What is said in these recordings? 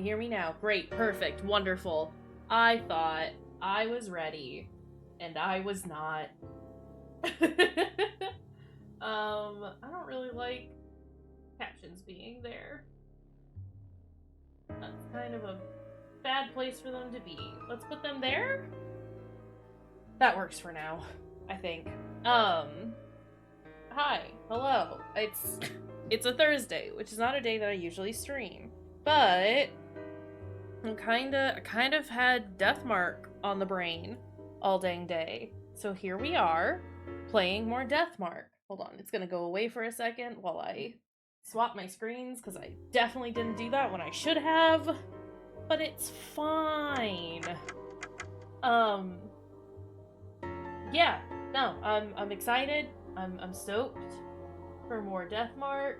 we hear me now? Great, perfect, wonderful. I thought I was ready, and I was not. I don't really like captions being there. That's kind of a bad place for them to be. Let's put them there? That works for now, I think. Hi, hello. It's a Thursday, which is not a day that I usually stream. But I kind of had Deathmark on the brain all dang day. So here we are, playing more Deathmark. Hold on, it's gonna go away for a second while I swap my screens, because I definitely didn't do that when I should have. But it's fine. Yeah, no, I'm excited. I'm stoked for more Deathmark.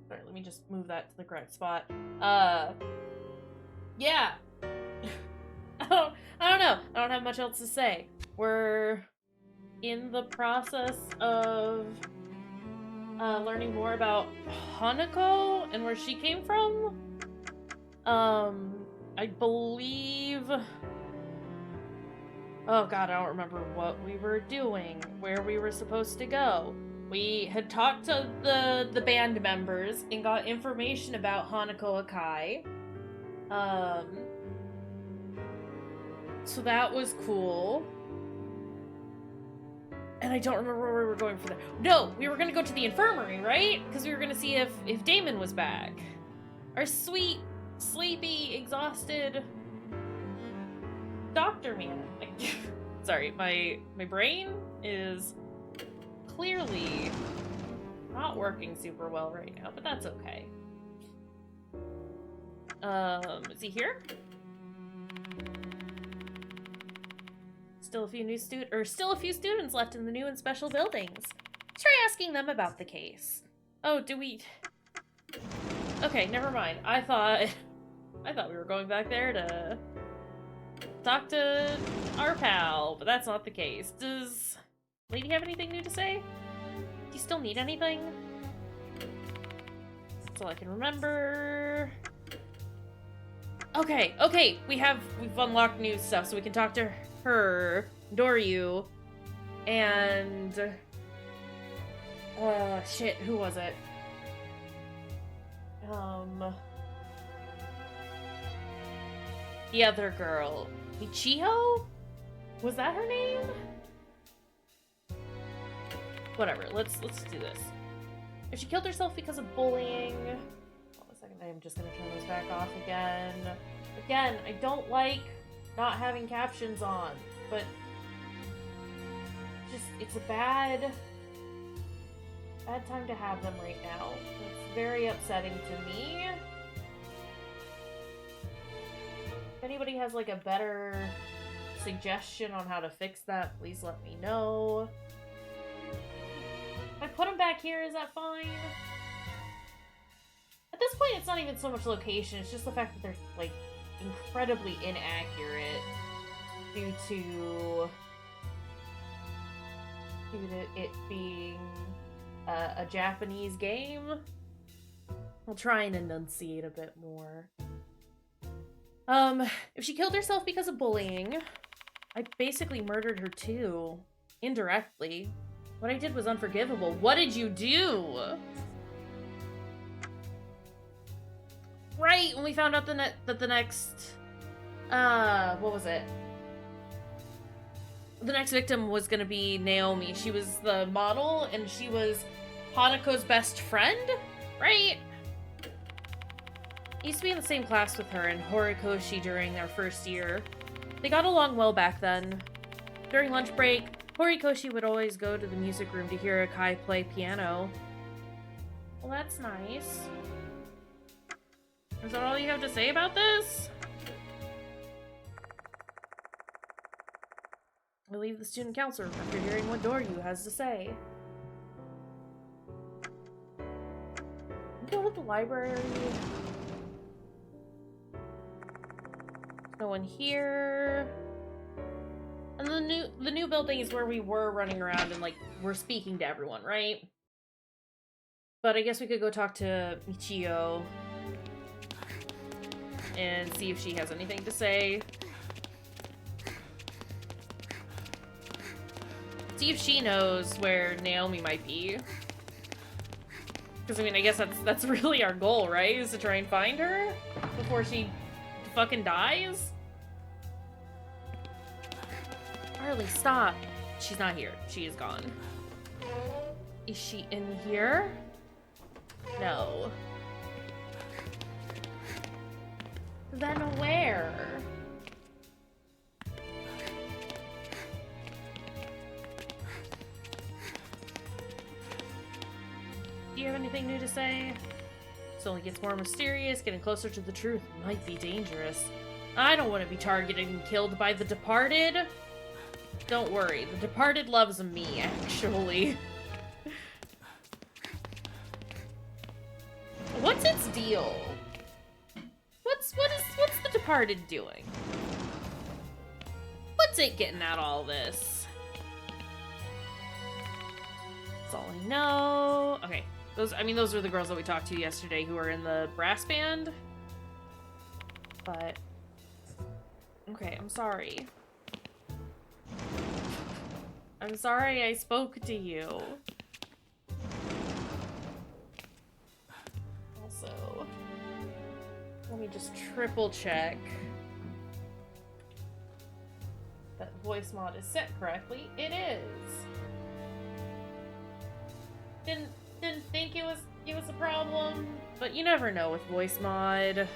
Sorry, let me just move that to the correct spot. Yeah. I don't know. I don't have much else to say. We're in the process of learning more about Hanako and where she came from. I believe... Oh god, I don't remember what we were doing, where we were supposed to go. We had talked to the band members and got information about Hanako Akai. So that was cool. And I don't remember where we were going for that. No, we were gonna go to the infirmary, right? Because we were gonna see if Damon was back. Our sweet, sleepy, exhausted doctor man. Sorry, my brain is clearly not working super well right now, but that's okay. Is he here? Still a few students left in the new and special buildings. Try asking them about the case. Oh, do we... Okay, never mind. I thought we were going back there to talk to our pal, but that's not the case. Does Lady have anything new to say? Do you still need anything? That's all I can remember. Okay, we've unlocked new stuff, so we can talk to her, Doryu, and shit, who was it? The other girl. Michiho? Was that her name? Whatever, let's do this. If she killed herself because of bullying... Hold on a second, I'm just gonna turn those back off again. Again, I don't like not having captions on, but just, it's a bad time to have them right now. It's very upsetting to me. If anybody has like a better suggestion on how to fix that, please let me know. If I put them back here, is that fine? At this point, it's not even so much location, it's just the fact that they're, like, incredibly inaccurate due to it being a Japanese game. I'll try and enunciate a bit more. If she killed herself because of bullying, I basically murdered her too. Indirectly. What I did was unforgivable. What did you do? Right, when we found out that the next... what was it? The next victim was gonna be Naomi. She was the model, and she was Hanako's best friend? Right? I used to be in the same class with her and Horikoshi during their first year. They got along well back then. During lunch break, Horikoshi would always go to the music room to hear Akai play piano. Well, that's nice. Is that all you have to say about this? We'll leave the student council after hearing what Doryu has to say. Go to the library. No one here. And the new building is where we were running around and, like, we're speaking to everyone, right? But I guess we could go talk to Michiyo. and see if she has anything to say. See if she knows where Naomi might be. Because, I mean, I guess that's really our goal, right? Is to try and find her before she fucking dies? Harley, stop. She's not here. She is gone. Is she in here? No. Then where? Do you have anything new to say? This only gets more mysterious. Getting closer to the truth might be dangerous. I don't want to be targeted and killed by the Departed. Don't worry, the Departed loves me, actually. What's its deal? What's the Departed doing? What's it getting at all this? That's all I know. Okay. Those were the girls that we talked to yesterday who were in the brass band. But okay, I'm sorry. I'm sorry I spoke to you. Also, let me just triple check that voice mod is set correctly. It is. Didn't think it was a problem, but you never know with voice mod.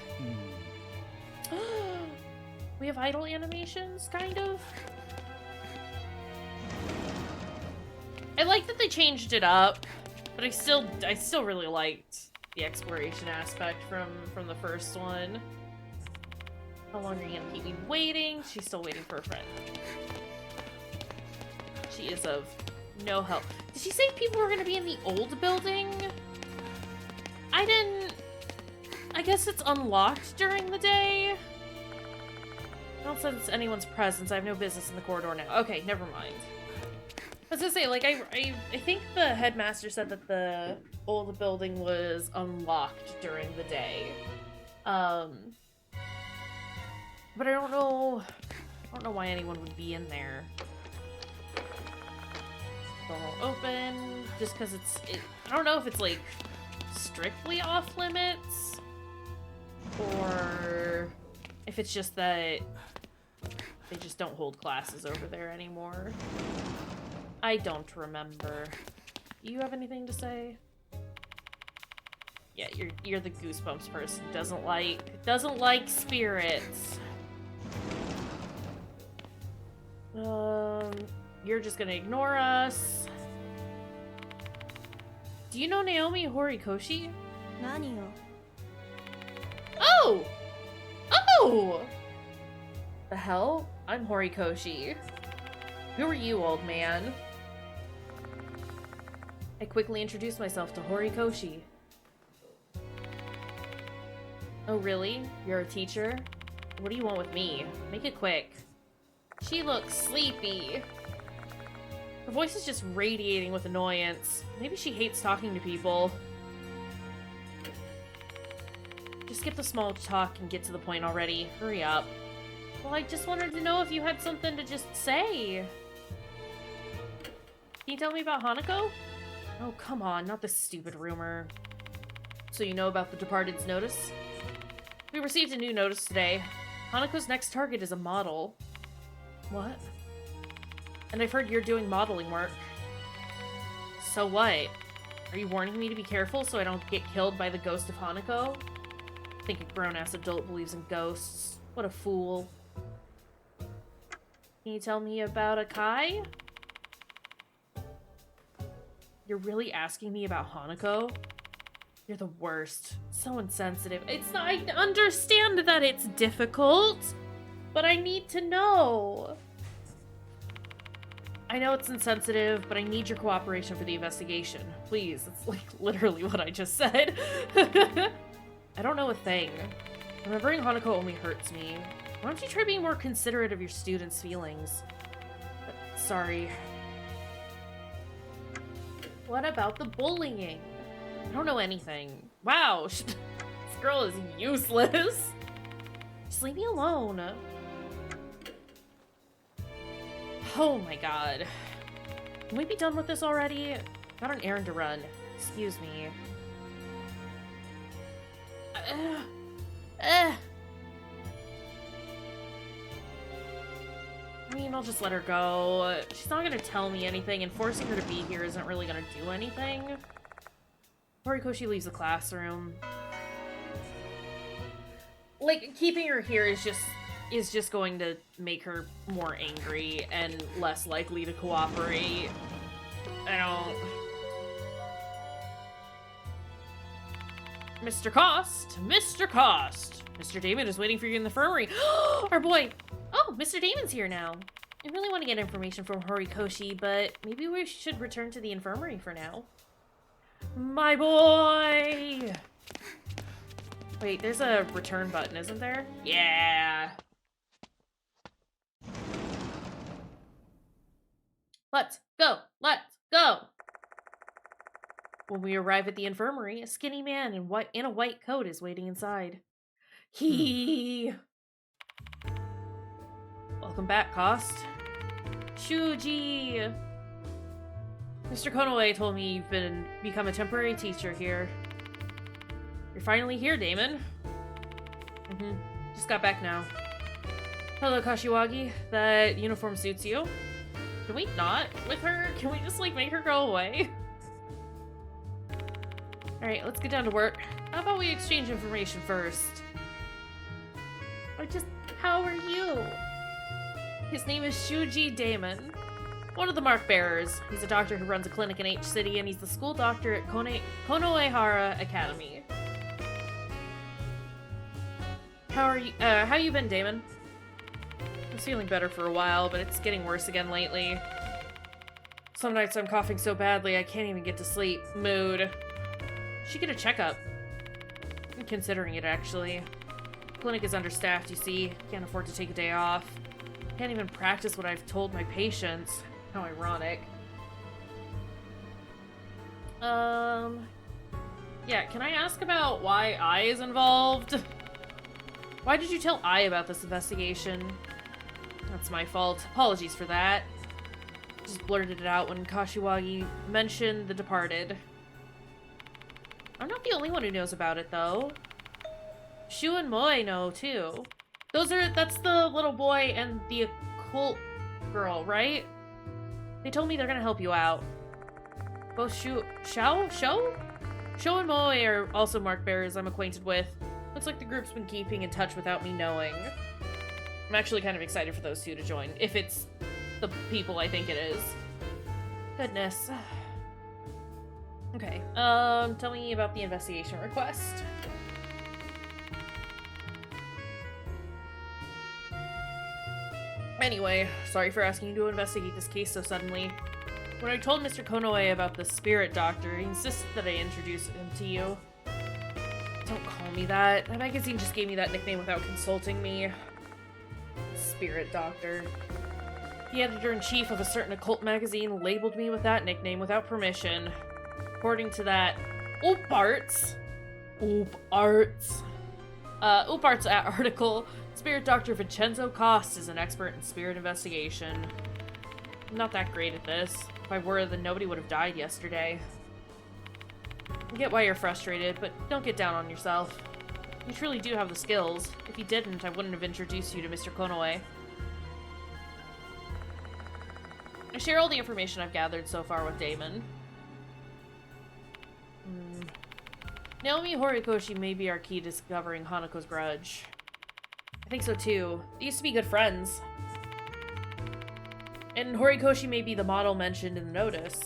We have idle animations, kind of. I like that they changed it up, but I still really liked the exploration aspect from the first one. How long are you gonna keep me waiting? She's still waiting for a friend. She is of no help. Did she say people were gonna be in the old building? I didn't... I guess it's unlocked during the day? I don't sense anyone's presence. I have no business in the corridor now. Okay, never mind. I was gonna say, like, I think the headmaster said that the old building was unlocked during the day. But I don't know why anyone would be in there. Door won't open, just because I don't know if it's, like, strictly off limits, or if it's just that they just don't hold classes over there anymore. I don't remember. You have anything to say? Yeah, you're the Goosebumps person. Doesn't like spirits. You're just gonna ignore us. Do you know Naomi Horikoshi? Nani yo? Oh! Oh! The hell? I'm Horikoshi. Who are you, old man? I quickly introduced myself to Horikoshi. Oh, really? You're a teacher? What do you want with me? Make it quick. She looks sleepy. Her voice is just radiating with annoyance. Maybe she hates talking to people. Just skip the small talk and get to the point already. Hurry up. Well, I just wanted to know if you had something to just say. Can you tell me about Hanako? Oh, come on, not this stupid rumor. So you know about the Departed's notice? We received a new notice today. Hanako's next target is a model. What? And I've heard you're doing modeling work. So what? Are you warning me to be careful so I don't get killed by the ghost of Hanako? I think a grown-ass adult believes in ghosts. What a fool. Can you tell me about Akai? You're really asking me about Hanako? You're the worst. So insensitive. It's not, I understand that it's difficult, but I need to know. I know it's insensitive, but I need your cooperation for the investigation. Please, it's like literally what I just said. I don't know a thing. Remembering Hanako only hurts me. Why don't you try being more considerate of your students' feelings? But, sorry. What about the bullying? I don't know anything. Wow, this girl is useless. Just leave me alone. Oh my god. Can we be done with this already? Got an errand to run. Excuse me. I mean, I'll just let her go. She's not gonna tell me anything, and forcing her to be here isn't really gonna do anything. Horikoshi leaves the classroom. Like, keeping her here is just going to make her more angry and less likely to cooperate. I don't... Mr. Cost! Mr. Cost! Mr. Damon is waiting for you in the infirmary. Our boy! Oh, Mr. Damon's here now. I really want to get information from Horikoshi, but maybe we should return to the infirmary for now. My boy! Wait, there's a return button, isn't there? Yeah! Let's go! Let's go! When we arrive at the infirmary, a skinny man in a white coat is waiting inside. Welcome back, Cost. Shuji! Mr. Konoe told me you've become a temporary teacher here. You're finally here, Damon. Just got back now. Hello, Kashiwagi. That uniform suits you. Can we not with her? Can we just, like, make her go away? Alright, let's get down to work. How about we exchange information first? How are you? His name is Shuji Damon. One of the mark bearers. He's a doctor who runs a clinic in H City, and he's the school doctor at Konoehara Academy. How you been, Damon? I was feeling better for a while, but it's getting worse again lately. Some nights I'm coughing so badly I can't even get to sleep. Mood. Should get a checkup. I'm considering it, actually. Clinic is understaffed, you see. Can't afford to take a day off. Can't even practice what I've told my patients. How ironic. Yeah, can I ask about why I is involved? Why did you tell I about this investigation? That's my fault. Apologies for that. Just blurted it out when Kashiwagi mentioned the departed. I'm not the only one who knows about it, though. Shu and Moe know, too. That's the little boy and the occult girl, right? They told me they're gonna help you out. Both Sho and Moe are also mark bearers I'm acquainted with. Looks like the group's been keeping in touch without me knowing. I'm actually kind of excited for those two to join, if it's the people I think it is. Goodness. Okay, tell me about the investigation request. Anyway, sorry for asking you to investigate this case so suddenly. When I told Mr. Konoe about the spirit doctor, he insisted that I introduce him to you. Don't call me that. That magazine just gave me that nickname without consulting me. Spirit doctor. The editor-in-chief of a certain occult magazine labeled me with that nickname without permission. According to that Ooparts article, Spirit Doctor Vincenzo Cost is an expert in spirit investigation. I'm not that great at this. If I were, then nobody would have died yesterday. I get why you're frustrated, but don't get down on yourself. You truly do have the skills. If you didn't, I wouldn't have introduced you to Mr. Konoe. I share all the information I've gathered so far with Damon. Naomi Horikoshi may be our key to discovering Hanako's grudge. I think so too. They used to be good friends. And Horikoshi may be the model mentioned in the notice.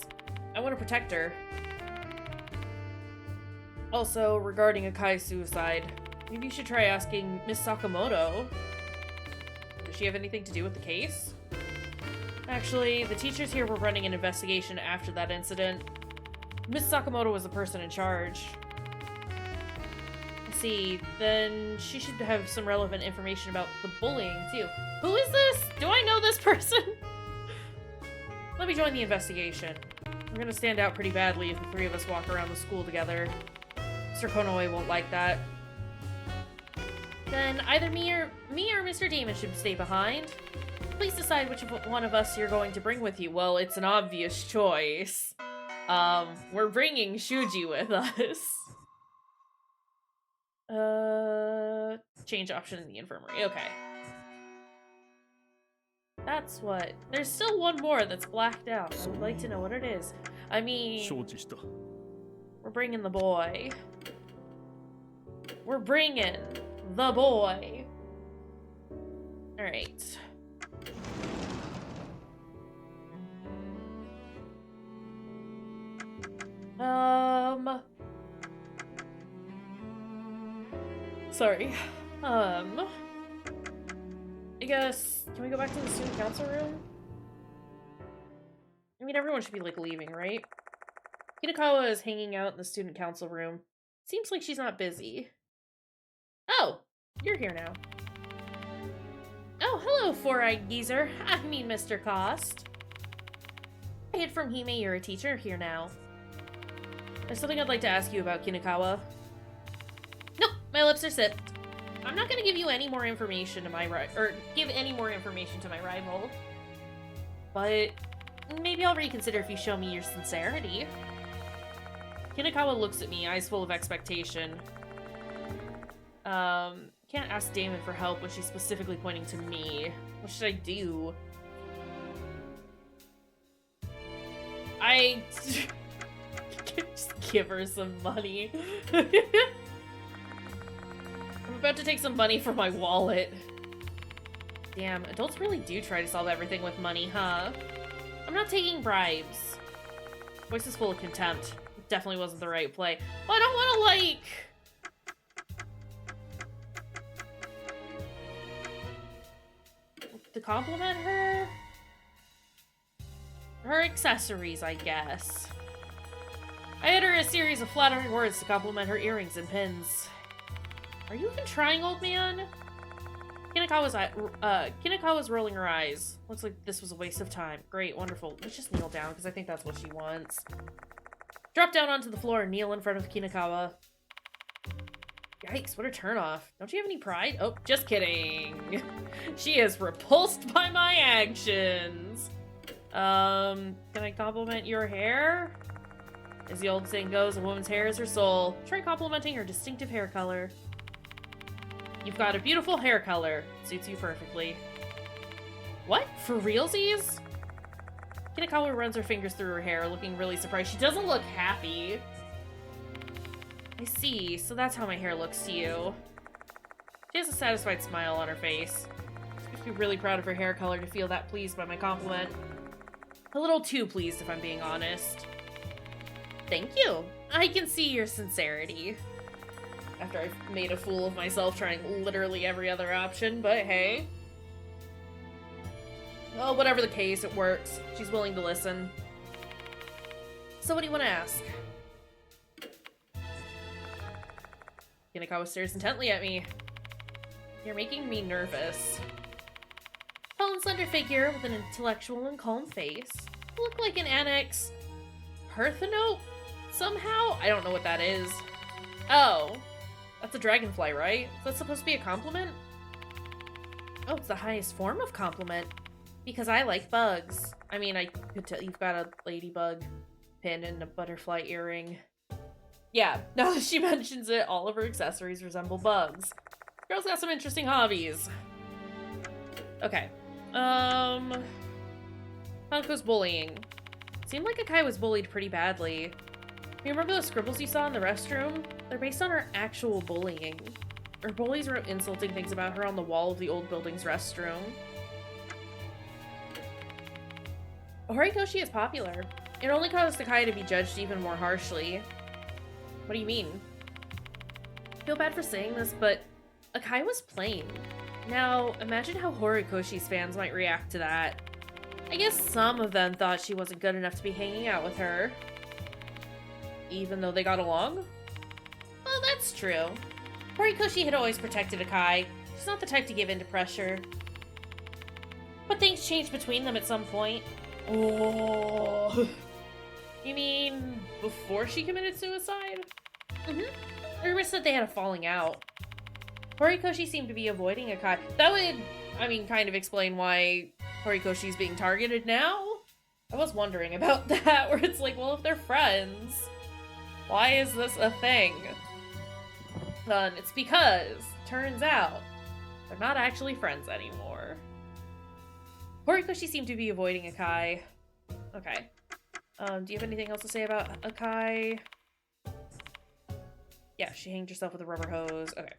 I want to protect her. Also, regarding Akai's suicide, maybe you should try asking Miss Sakamoto. Does she have anything to do with the case? Actually, the teachers here were running an investigation after that incident. Miss Sakamoto was the person in charge. I see, then she should have some relevant information about the bullying, too. Who is this? Do I know this person? Let me join the investigation. We're gonna stand out pretty badly if the three of us walk around the school together. Mr. Konoe won't like that. Then either me or Mr. Damon should stay behind. Please decide which one of us you're going to bring with you. Well, it's an obvious choice. We're bringing Shuji with us. Change option in the infirmary. Okay. That's what. There's still one more that's blacked out. I would like to know what it is. I mean, we're bringing the boy. We're bringing the boy. All right. Sorry. I guess, can we go back to the student council room? I mean, everyone should be, like, leaving, right? Hinakawa is hanging out in the student council room. Seems like she's not busy. Oh, you're here now. Oh, hello, four-eyed geezer. I mean, Mr. Cost. I heard from Hime you're a teacher here now. There's something I'd like to ask you about, Kinakawa. Nope, my lips are set. I'm not gonna give you any more information to my give any more information to my rival. But maybe I'll reconsider if you show me your sincerity. Kinakawa looks at me, eyes full of expectation. Can't ask Damon for help when she's specifically pointing to me. What should I do? I just give her some money. I'm about to take some money from my wallet. Damn, adults really do try to solve everything with money, huh? I'm not taking bribes. Voice is full of contempt. Definitely wasn't the right play. Well, I don't want to, like... to compliment her? Her accessories, I guess. I had her a series of flattering words to compliment her earrings and pins. Are you even trying, old man? Kinakawa's rolling her eyes. Looks like this was a waste of time. Great, wonderful. Let's just kneel down, because I think that's what she wants. Drop down onto the floor and kneel in front of Kinakawa. Yikes, what a turnoff. Don't you have any pride? Oh, just kidding. She is repulsed by my actions. Can I compliment your hair? As the old saying goes, a woman's hair is her soul. Try complimenting her distinctive hair color. You've got a beautiful hair color. Suits you perfectly. What? For realsies? Kinakawa runs her fingers through her hair, looking really surprised. She doesn't look happy. I see, so that's how my hair looks to you. She has a satisfied smile on her face. She must be really proud of her hair color to feel that pleased by my compliment. A little too pleased, if I'm being honest. Thank you. I can see your sincerity. After I've made a fool of myself trying literally every other option, but hey. Well, whatever the case, it works. She's willing to listen. So what do you want to ask? Kinakawa stares intently at me. You're making me nervous. Tall and slender figure with an intellectual and calm face. You look like an annex Parthenope somehow? I don't know what that is. Oh. That's a dragonfly, right? Is that supposed to be a compliment? Oh, it's the highest form of compliment. Because I like bugs. I mean, I could tell you've got a ladybug pin and a butterfly earring. Yeah, now that she mentions it, all of her accessories resemble bugs. Girl's got some interesting hobbies. Okay. Hanuko's bullying. Seemed like Akai was bullied pretty badly. You remember those scribbles you saw in the restroom? They're based on her actual bullying. Her bullies wrote insulting things about her on the wall of the old building's restroom. Horikoshi is popular. It only caused Akai to be judged even more harshly. What do you mean? I feel bad for saying this, but Akai was plain. Now, imagine how Horikoshi's fans might react to that. I guess some of them thought she wasn't good enough to be hanging out with her. Even though they got along? Well, that's true. Horikoshi had always protected Akai. She's not the type to give in to pressure. But things changed between them at some point. Oh. You mean before she committed suicide? Mm-hmm. Rumors said they had a falling out. Horikoshi seemed to be avoiding Akai. That would, I mean, kind of explain why Horikoshi's being targeted now. I was wondering about that, where it's like, well, if they're friends, why is this a thing? It's because, turns out, they're not actually friends anymore. Horikoshi seemed to be avoiding Akai. Okay. Do you have anything else to say about Akai? Yeah, she hanged herself with a rubber hose. Okay.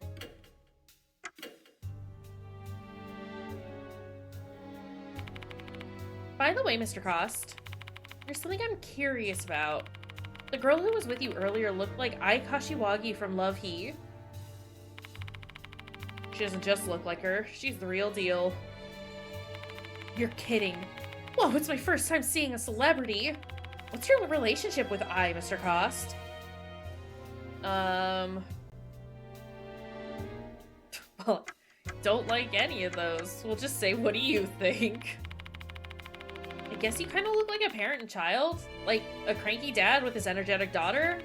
By the way, Mr. Cost, there's something I'm curious about. The girl who was with you earlier looked like Ai Kashiwagi from Love He. She doesn't just look like her, she's the real deal. You're kidding. Whoa, it's my first time seeing a celebrity. What's your relationship with Ai, Mr. Cost? Well, don't like any of those. We'll just say, what do you think? I guess you kind of look like a parent and child? Like a cranky dad with his energetic daughter?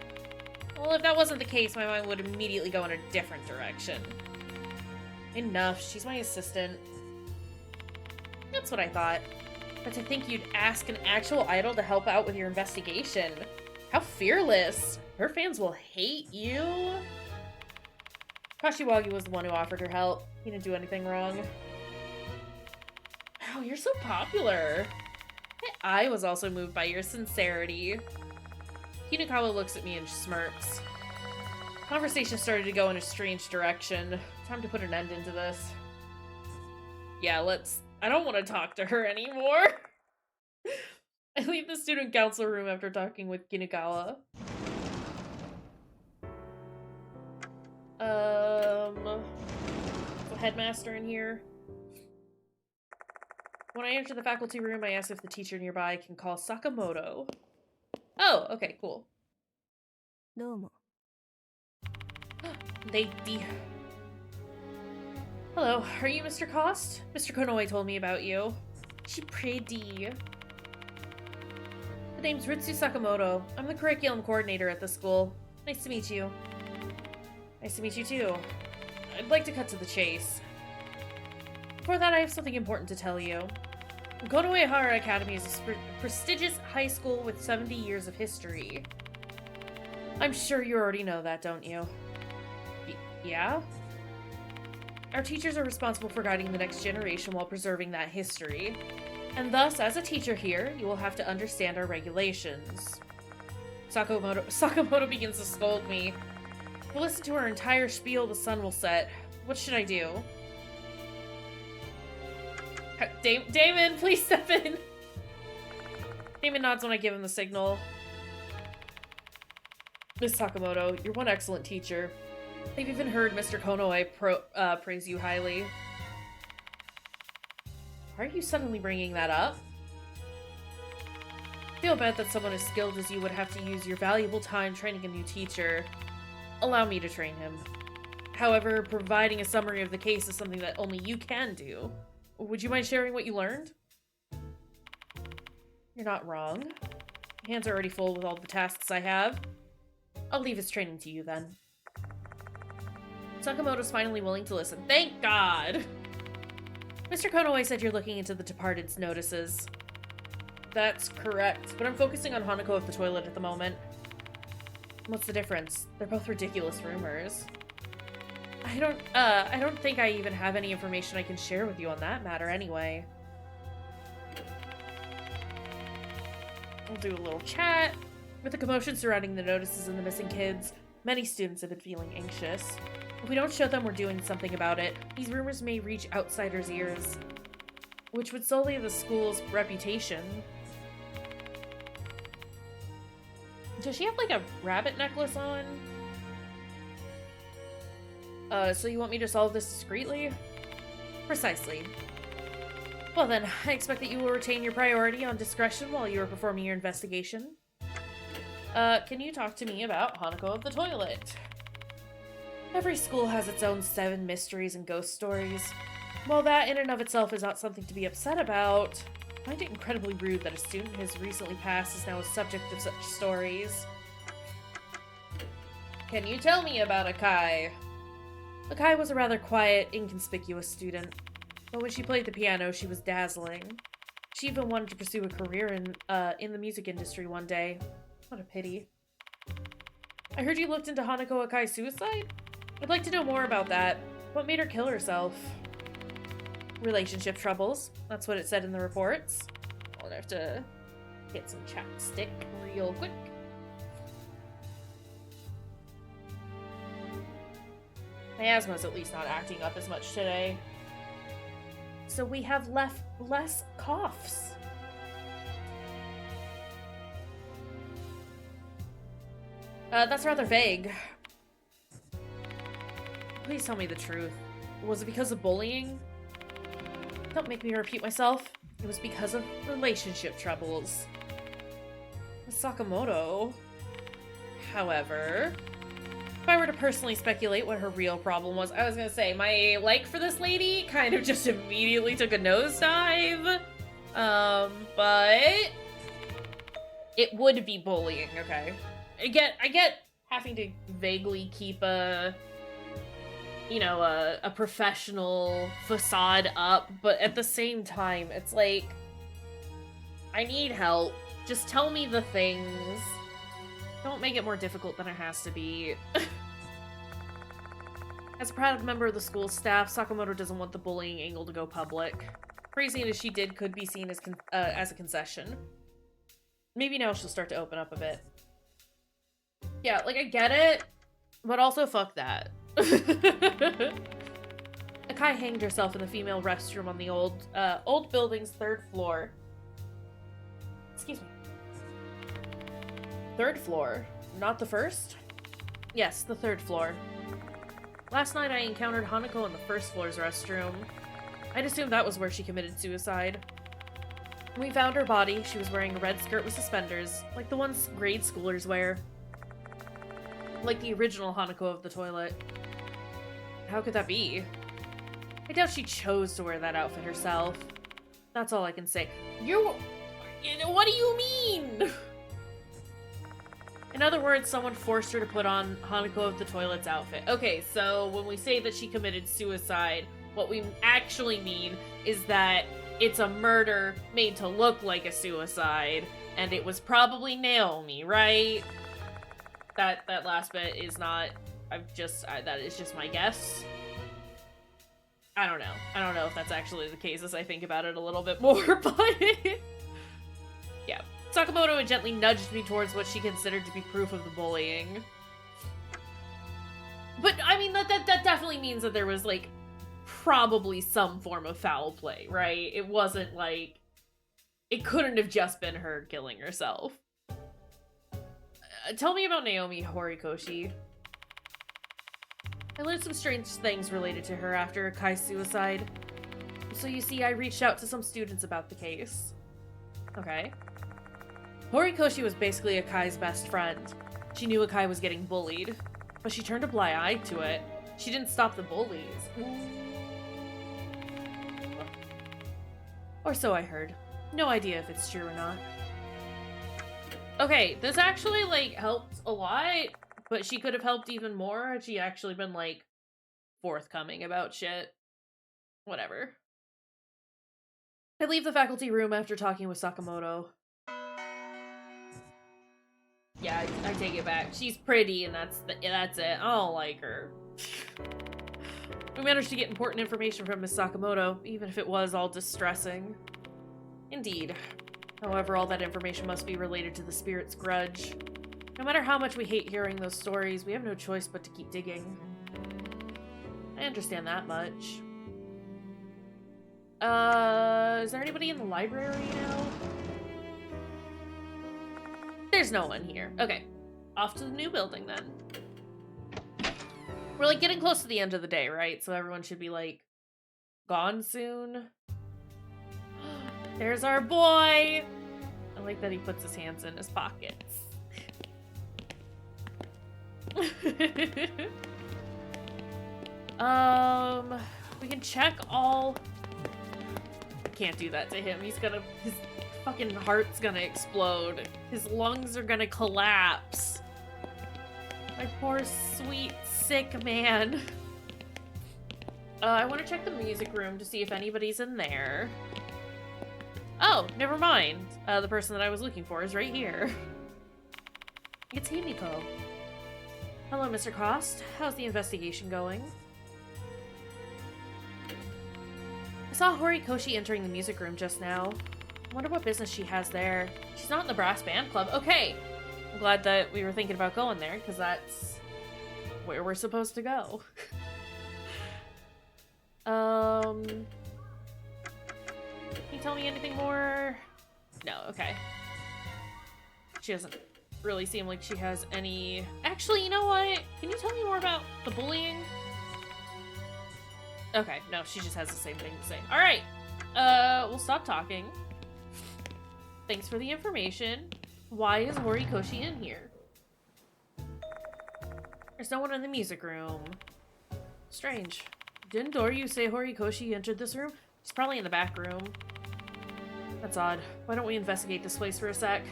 Well, if that wasn't the case, my mind would immediately go in a different direction. Enough, she's my assistant. That's what I thought. But to think you'd ask an actual idol to help out with your investigation. How fearless! Her fans will hate you. Kashiwagi was the one who offered her help. He didn't do anything wrong. Wow, you're so popular. I was also moved by your sincerity. Hinakawa looks at me and smirks. Conversation started to go in a strange direction. Time to put an end into this. Yeah, I don't want to talk to her anymore. I leave the student council room after talking with Kinakawa. The headmaster in here. When I enter the faculty room, I ask if the teacher nearby can call Sakamoto. Oh, okay, cool. Hello, are you Mr. Cost? Mr. Konoe told me about you. She pretty. The name's Ritsu Sakamoto. I'm the curriculum coordinator at the school. Nice to meet you. Nice to meet you too. I'd like to cut to the chase. Before that, I have something important to tell you. Konoehara Academy is a prestigious high school with 70 years of history. I'm sure you already know that, don't you? Yeah? Our teachers are responsible for guiding the next generation while preserving that history. And thus, as a teacher here, you will have to understand our regulations. Sakamoto begins to scold me. If you listen to her entire spiel, the sun will set. What should I do? Damon, please step in! Damon nods when I give him the signal. Miss Sakamoto, you're one excellent teacher. I've even heard Mr. Konoe praise you highly. Why are you suddenly bringing that up? I feel bad that someone as skilled as you would have to use your valuable time training a new teacher. Allow me to train him. However, providing a summary of the case is something that only you can do. Would you mind sharing what you learned? You're not wrong. My hands are already full with all the tasks I have. I'll leave his training to you then. Sakamoto's finally willing to listen. Thank God! Mr. Konoe said you're looking into the departed's notices. That's correct, but I'm focusing on Hanako of the toilet at the moment. What's the difference? They're both ridiculous rumors. I don't think I even have any information I can share with you on that matter anyway. We'll do a little chat. With the commotion surrounding the notices and the missing kids, many students have been feeling anxious. If we don't show them we're doing something about it, these rumors may reach outsiders' ears, which would sully the school's reputation. Does she have like a rabbit necklace on? So you want me to solve this discreetly? Precisely. Well then, I expect that you will retain your priority on discretion while you are performing your investigation. Can you talk to me about Hanako of the toilet? Every school has its own 7 mysteries and ghost stories. While that in and of itself is not something to be upset about, I find it incredibly rude that a student who has recently passed is now a subject of such stories. Can you tell me about Akai? Akai was a rather quiet, inconspicuous student, but when she played the piano, she was dazzling. She even wanted to pursue a career in the music industry one day. What a pity. I heard you looked into Hanako Akai's suicide? I'd like to know more about that. What made her kill herself? Relationship troubles. That's what it said in the reports. I'll have to get some chapstick real quick. My asthma's at least not acting up as much today. So we have less coughs. That's rather vague. Please tell me the truth. Was it because of bullying? Don't make me repeat myself. It was because of relationship troubles. With Sakamoto, however, if I were to personally speculate what her real problem was, I was gonna say, my like for this lady kind of just immediately took a nosedive. But it would be bullying, okay? I get having to vaguely keep a professional facade up, but at the same time, it's like, I need help. Just tell me the things. Don't make it more difficult than it has to be. As a proud member of the school staff, Sakamoto doesn't want the bullying angle to go public. Crazy as she did could be seen as a concession. Maybe now she'll start to open up a bit. Yeah, like, I get it, but also fuck that. Akai hanged herself in the female restroom on the old building's 3rd floor. Excuse me. 3rd floor, not the 1st? Yes, the 3rd floor. Last night I encountered Hanako in the 1st floor's restroom. I'd assumed that was where she committed suicide. When we found her body, she was wearing a red skirt with suspenders, like the ones grade schoolers wear. Like the original Hanako of the toilet. How could that be? I doubt she chose to wear that outfit herself. That's all I can say. What do you mean? In other words, someone forced her to put on Hanako of the toilet's outfit. Okay, so when we say that she committed suicide, what we actually mean is that it's a murder made to look like a suicide, and it was probably Naomi, right? That last bit is not, that is just my guess. I don't know. I don't know if that's actually the case as I think about it a little bit more, but yeah. Sakamoto had gently nudged me towards what she considered to be proof of the bullying. But, I mean, that definitely means that there was, like, probably some form of foul play, right? It wasn't, like, it couldn't have just been her killing herself. Tell me about Naomi Horikoshi. I learned some strange things related to her after Akai's suicide. So you see, I reached out to some students about the case. Okay. Horikoshi was basically Akai's best friend. She knew Akai was getting bullied, but she turned a blind eye to it. She didn't stop the bullies. Or so I heard. No idea if it's true or not. Okay, this actually, like, helped a lot, but she could have helped even more had she actually been, like, forthcoming about shit. Whatever. I leave the faculty room after talking with Sakamoto. Yeah, I take it back. She's pretty, and that's it. I don't like her. We managed to get important information from Miss Sakamoto, even if it was all distressing. Indeed. However, all that information must be related to the spirit's grudge. No matter how much we hate hearing those stories, we have no choice but to keep digging. I understand that much. Is there anybody in the library now? There's no one here. Okay. Off to the new building, then. We're, like, getting close to the end of the day, right? So everyone should be, like, gone soon. There's our boy! I like that he puts his hands in his pockets. We can check all... I can't do that to him. His fucking heart's gonna explode. His lungs are gonna collapse. My poor, sweet, sick man. I want to check the music room to see if anybody's in there. Oh, never mind. The person that I was looking for is right here. It's Himiko. Hello, Mr. Cost. How's the investigation going? I saw Horikoshi entering the music room just now. I wonder what business she has there. She's not in the brass band club. Okay. I'm glad that we were thinking about going there, because that's where we're supposed to go. Can you tell me anything more? No, okay. She doesn't really seem like she has any... Actually, you know what? Can you tell me more about the bullying? Okay, no, she just has the same thing to say. Alright, we'll stop talking. Thanks for the information. Why is Horikoshi in here? There's no one in the music room. Strange. Didn't Doryu say Horikoshi entered this room? He's probably in the back room. That's odd. Why don't we investigate this place for a sec?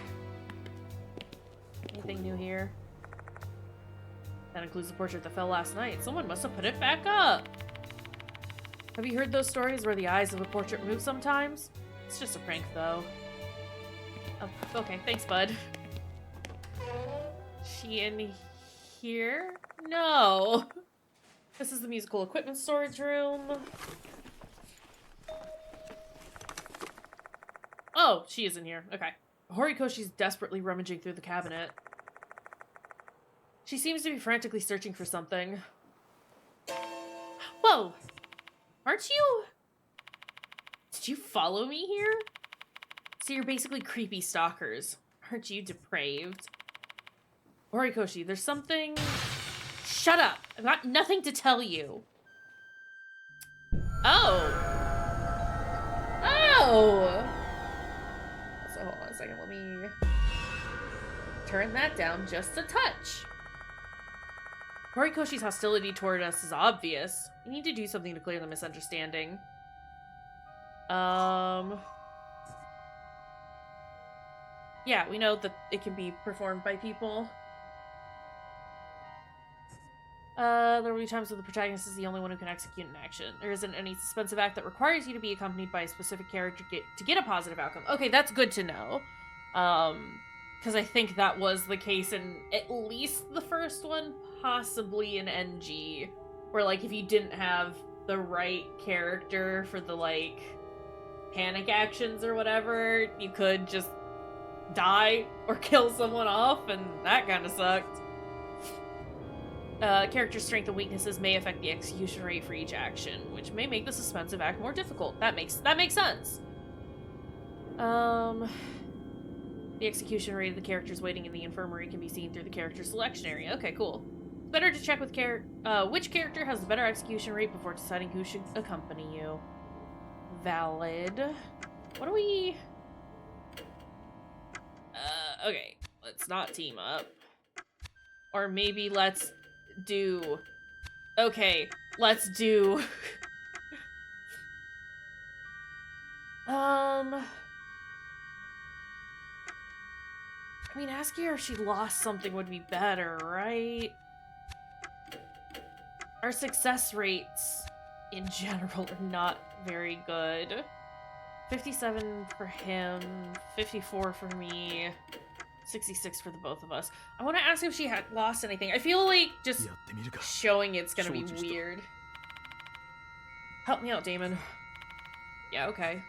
Anything new here? That includes the portrait that fell last night. Someone must have put it back up. Have you heard those stories where the eyes of a portrait move sometimes? It's just a prank, though. Oh, okay, thanks, bud. She in here? No! This is the musical equipment storage room. Oh, she is in here. Okay. Horikoshi's desperately rummaging through the cabinet. She seems to be frantically searching for something. Whoa! Aren't you... Did you follow me here? So you're basically creepy stalkers. Aren't you depraved? Horikoshi, there's something... Shut up! I've got nothing to tell you. Oh! Oh! So hold on a second, let me turn that down just a touch. Horikoshi's hostility toward us is obvious. We need to do something to clear the misunderstanding. Yeah, we know that it can be performed by people. There will be times when the protagonist is the only one who can execute an action. There isn't any suspensive act that requires you to be accompanied by a specific character to get a positive outcome. Okay, that's good to know. Because I think that was the case in at least the first one, possibly in NG. Where, like, if you didn't have the right character for the, like, panic actions or whatever, you could just die or kill someone off, and that kind of sucked. Character strength and weaknesses may affect the execution rate for each action, which may make the suspensive act more difficult. That makes sense. The execution rate of the characters waiting in the infirmary can be seen through the character selection area. Okay, cool. It's better to check with which character has the better execution rate before deciding who should accompany you. Valid. What do we... okay. Let's not team up. Or maybe let's do... Okay, let's do... I mean, asking her if she lost something would be better, right? Our success rates, in general, are not very good. 57 for him, 54 for me, 66 for the both of us. I want to ask if she had lost anything. I feel like just showing it's gonna be weird. Help me out, Damon. Yeah, okay.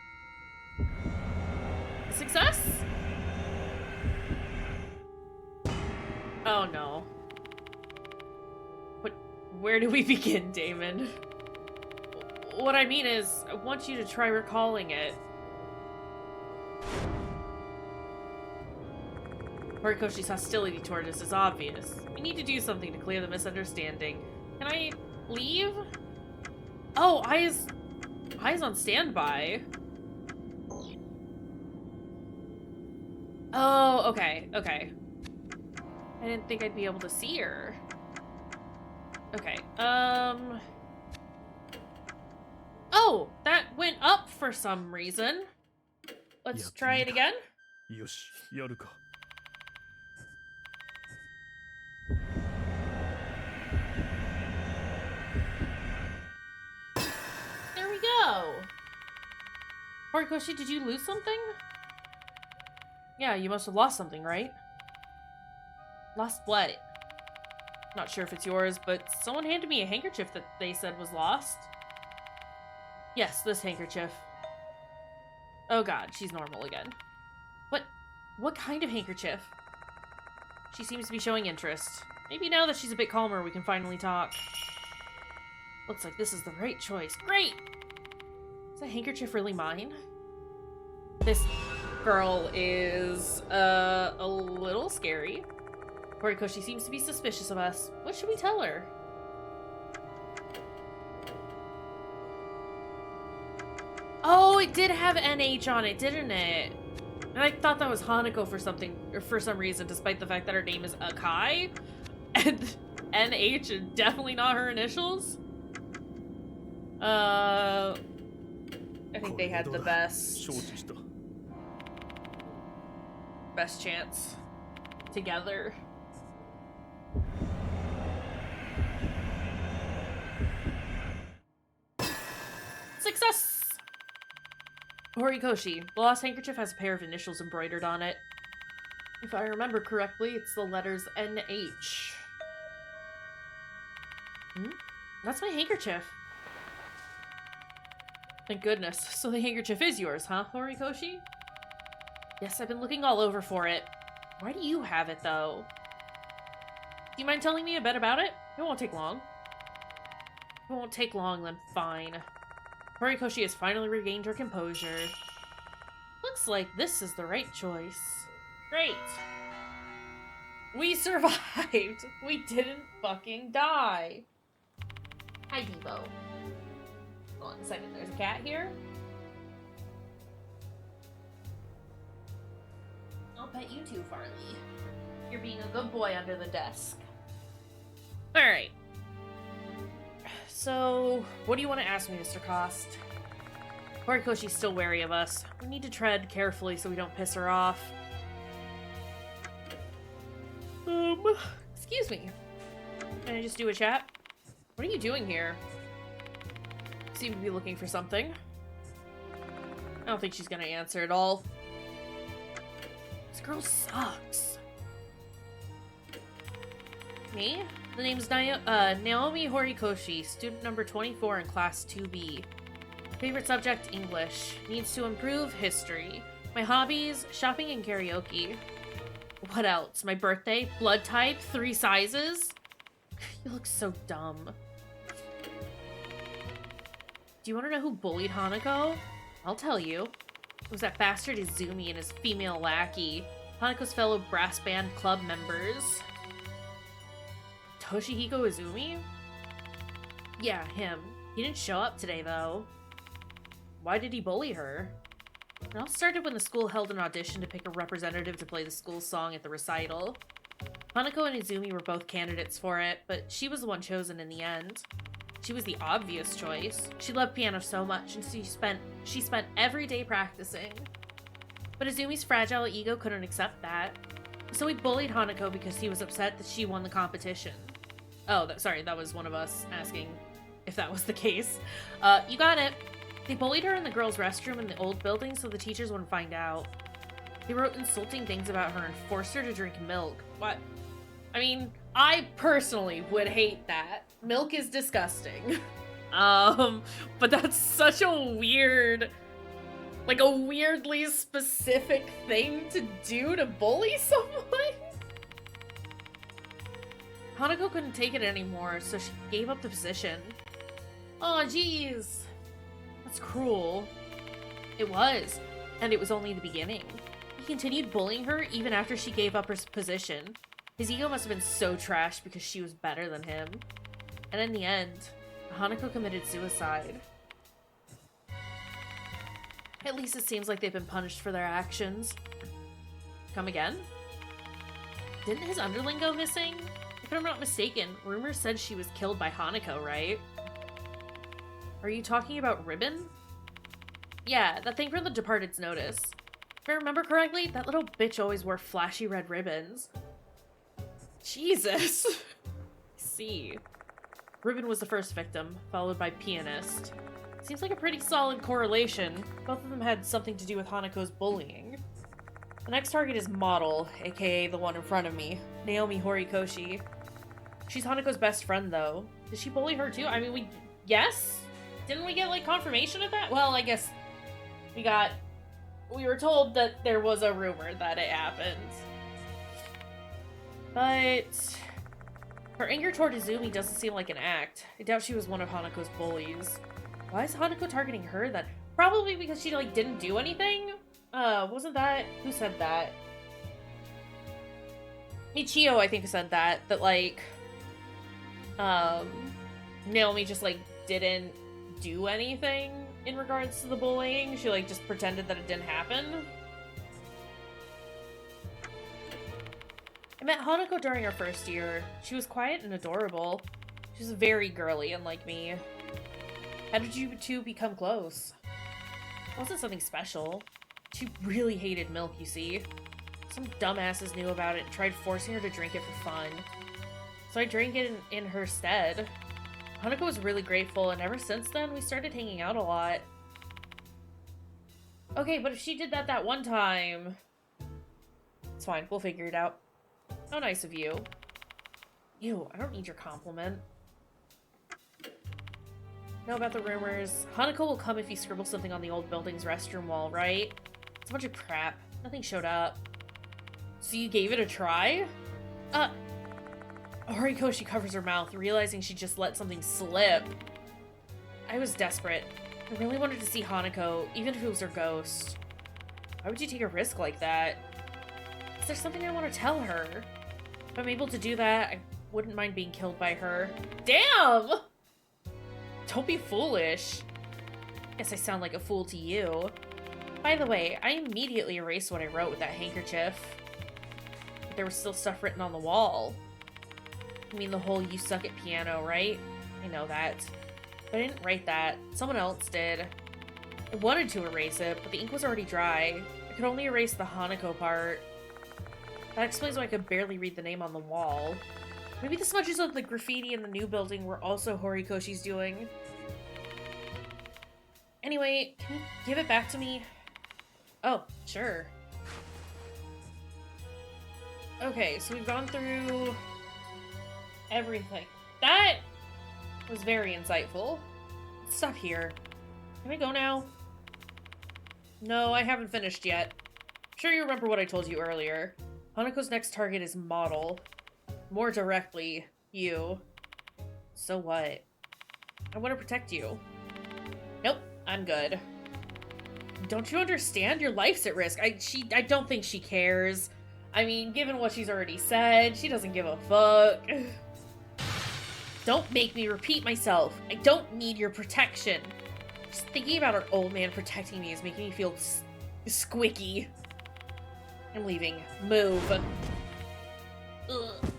Success? Oh no. Where do we begin, Damon? What I mean is, I want you to try recalling it. Horikoshi's hostility toward us is obvious. We need to do something to clear the misunderstanding. Can I leave? Oh, Eyes on standby. Oh, okay, okay. I didn't think I'd be able to see her. Okay, oh, that went up for some reason. Let's try it again. he go? Horikoshi, did you lose something? Yeah, you must have lost something, right? Lost what? Not sure if it's yours, but someone handed me a handkerchief that they said was lost. Yes, this handkerchief. Oh god, she's normal again. What kind of handkerchief? She seems to be showing interest. Maybe now that she's a bit calmer, we can finally talk. Looks like this is the right choice. Great! Is that handkerchief really mine? This girl is, a little scary. Horikoshi seems to be suspicious of us. What should we tell her? Oh, it did have NH on it, didn't it? And I thought that was Hanako for some reason, despite the fact that her name is Akai. And NH is definitely not her initials. I think they had the best chance together. Success! Horikoshi, the lost handkerchief has a pair of initials embroidered on it. If I remember correctly, it's the letters NH. That's my handkerchief. Thank goodness. So the handkerchief is yours, huh, Horikoshi? Yes, I've been looking all over for it. Why do you have it, though? Do you mind telling me a bit about it? It won't take long. If it won't take long, then fine. Horikoshi has finally regained her composure. Looks like this is the right choice. Great! We survived! We didn't fucking die! Hi, Devo. Hold on a second, there's a cat here. I'll pet you too, Farley. You're being a good boy under the desk. Alright. So, what do you want to ask me, Mr. Cost? Horikoshi's still wary of us. We need to tread carefully so we don't piss her off. Excuse me. Can I just do a chat? What are you doing here? Seem to be looking for something. I don't think she's gonna answer at all. This girl sucks. Me? The name's Naomi Horikoshi, student number 24 in class 2B. Favorite subject, English. Needs to improve, history. My hobbies, shopping and karaoke. What else? My birthday, blood type, 3 sizes. You look so dumb. Do you want to know who bullied Hanako? I'll tell you. It was that bastard Izumi and his female lackey. Hanako's fellow brass band club members. Toshihiko Izumi? Yeah, him. He didn't show up today, though. Why did he bully her? It all started when the school held an audition to pick a representative to play the school song at the recital. Hanako and Izumi were both candidates for it, but she was the one chosen in the end. She was the obvious choice. She loved piano so much, and she spent every day practicing. But Izumi's fragile ego couldn't accept that. So he bullied Hanako because he was upset that she won the competition. Oh, sorry, that was one of us asking if that was the case. You got it. They bullied her in the girls' restroom in the old building so the teachers wouldn't find out. They wrote insulting things about her and forced her to drink milk. What? I mean, I personally would hate that. Milk is disgusting. But that's such a weird, like a weirdly specific thing to do to bully someone. Hanako couldn't take it anymore, so she gave up the position. Aw, jeez. That's cruel. It was, and it was only the beginning. He continued bullying her even after she gave up her position. His ego must have been so trashed because she was better than him. And in the end, Hanako committed suicide. At least it seems like they've been punished for their actions. Come again? Didn't his underling go missing? If I'm not mistaken, rumors said she was killed by Hanako, right? Are you talking about Ribbon? Yeah, that thing from the Departed's notice. If I remember correctly, that little bitch always wore flashy red ribbons. Jesus! I see. Ribbon was the first victim, followed by Pianist. Seems like a pretty solid correlation. Both of them had something to do with Hanako's bullying. The next target is Model, aka the one in front of me, Naomi Horikoshi. She's Hanako's best friend, though. Did she bully her, too? I mean, yes? Didn't we get, like, confirmation of that? Well, I guess we were told that there was a rumor that it happened. But her anger toward Izumi doesn't seem like an act. I doubt she was one of Hanako's bullies. Why is Hanako targeting her then? Probably because she, like, didn't do anything? Wasn't that... Who said that? Michio, I think, said that. That, like, Naomi just, like, didn't do anything in regards to the bullying. She, like, just pretended that it didn't happen. I met Hanako during our first year. She was quiet and adorable. She was very girly, unlike me. How did you two become close? It wasn't something special. She really hated milk, you see. Some dumbasses knew about it and tried forcing her to drink it for fun. So I drank it in her stead. Hanako was really grateful, and ever since then, we started hanging out a lot. Okay, but if she did that one time... It's fine, we'll figure it out. How nice of you. Ew, I don't need your compliment. Know about the rumors. Hanako will come if you scribble something on the old building's restroom wall, right? It's a bunch of crap. Nothing showed up. So you gave it a try? Horikoshi covers her mouth, realizing she just let something slip. I was desperate. I really wanted to see Hanako, even if it was her ghost. Why would you take a risk like that? Is there something I want to tell her? If I'm able to do that, I wouldn't mind being killed by her. Damn! Don't be foolish. Guess I sound like a fool to you. By the way, I immediately erased what I wrote with that handkerchief. But there was still stuff written on the wall. I mean the whole "you suck at piano," right? I know that. But I didn't write that. Someone else did. I wanted to erase it, but the ink was already dry. I could only erase the Hanako part. That explains why I could barely read the name on the wall. Maybe the smudges of the graffiti in the new building were also Horikoshi's doing. Anyway, can you give it back to me? Oh, sure. Okay, so we've gone through everything. That was very insightful. Let's stop here. Can I go now? No, I haven't finished yet. I'm sure you remember what I told you earlier. Hanako's next target is Model. More directly, you. So what? I want to protect you. Nope, I'm good. Don't you understand? Your life's at risk. I don't think she cares. I mean, given what she's already said, she doesn't give a fuck. Don't make me repeat myself. I don't need your protection. Just thinking about our old man protecting me is making me feel squicky. I'm leaving. Move. Ugh.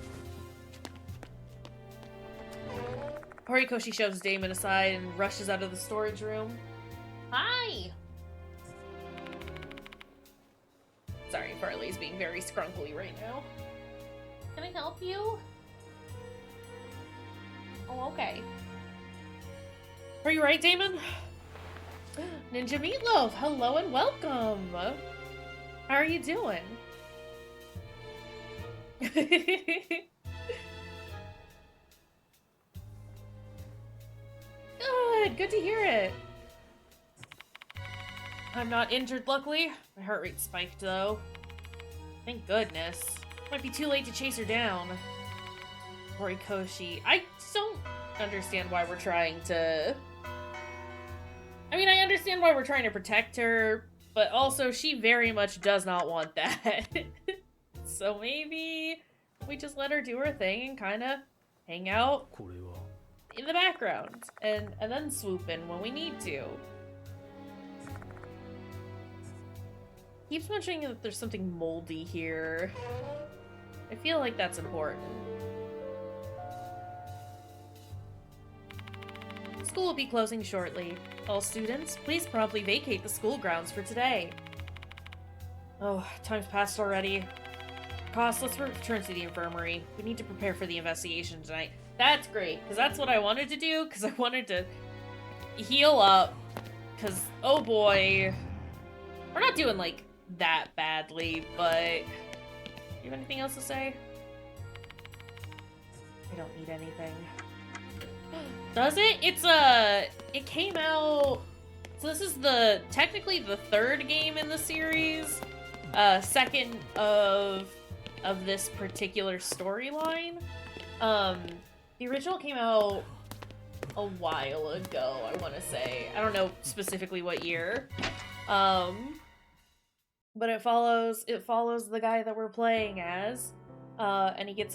Horikoshi shoves Damon aside and rushes out of the storage room. Hi! Sorry, Farley's being very scrunkly right now. Can I help you? Oh, okay. Are you right, Damon? Ninja Meatloaf, hello and welcome! How are you doing? Good to hear it. I'm not injured, luckily. My heart rate spiked, though. Thank goodness. Might be too late to chase her down. Horikoshi. I don't understand why we're trying to... I mean, I understand why we're trying to protect her, but also she very much does not want that. So maybe we just let her do her thing and kind of hang out in the background and then swoop in when we need to. Keeps mentioning that there's something moldy here. I feel like that's important. School will be closing shortly. All students, please promptly vacate the school grounds for today. Oh, time's passed already. Koss, let's return to the infirmary. We need to prepare for the investigation tonight. That's great, because that's what I wanted to do, because I wanted to heal up, because, oh boy, we're not doing, like, that badly, but... Do you have anything else to say? I don't need anything. Does it? It came out... So this is technically the third game in the series. Second of this particular storyline. The original came out a while ago, I want to say. I don't know specifically what year. But it follows the guy that we're playing as. And he's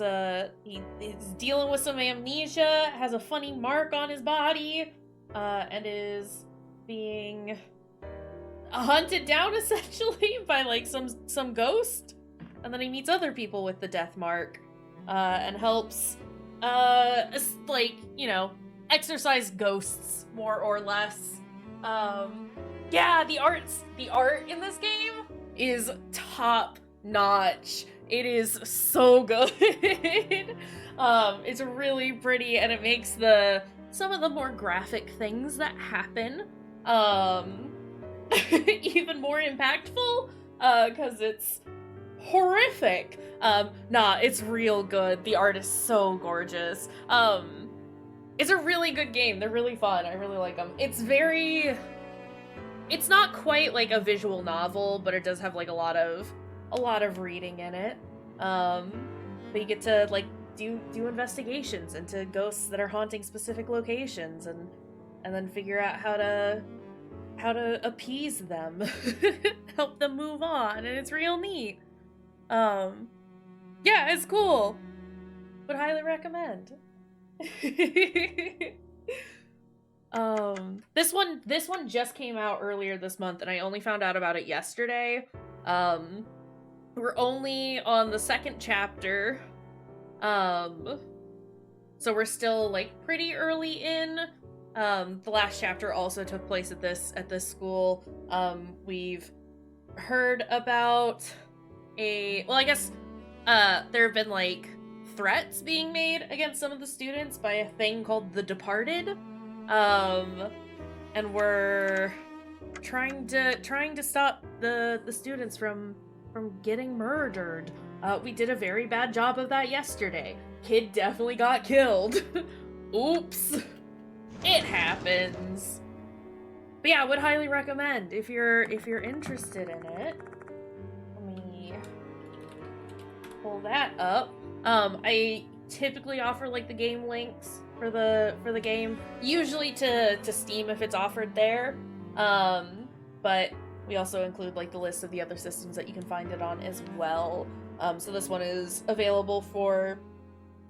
dealing with some amnesia, has a funny mark on his body, and is being hunted down essentially by like some ghost. And then he meets other people with the death mark, and helps like, you know, exorcise ghosts more or less. Yeah, the art in this game is top notch. It is so good. It's really pretty, and it makes some of the more graphic things that happen even more impactful, because it's horrific. Nah, it's real good. The art is so gorgeous. It's a really good game. They're really fun. I really like them. It's not quite like a visual novel, but it does have like a lot of reading in it. But you get to like do investigations into ghosts that are haunting specific locations, and then figure out how to appease them, help them move on, and it's real neat. Yeah, it's cool. Would highly recommend. This one just came out earlier this month, and I only found out about it yesterday. We're only on the second chapter. So we're still like pretty early in. The last chapter also took place at this school. We've heard about I guess there have been like threats being made against some of the students by a thing called the Departed. And we're trying to stop the students from getting murdered. We did a very bad job of that yesterday. Kid definitely got killed. Oops. It happens. But yeah, I would highly recommend if you're interested in it. Let me pull that up. I typically offer like the game links for the game, usually to Steam if it's offered there. But we also include like the list of the other systems that you can find it on as well. So this one is available for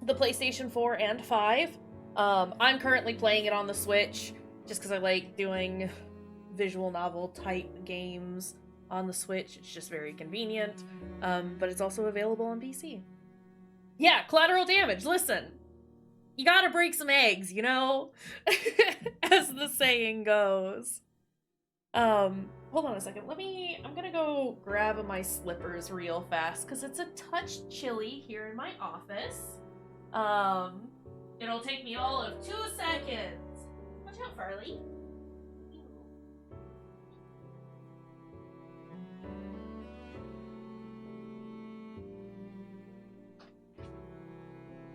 the PlayStation 4 and 5. I'm currently playing it on the Switch just because I like doing visual novel type games on the Switch. It's just very convenient. But it's also available on PC. Yeah, Collateral Damage. Listen, you gotta break some eggs, you know? As the saying goes. Hold on a second. I'm gonna go grab my slippers real fast because it's a touch chilly here in my office. It'll take me all of 2 seconds. Watch out, Farley.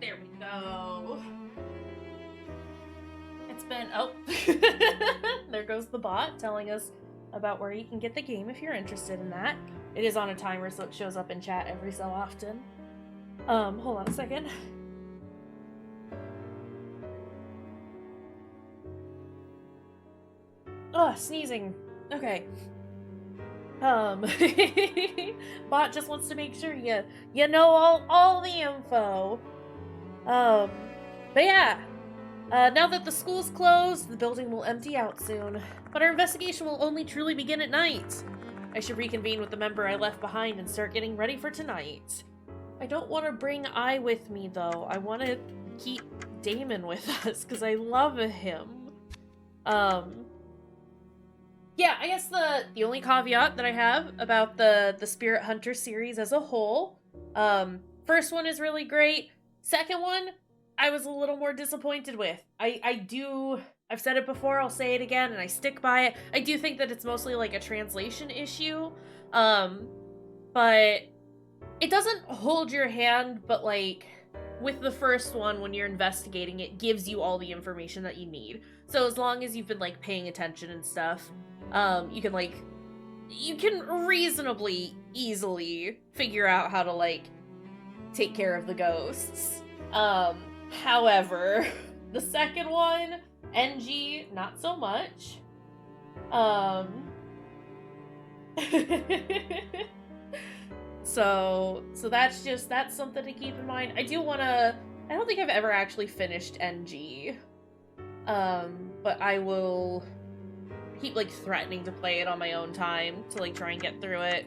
There we go. It's been, oh. There goes the bot telling us about where you can get the game if you're interested in that. It is on a timer, so it shows up in chat every so often. Hold on a second. Ugh, sneezing. Okay. Bot just wants to make sure you know all the info. But yeah. Now that the school's closed, the building will empty out soon. But our investigation will only truly begin at night. I should reconvene with the member I left behind and start getting ready for tonight. I don't want to bring I with me, though. I want to keep Damon with us, because I love him. Yeah, I guess the only caveat that I have about the Spirit Hunter series as a whole, first one is really great. Second one, I was a little more disappointed with. I do I've said it before, I'll say it again, and I stick by it. I do think that it's mostly like a translation issue, but it doesn't hold your hand, but like with the first one, when you're investigating, it gives you all the information that you need. So as long as you've been like paying attention and stuff, you can reasonably easily figure out how to like take care of the ghosts. However, the second one, NG, not so much. So that's something to keep in mind. I don't think I've ever actually finished NG. But I will keep like threatening to play it on my own time to like try and get through it.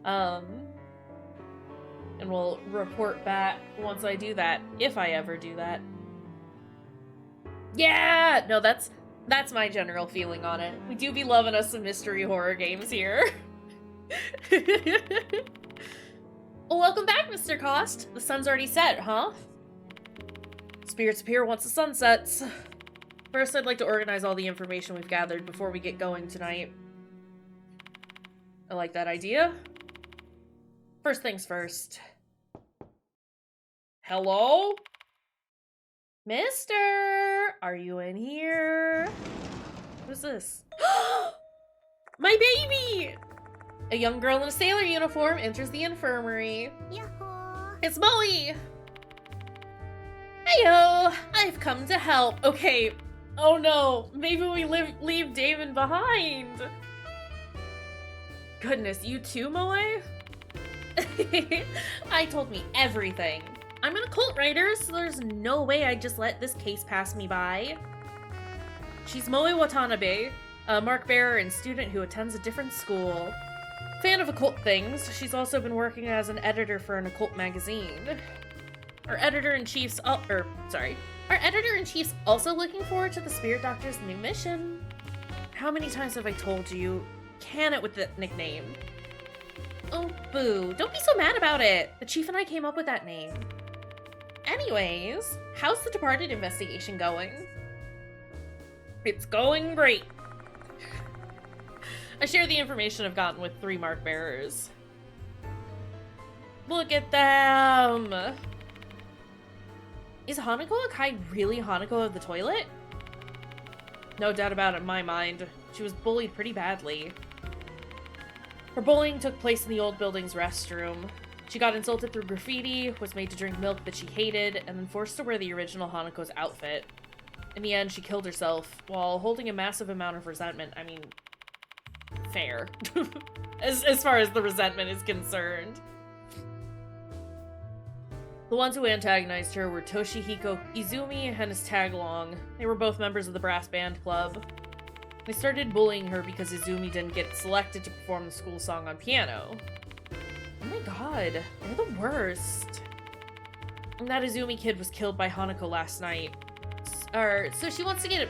And we'll report back once I do that, if I ever do that. Yeah! No, that's my general feeling on it. We do be loving us some mystery horror games here. Well, welcome back, Mr. Cost. The sun's already set, huh? Spirits appear once the sun sets. First, I'd like to organize all the information we've gathered before we get going tonight. I like that idea. First things first. Hello? Mister! Are you in here? What is this? My baby! A young girl in a sailor uniform enters the infirmary. Yahoo! It's Moe! Heyo! I've come to help. Okay. Oh no. Maybe we leave Damon behind. Goodness, you too, Moe? I told me everything. I'm an occult writer, so there's no way I'd just let this case pass me by. She's Moe Watanabe, a mark bearer and student who attends a different school. Fan of occult things, she's also been working as an editor for an occult magazine. Our editor-in-chief's also looking forward to the Spirit Doctor's new mission. How many times have I told you? Can it with the nickname. Oh, boo. Don't be so mad about it. The chief and I came up with that name. Anyways, how's the Departed investigation going? It's going great. I share the information I've gotten with 3 mark bearers. Look at them! Is Hanako Akai really Hanako of the toilet? No doubt about it in my mind. She was bullied pretty badly. Her bullying took place in the old building's restroom. She got insulted through graffiti, was made to drink milk that she hated, and then forced to wear the original Hanako's outfit. In the end, she killed herself, while holding a massive amount of resentment. I mean, fair. as far as the resentment is concerned. The ones who antagonized her were Toshihiko Izumi and his tag-along. They were both members of the brass band club. They started bullying her because Izumi didn't get selected to perform the school song on piano. Oh my god, they're the worst. And that Izumi kid was killed by Hanako last night. So she wants to get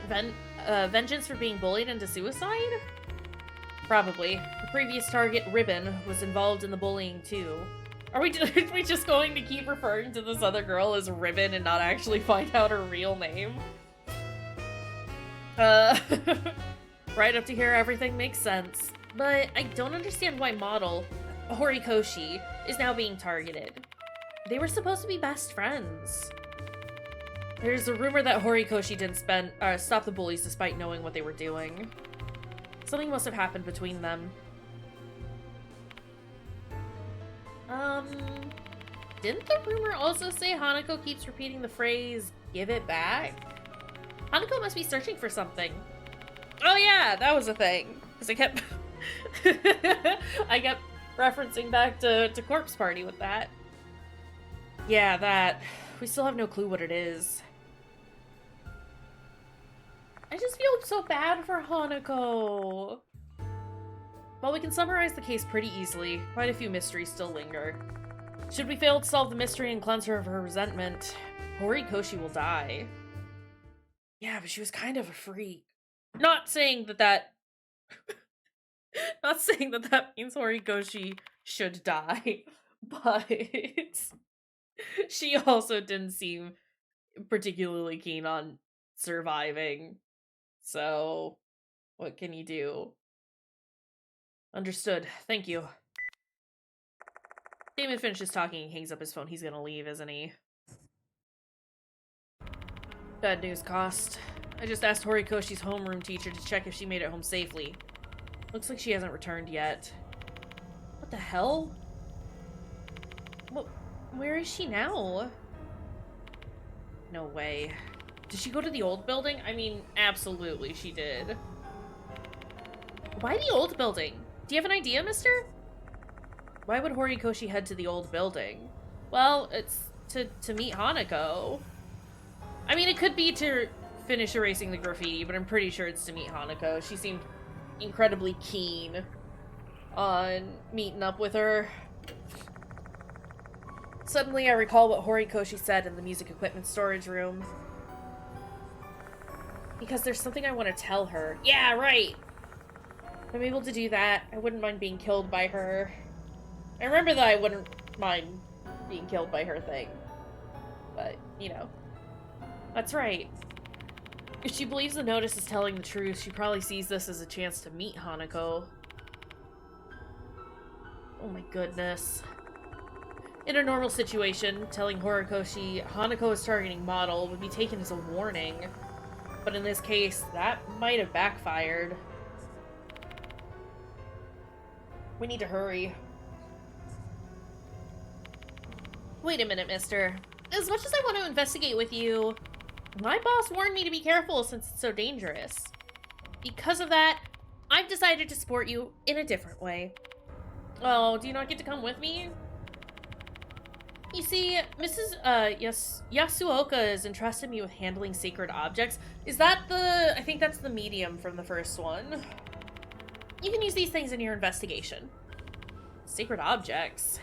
vengeance for being bullied into suicide? Probably. The previous target, Ribbon, was involved in the bullying too. Are we just going to keep referring to this other girl as Ribbon and not actually find out her real name? Right up to here, everything makes sense. But I don't understand why Model, Horikoshi, is now being targeted. They were supposed to be best friends. There's a rumor that Horikoshi didn't stop the bullies despite knowing what they were doing. Something must have happened between them. Didn't the rumor also say Hanako keeps repeating the phrase, "give it back"? Hanako must be searching for something. Oh yeah, that was a thing. Because I kept... I kept referencing back to Corpse Party with that. Yeah, that. We still have no clue what it is. I just feel so bad for Hanako. Well, we can summarize the case pretty easily. Quite a few mysteries still linger. Should we fail to solve the mystery and cleanse her of her resentment, Horikoshi will die. Yeah, but she was kind of a freak. Not saying that not saying that means Horikoshi should die, but she also didn't seem particularly keen on surviving So, what can you do? Understood. Thank you. Damon finishes talking and hangs up his phone. He's gonna leave, isn't he? Bad news, Cost. I just asked Horikoshi's homeroom teacher to check if she made it home safely. Looks like she hasn't returned yet. What the hell? What? Where is she now? No way. Did she go to the old building? I mean, absolutely she did. Why the old building? Do you have an idea, mister? Why would Horikoshi head to the old building? Well, it's to meet Hanako. I mean, it could be to finish erasing the graffiti, but I'm pretty sure it's to meet Hanako. She seemed incredibly keen on meeting up with her. Suddenly, I recall what Horikoshi said in the music equipment storage room. Because there's something I want to tell her. Yeah, right! If I'm able to do that, I wouldn't mind being killed by her. I remember that I wouldn't mind being killed by her thing. But, you know. That's right. If she believes the notice is telling the truth, she probably sees this as a chance to meet Hanako. Oh my goodness. In a normal situation, telling Horikoshi Hanako is targeting Model would be taken as a warning. But in this case, that might have backfired. We need to hurry. Wait a minute, mister. As much as I want to investigate with you, my boss warned me to be careful since it's so dangerous. Because of that, I've decided to support you in a different way. Oh, do you not get to come with me? You see, Mrs. Yasuoka has entrusted me with handling sacred objects. Is that I think that's the medium from the first one. You can use these things in your investigation. Sacred objects?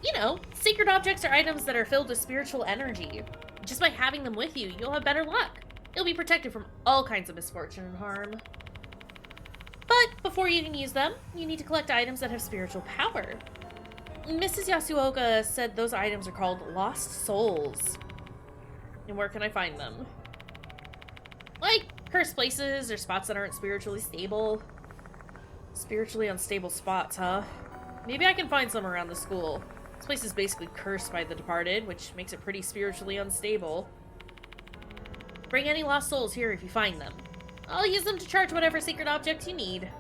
You know, sacred objects are items that are filled with spiritual energy. Just by having them with you, you'll have better luck. You'll be protected from all kinds of misfortune and harm. But before you can use them, you need to collect items that have spiritual power. Mrs. Yasuoka said those items are called lost souls. And where can I find them? Like, cursed places or spots that aren't spiritually stable. Spiritually unstable spots, huh? Maybe I can find some around the school. This place is basically cursed by the departed, which makes it pretty spiritually unstable. Bring any lost souls here if you find them. I'll use them to charge whatever secret object you need.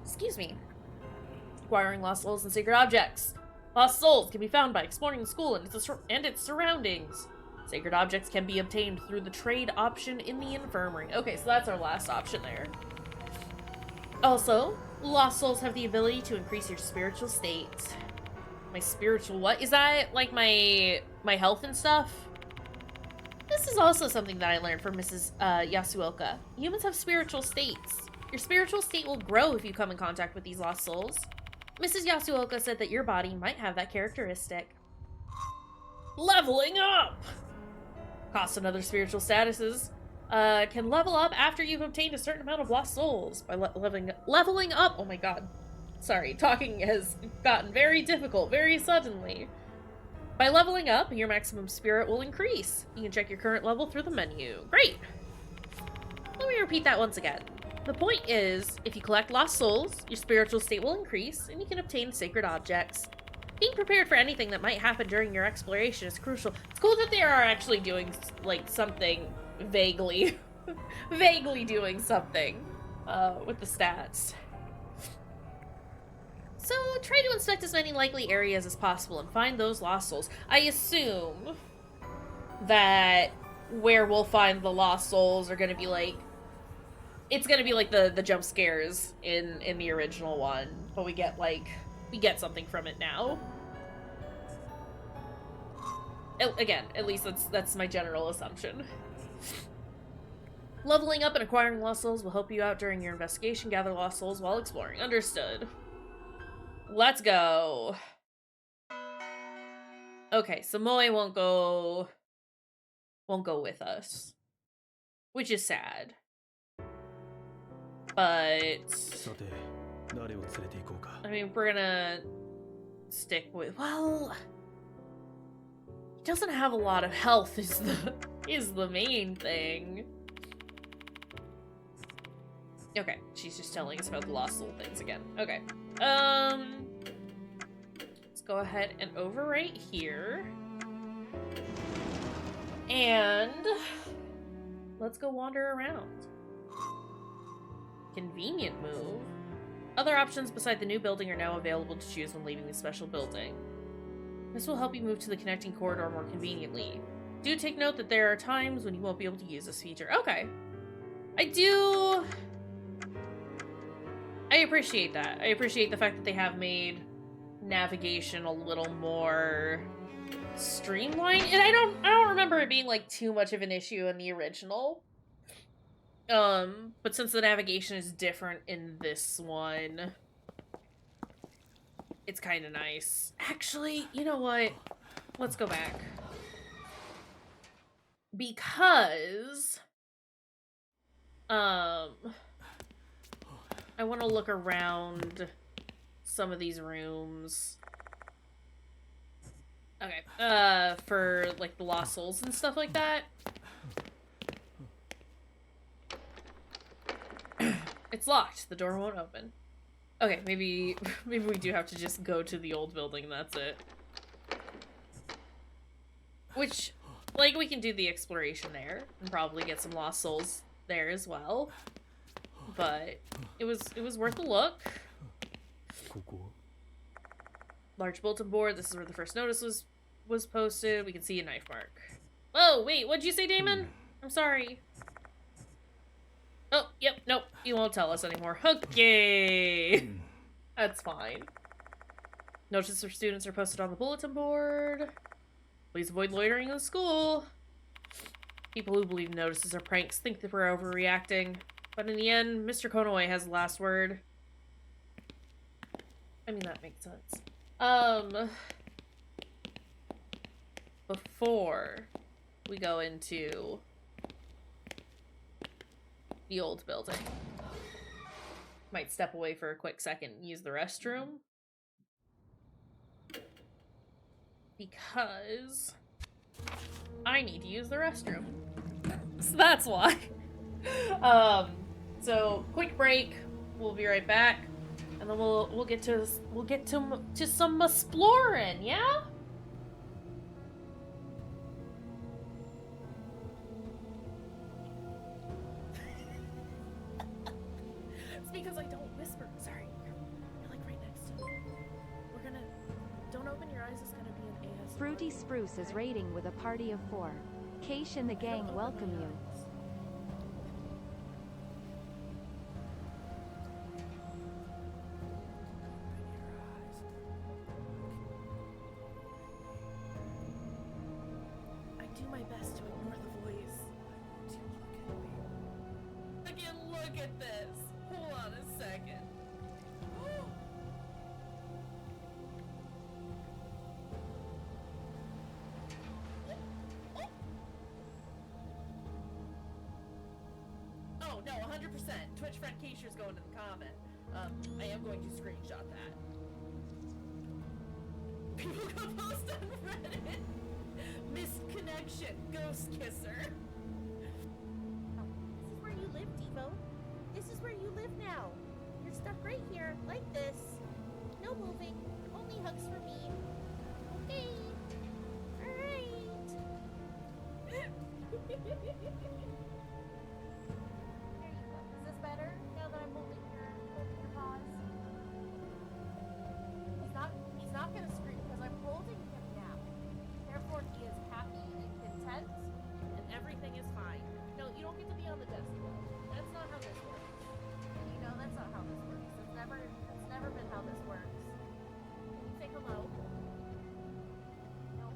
Excuse me. Acquiring lost souls and secret objects. Lost souls can be found by exploring the school and its surroundings. Sacred objects can be obtained through the trade option in the infirmary. Okay, so that's our last option there. Also, lost souls have the ability to increase your spiritual state. My spiritual what? Is that like my health and stuff? This is also something that I learned from Mrs. Yasuoka. Humans have spiritual states. Your spiritual state will grow if you come in contact with these lost souls. Mrs. Yasuoka said that your body might have that characteristic. Leveling up! Cost and other spiritual statuses can level up after you've obtained a certain amount of lost souls. By leveling up, oh my god. Sorry, talking has gotten very difficult very suddenly. By leveling up, your maximum spirit will increase. You can check your current level through the menu. Great! Let me repeat that once again. The point is, if you collect lost souls, your spiritual state will increase, and you can obtain sacred objects. Being prepared for anything that might happen during your exploration is crucial. It's cool that they are actually doing, like, something vaguely, vaguely doing something with the stats. So, try to inspect as many likely areas as possible and find those lost souls. I assume that where we'll find the lost souls are going to be, like, it's going to be, like, the jump scares in the original one. But we get, like, we get something from it now. Again, at least that's my general assumption. Leveling up and acquiring lost souls will help you out during your investigation. Gather lost souls while exploring. Understood. Let's go. Okay, so Moe won't go with us, which is sad. But I mean, we're gonna stick with, well, he doesn't have a lot of health is is the main thing. Okay, she's just telling us about the lost little things again. Okay. Let's go ahead and overwrite here. And let's go wander around. Convenient move. Other options beside the new building are now available to choose when leaving the special building. This will help you move to the connecting corridor more conveniently. Do take note that there are times when you won't be able to use this feature. Okay. I appreciate that. I appreciate the fact that they have made navigation a little more streamlined. And I don't remember it being like too much of an issue in the original. But since the navigation is different in this one, it's kind of nice. Actually, you know what? Let's go back. Because I want to look around some of these rooms. Okay. For like the lost souls and stuff like that. It's locked. The door won't open. Okay, maybe we do have to just go to the old building and that's it. Which, like, we can do the exploration there and probably get some lost souls there as well. But it was worth a look. Large bulletin board. This is where the first notice was posted. We can see a knife mark. Oh, wait, what'd you say, Damon? I'm sorry. Oh, yep, nope. You won't tell us anymore. Okay. That's fine. Notices for students are posted on the bulletin board. Please avoid loitering in the school. People who believe notices are pranks think that we're overreacting. But in the end, Mr. Konoi has the last word. I mean, that makes sense. Before we go into the old building. Might step away for a quick second and use the restroom. Because I need to use the restroom. So that's why. So quick break. We'll be right back. And then we'll get to some exploring, yeah? It's because I don't whisper. Sorry. You're like right next to me. We're gonna... Don't open your eyes. It's gonna be an ASMR. Fruity Spruce is raiding with a party of 4. Kaysh and the gang welcome you. I do my best to ignore the voice. Again, look at this. Hold on a second. Oh, no, 100%. Twitch friend Kayshurr's going to the comment. I am going to screenshot that. People go post on Reddit. Missed connection. Ghost kisser. This is where you live, Devo. This is where you live now. You're stuck right here, like this. No moving. Only hugs for me. Okay. Alright. There you go. Is this better? Now that I'm holding your paws? He's not gonna scream because I'm holding him now. Therefore, he is happy and content, and everything is fine. No, you don't get to be on the desk, though. That's not how this works. You know, that's not how this works. It's never been how this works. Can you say hello? No.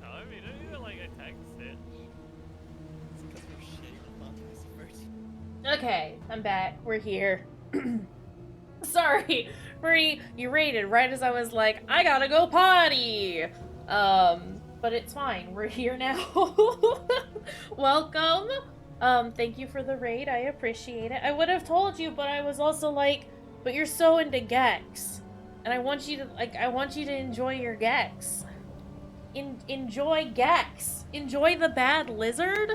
time. You don't even like a text it. It's because we're shit. I thought it was first. Okay, I'm back. We're here. Sorry, Marie, you raided right as I was like, I gotta go potty. But it's fine. We're here now. Welcome. Thank you for the raid. I appreciate it. I would have told you, but I was also like, but you're so into Gex, and I want you to enjoy your Gex. Enjoy Gex. Enjoy the bad lizard.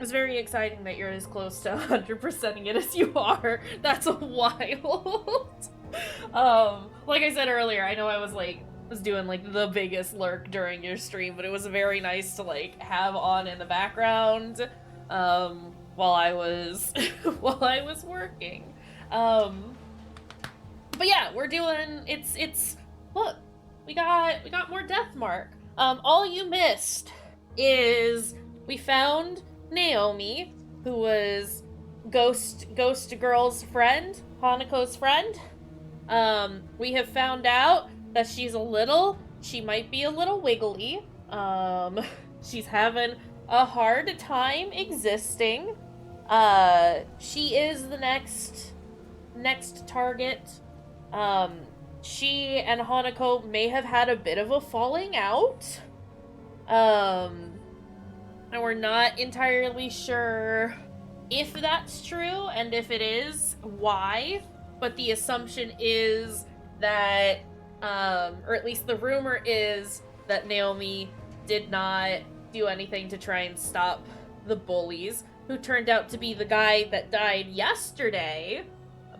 It's very exciting that you're as close to 100%ing it as you are. That's wild. Like I said earlier, I know I was doing like the biggest lurk during your stream, but it was very nice to like have on in the background while I was working. But yeah, we're doing it's look, we got more Deathmark. All you missed is we found Naomi, who was Ghost Girl's friend, Hanako's friend. We have found out that she might be a little wiggly. She's having a hard time existing. She is the next target. She and Hanako may have had a bit of a falling out. And we're not entirely sure if that's true, and if it is, why. But the assumption is that, or at least the rumor is that Naomi did not do anything to try and stop the bullies, who turned out to be the guy that died yesterday,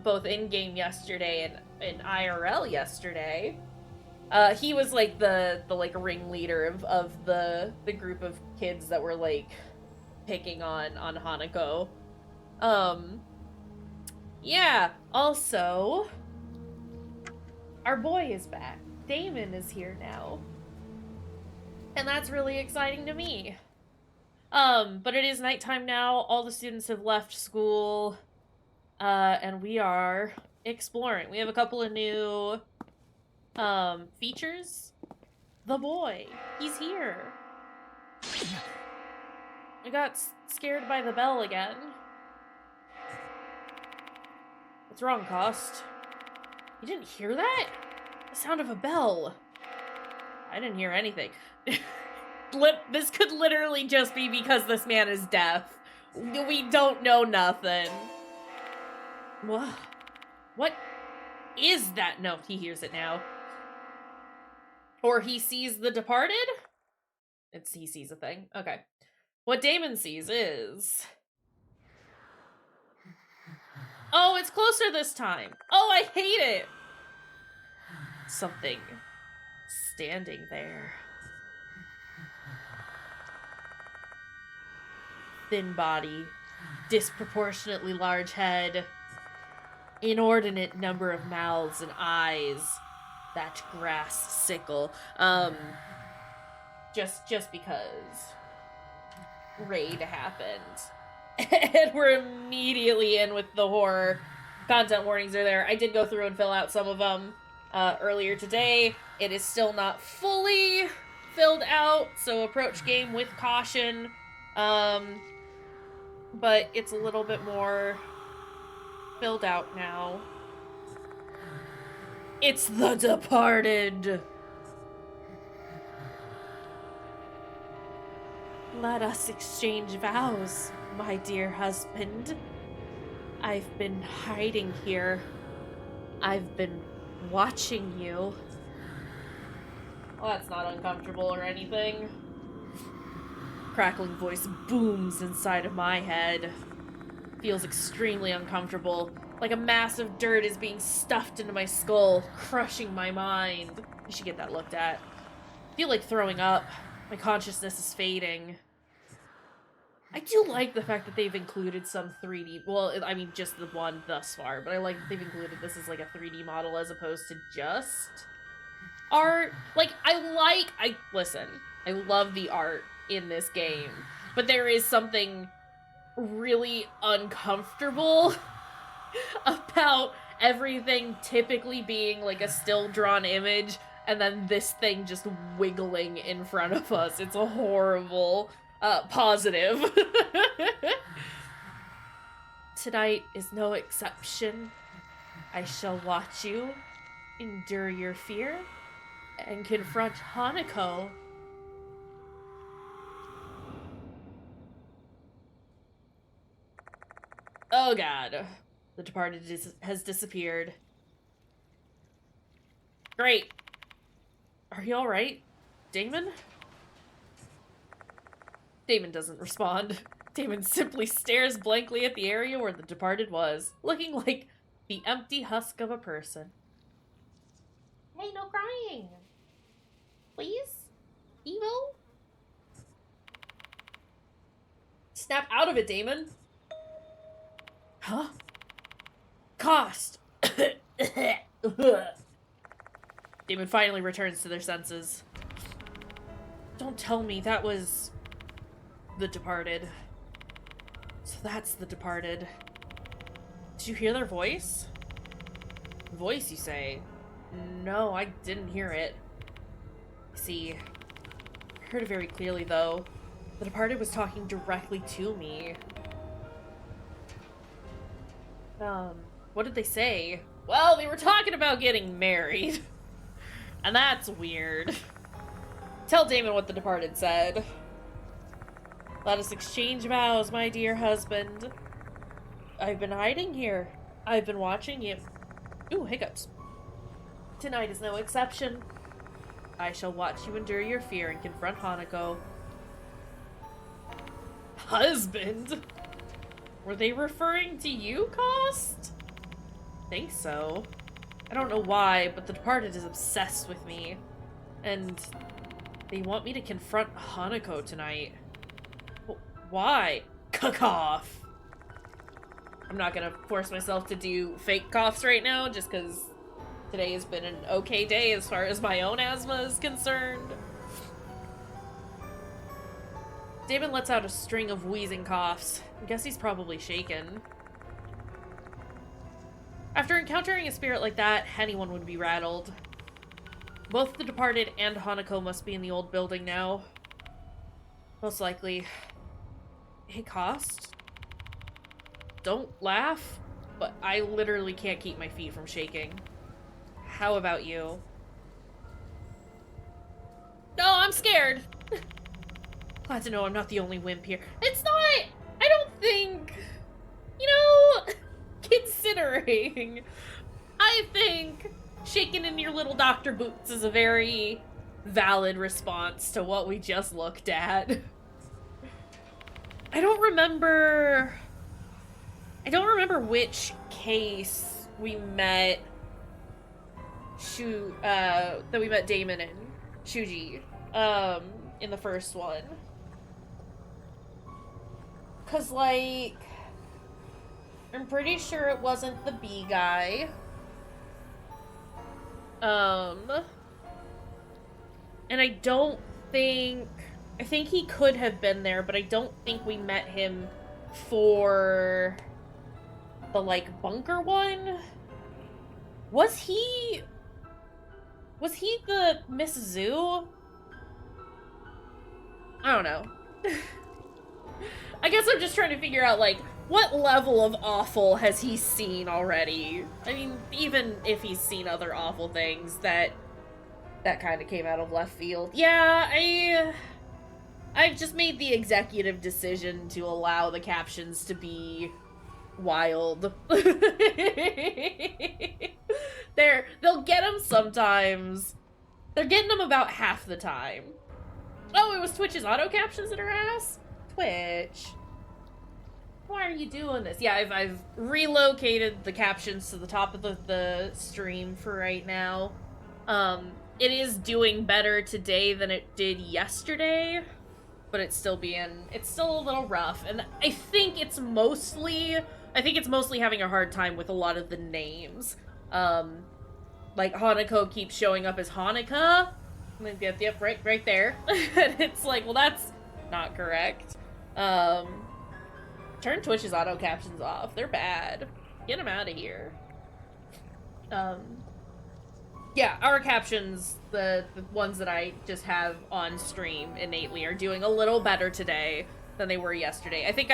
both in-game yesterday and IRL yesterday. He was like the like ringleader of the group of kids that were like picking on Hanako. Yeah, also our boy is back. Damon is here now. And that's really exciting to me. But it is nighttime now. All the students have left school. And we are exploring. We have a couple of new features. The boy, he's here. I got scared by the bell again. What's wrong, Cost? You didn't hear that? The sound of a bell. I didn't hear anything. This could literally just be because this man is deaf. We don't know nothing. What is that? No, he hears it now. Or he sees the departed? He sees a thing. Okay. What Damon sees is... Oh, it's closer this time. Oh, I hate it. Something standing there. Thin body, disproportionately large head, inordinate number of mouths and eyes, that grass sickle. Just because raid happened. And we're immediately in with the horror. Content warnings are there. I did go through and fill out some of them earlier today. It is still not fully filled out, so approach game with caution. But it's a little bit more filled out now. It's the departed. Let us exchange vows, my dear husband. I've been hiding here. I've been watching you. Well, that's not uncomfortable or anything. Crackling voice booms inside of my head. Feels extremely uncomfortable. Like a mass of dirt is being stuffed into my skull, crushing my mind. I should get that looked at. I feel like throwing up. My consciousness is fading. I do like the fact that they've included some 3D... Well, I mean, just the one thus far, but I like that they've included this as, like, a 3D model as opposed to just art. Like, listen, I love the art in this game, but there is something really uncomfortable about everything typically being, like, a still-drawn image and then this thing just wiggling in front of us. It's a horrible positive. Tonight is no exception. I shall watch you endure your fear and confront Hanako. Oh god. The departed has disappeared. Great. Are you alright, Damon? Damon doesn't respond. Damon simply stares blankly at the area where the departed was, looking like the empty husk of a person. Hey, no crying! Please? Evil? Snap out of it, Damon! Huh? Cost! Damon finally returns to their senses. Don't tell me that was the departed. So that's the departed. Did you hear their voice? Voice, you say? No, I didn't hear it. See, I heard it very clearly, though. The departed was talking directly to me. What did they say? Well, they were talking about getting married. And that's weird. Tell Damon what the departed said. Let us exchange vows, my dear husband. I've been hiding here. I've been watching you. Ooh, hiccups. Tonight is no exception. I shall watch you endure your fear and confront Hanako. Husband? Were they referring to you, Cost? Think so. I don't know why, but the departed is obsessed with me. And they want me to confront Hanako tonight. Why? Cough. I'm not gonna force myself to do fake coughs right now, just because today has been an okay day as far as my own asthma is concerned. Damon lets out a string of wheezing coughs. I guess he's probably shaken. After encountering a spirit like that, anyone would be rattled. Both the departed and Hanako must be in the old building now. Most likely. Hey, Cost? Don't laugh, but I literally can't keep my feet from shaking. How about you? No, I'm scared! Glad to know I'm not the only wimp here. It's not! I don't think... You know, considering, I think shaking in your little doctor boots is a very valid response to what we just looked at. I don't remember which case we met that we met Damon in, Shuji, in the first one. 'Cause, like, I'm pretty sure it wasn't the bee guy. And I don't think... I think he could have been there, but I don't think we met him for the, like, bunker one. Was he the Miss Zoo? I don't know. I guess I'm just trying to figure out, like, what level of awful has he seen already? I mean, even if he's seen other awful things, that kind of came out of left field. Yeah, I've just made the executive decision to allow the captions to be wild. They'll get them sometimes. They're getting them about half the time. Oh, it was Twitch's auto captions in her ass? Twitch. Why are you doing this? Yeah, I've relocated the captions to the top of the stream for right now. It is doing better today than it did yesterday, but it's still a little rough. And I think it's mostly having a hard time with a lot of the names. Like Hanako keeps showing up as Hanukkah. Yep, right there. And it's like, well, that's not correct. Turn Twitch's auto captions off. They're bad. Get them out of here. Yeah, our captions, the ones that I just have on stream innately, are doing a little better today than they were yesterday. I think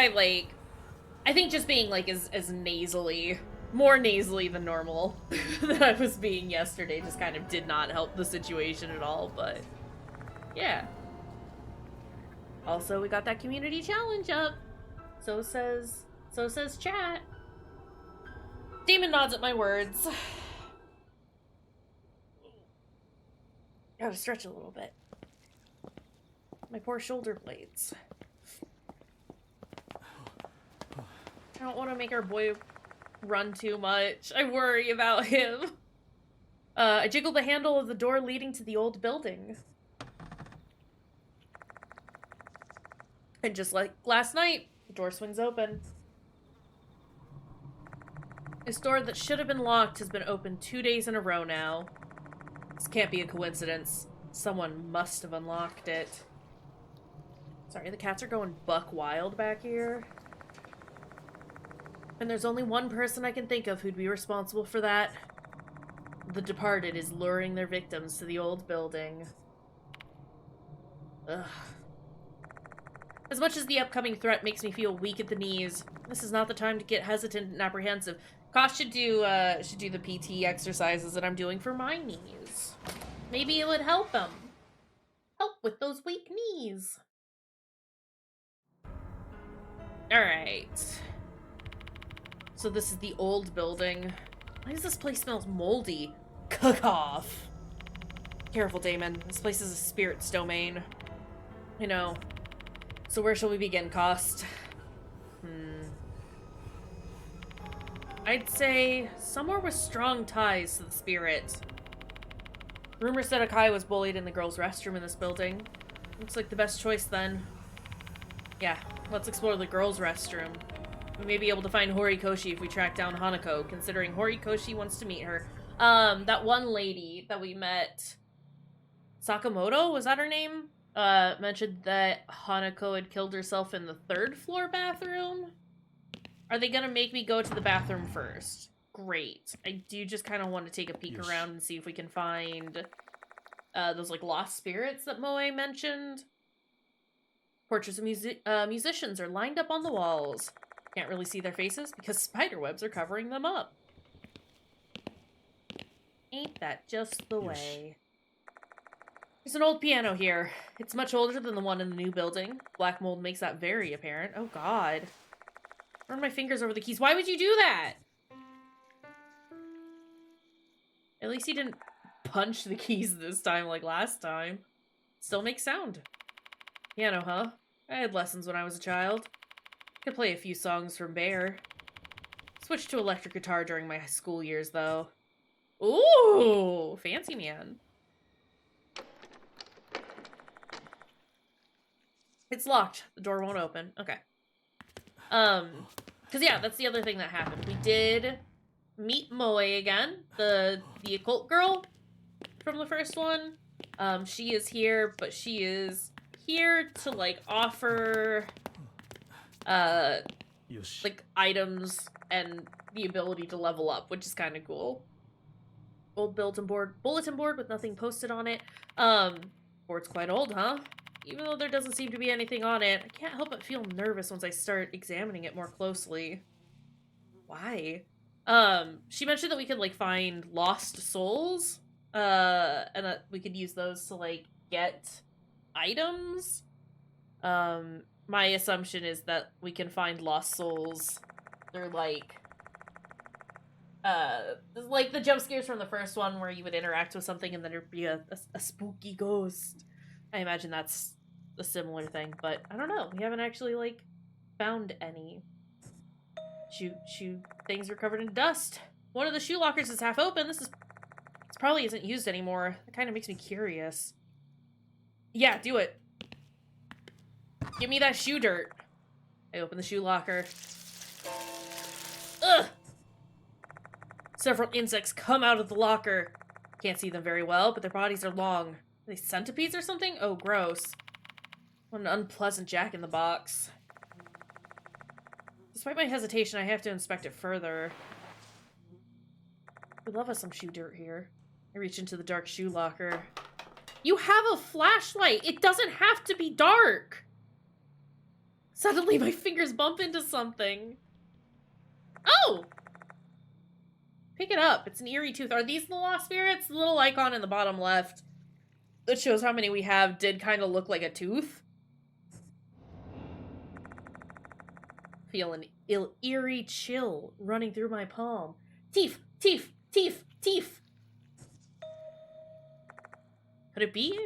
just being like as nasally, more nasally than normal than I was being yesterday just kind of did not help the situation at all, but yeah. Also, we got that community challenge up. So says chat. Demon nods at my words. Gotta stretch a little bit. My poor shoulder blades. I don't want to make our boy run too much. I worry about him. I jiggled the handle of the door leading to the old building. And just like last night, the door swings open. This door that should have been locked has been open 2 days in a row now. This can't be a coincidence. Someone must have unlocked it. Sorry, the cats are going buck wild back here. And there's only one person I can think of who'd be responsible for that. The departed is luring their victims to the old building. Ugh. As much as the upcoming threat makes me feel weak at the knees, this is not the time to get hesitant and apprehensive. Kosh should do the PT exercises that I'm doing for my knees. Maybe it would help him. Help with those weak knees. Alright. So this is the old building. Why does this place smell moldy? Cook off. Careful, Damon. This place is a spirit's domain. I know. So where shall we begin, Cost? I'd say somewhere with strong ties to the spirit. Rumor said Akai was bullied in the girls' restroom in this building. Looks like the best choice then. Yeah, let's explore the girls' restroom. We may be able to find Horikoshi if we track down Hanako, considering Horikoshi wants to meet her. That one lady that we met, Sakamoto, was that her name? Mentioned that Hanako had killed herself in the 3rd floor bathroom. Are they gonna make me go to the bathroom first? Great. I do just kind of want to take a peek around and see if we can find those like lost spirits that Moe mentioned. Portraits of musicians are lined up on the walls. Can't really see their faces because spiderwebs are covering them up. Ain't that just the way? There's an old piano here. It's much older than the one in the new building. Black mold makes that very apparent. Oh god. Run my fingers over the keys. Why would you do that? At least he didn't punch the keys this time like last time. Still makes sound. Piano, huh? I had lessons when I was a child. Could play a few songs from Bear. Switched to electric guitar during my school years, though. Ooh! Fancy man. It's locked. The door won't open. Okay. Because yeah, that's the other thing that happened. We did meet Moe again, the occult girl from the first one. She is here, but she is here to, like, offer, like, items and the ability to level up, which is kind of cool. Old bulletin board with nothing posted on it. Board's quite old, huh? Even though there doesn't seem to be anything on it, I can't help but feel nervous once I start examining it more closely. Why? She mentioned that we could, like, find lost souls, and that we could use those to, like, get items. My assumption is that we can find lost souls. They're, like the jump scares from the first one where you would interact with something and then there'd be a spooky ghost. I imagine that's a similar thing, but I don't know. We haven't actually, like, found any. Shoe things are covered in dust. One of the shoe lockers is half open. This probably isn't used anymore. That kind of makes me curious. Yeah, do it. Give me that shoe dirt. I open the shoe locker. Ugh! Several insects come out of the locker. Can't see them very well, but their bodies are long. Are they centipedes or something? Oh, gross. What an unpleasant jack-in-the-box. Despite my hesitation, I have to inspect it further. We love us some shoe dirt here. I reach into the dark shoe locker. You have a flashlight! It doesn't have to be dark! Suddenly my fingers bump into something. Oh! Pick it up. It's an eerie tooth. Are these the lost spirits? The little icon in the bottom left that shows how many we have did kind of look like a tooth. Feel an eerie chill running through my palm. Teeth! Teeth! Teeth! Teeth! Could it be?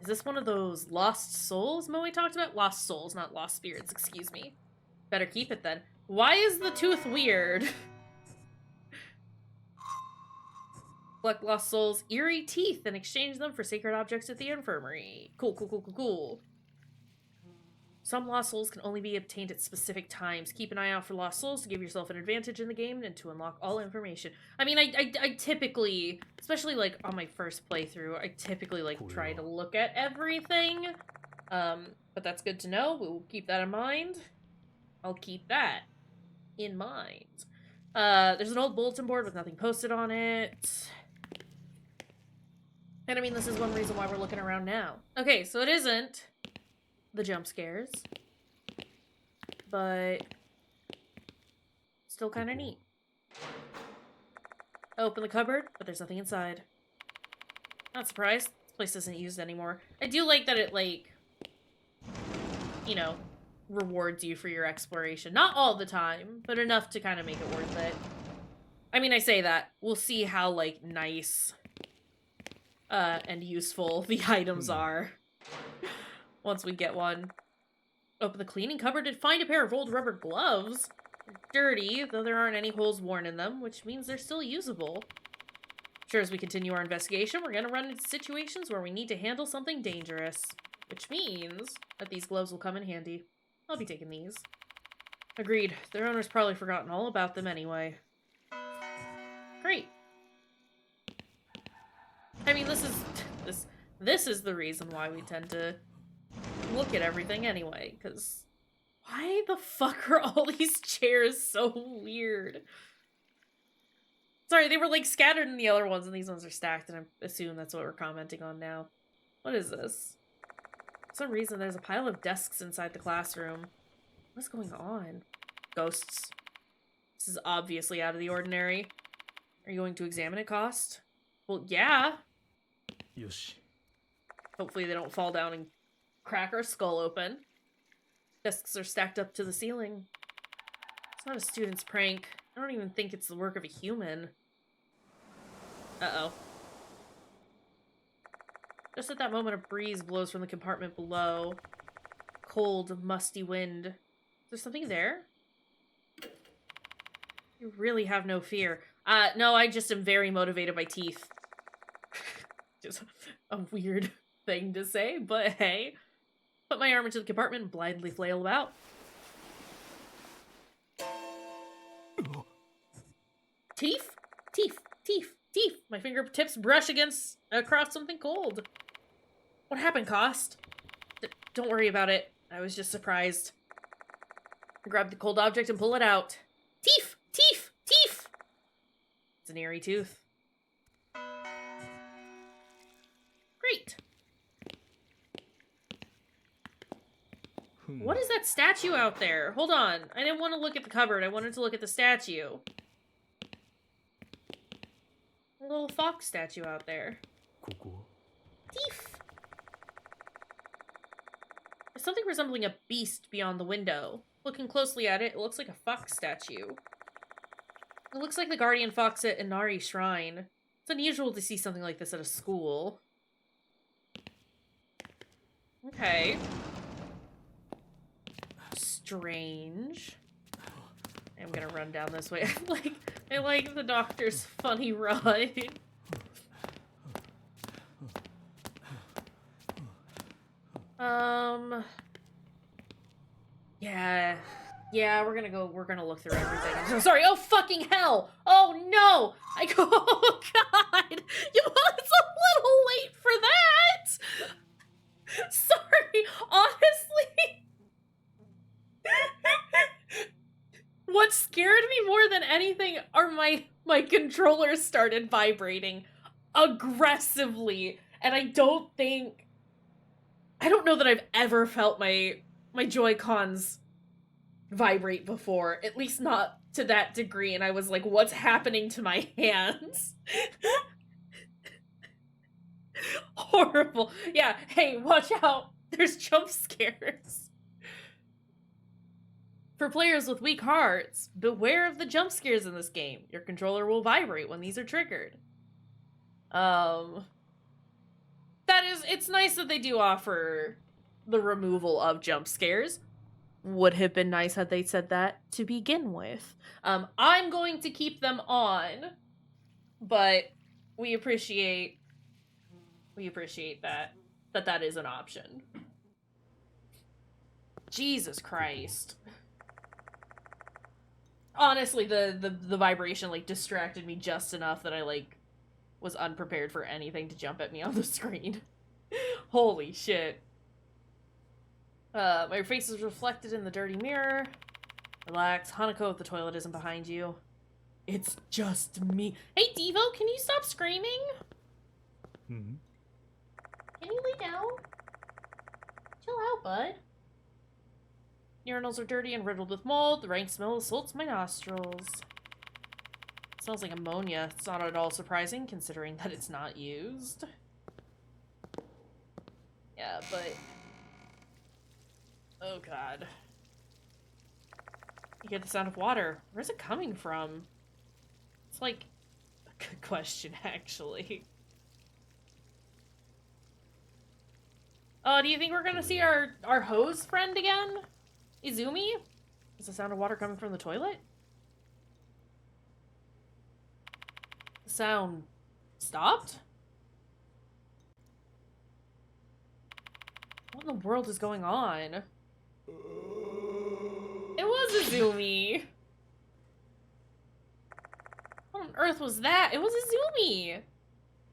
Is this one of those lost souls Moe talked about? Lost souls, not lost spirits, excuse me. Better keep it then. Why is the tooth weird? Collect lost souls' eerie teeth and exchange them for sacred objects at the infirmary. Cool, cool, cool, cool, cool. Some lost souls can only be obtained at specific times. Keep an eye out for lost souls to give yourself an advantage in the game and to unlock all information. I mean, I typically, especially like on my first playthrough, I typically like try to look at everything. But that's good to know. We'll keep that in mind. I'll keep that in mind. There's an old bulletin board with nothing posted on it. And I mean, this is one reason why we're looking around now. Okay, so it isn't the jump scares, but still kind of neat. Open the cupboard, but there's nothing inside. Not surprised. This place isn't used anymore. I do like that it, like, you know, rewards you for your exploration. Not all the time, but enough to kind of make it worth it. I mean, I say that. We'll see how, like, nice and useful the items are once we get one. Open the cleaning cupboard and find a pair of old rubber gloves. They're dirty, though there aren't any holes worn in them, which means they're still usable. Sure, as we continue our investigation, we're gonna run into situations where we need to handle something dangerous, which means that these gloves will come in handy. I'll be taking these. Agreed. Their owner's probably forgotten all about them anyway. Great. I mean, this is the reason why we tend to look at everything anyway, because why the fuck are all these chairs so weird? Sorry, they were like scattered in the other ones, and these ones are stacked, and I assume that's what we're commenting on now. What is this? For some reason, there's a pile of desks inside the classroom. What's going on? Ghosts. This is obviously out of the ordinary. Are you going to examine it, Cost? Well, yeah. Yoshi. Hopefully they don't fall down and crack our skull open. Desks are stacked up to the ceiling. It's not a student's prank. I don't even think it's the work of a human. Uh-oh. Just at that moment, a breeze blows from the compartment below. Cold, musty wind. Is there something there? You really have no fear. No, I just am very motivated by teeth. Just a weird thing to say, but hey. Put my arm into the compartment and blindly flail about. Teeth? Teeth, teeth, teeth. My fingertips brush across something cold. What happened, Cost? Don't worry about it. I was just surprised. I grab the cold object and pull it out. Teeth! Teeth! Teeth! It's an eerie tooth. Great. What is that statue out there? Hold on. I didn't want to look at the cupboard. I wanted to look at the statue. A little fox statue out there. Teeth. There's something resembling a beast beyond the window. Looking closely at it, it looks like a fox statue. It looks like the guardian fox at Inari Shrine. It's unusual to see something like this at a school. Okay. Strange. I'm gonna run down this way. I like the doctor's funny ride. Yeah, we're gonna look through everything. I'm so sorry. Oh, fucking hell! Oh, no! Oh, God! It's a little late for that! Sorry, honestly. What scared me more than anything are my controllers started vibrating. aggressively, and I don't know that I've ever felt my Joy-Cons vibrate before, at least not to that degree, and I was like, what's happening to my hands? Horrible. Yeah, hey, watch out. There's jump scares. For players with weak hearts, beware of the jump scares in this game. Your controller will vibrate when these are triggered. It's nice that they do offer the removal of jump scares. Would have been nice had they said that to begin with. I'm going to keep them on, but we appreciate that is an option. Jesus Christ. Honestly, the vibration, like, distracted me just enough that I, like, was unprepared for anything to jump at me on the screen. Holy shit. My face is reflected in the dirty mirror. Relax. Hanako, if the toilet isn't behind you. It's just me. Hey, Devo, can you stop screaming? Hmm. Can you lay down? Chill out, bud. Urinals are dirty and riddled with mold. The rank smell assaults my nostrils. It smells like ammonia. It's not at all surprising, considering that it's not used. Yeah, but... oh god. You hear the sound of water. Where's it coming from? It's like... a good question, actually. Do you think we're gonna see our hose friend again? Izumi? Is the sound of water coming from the toilet? The sound stopped? What in the world is going on? It was Izumi! What on earth was that? It was Izumi!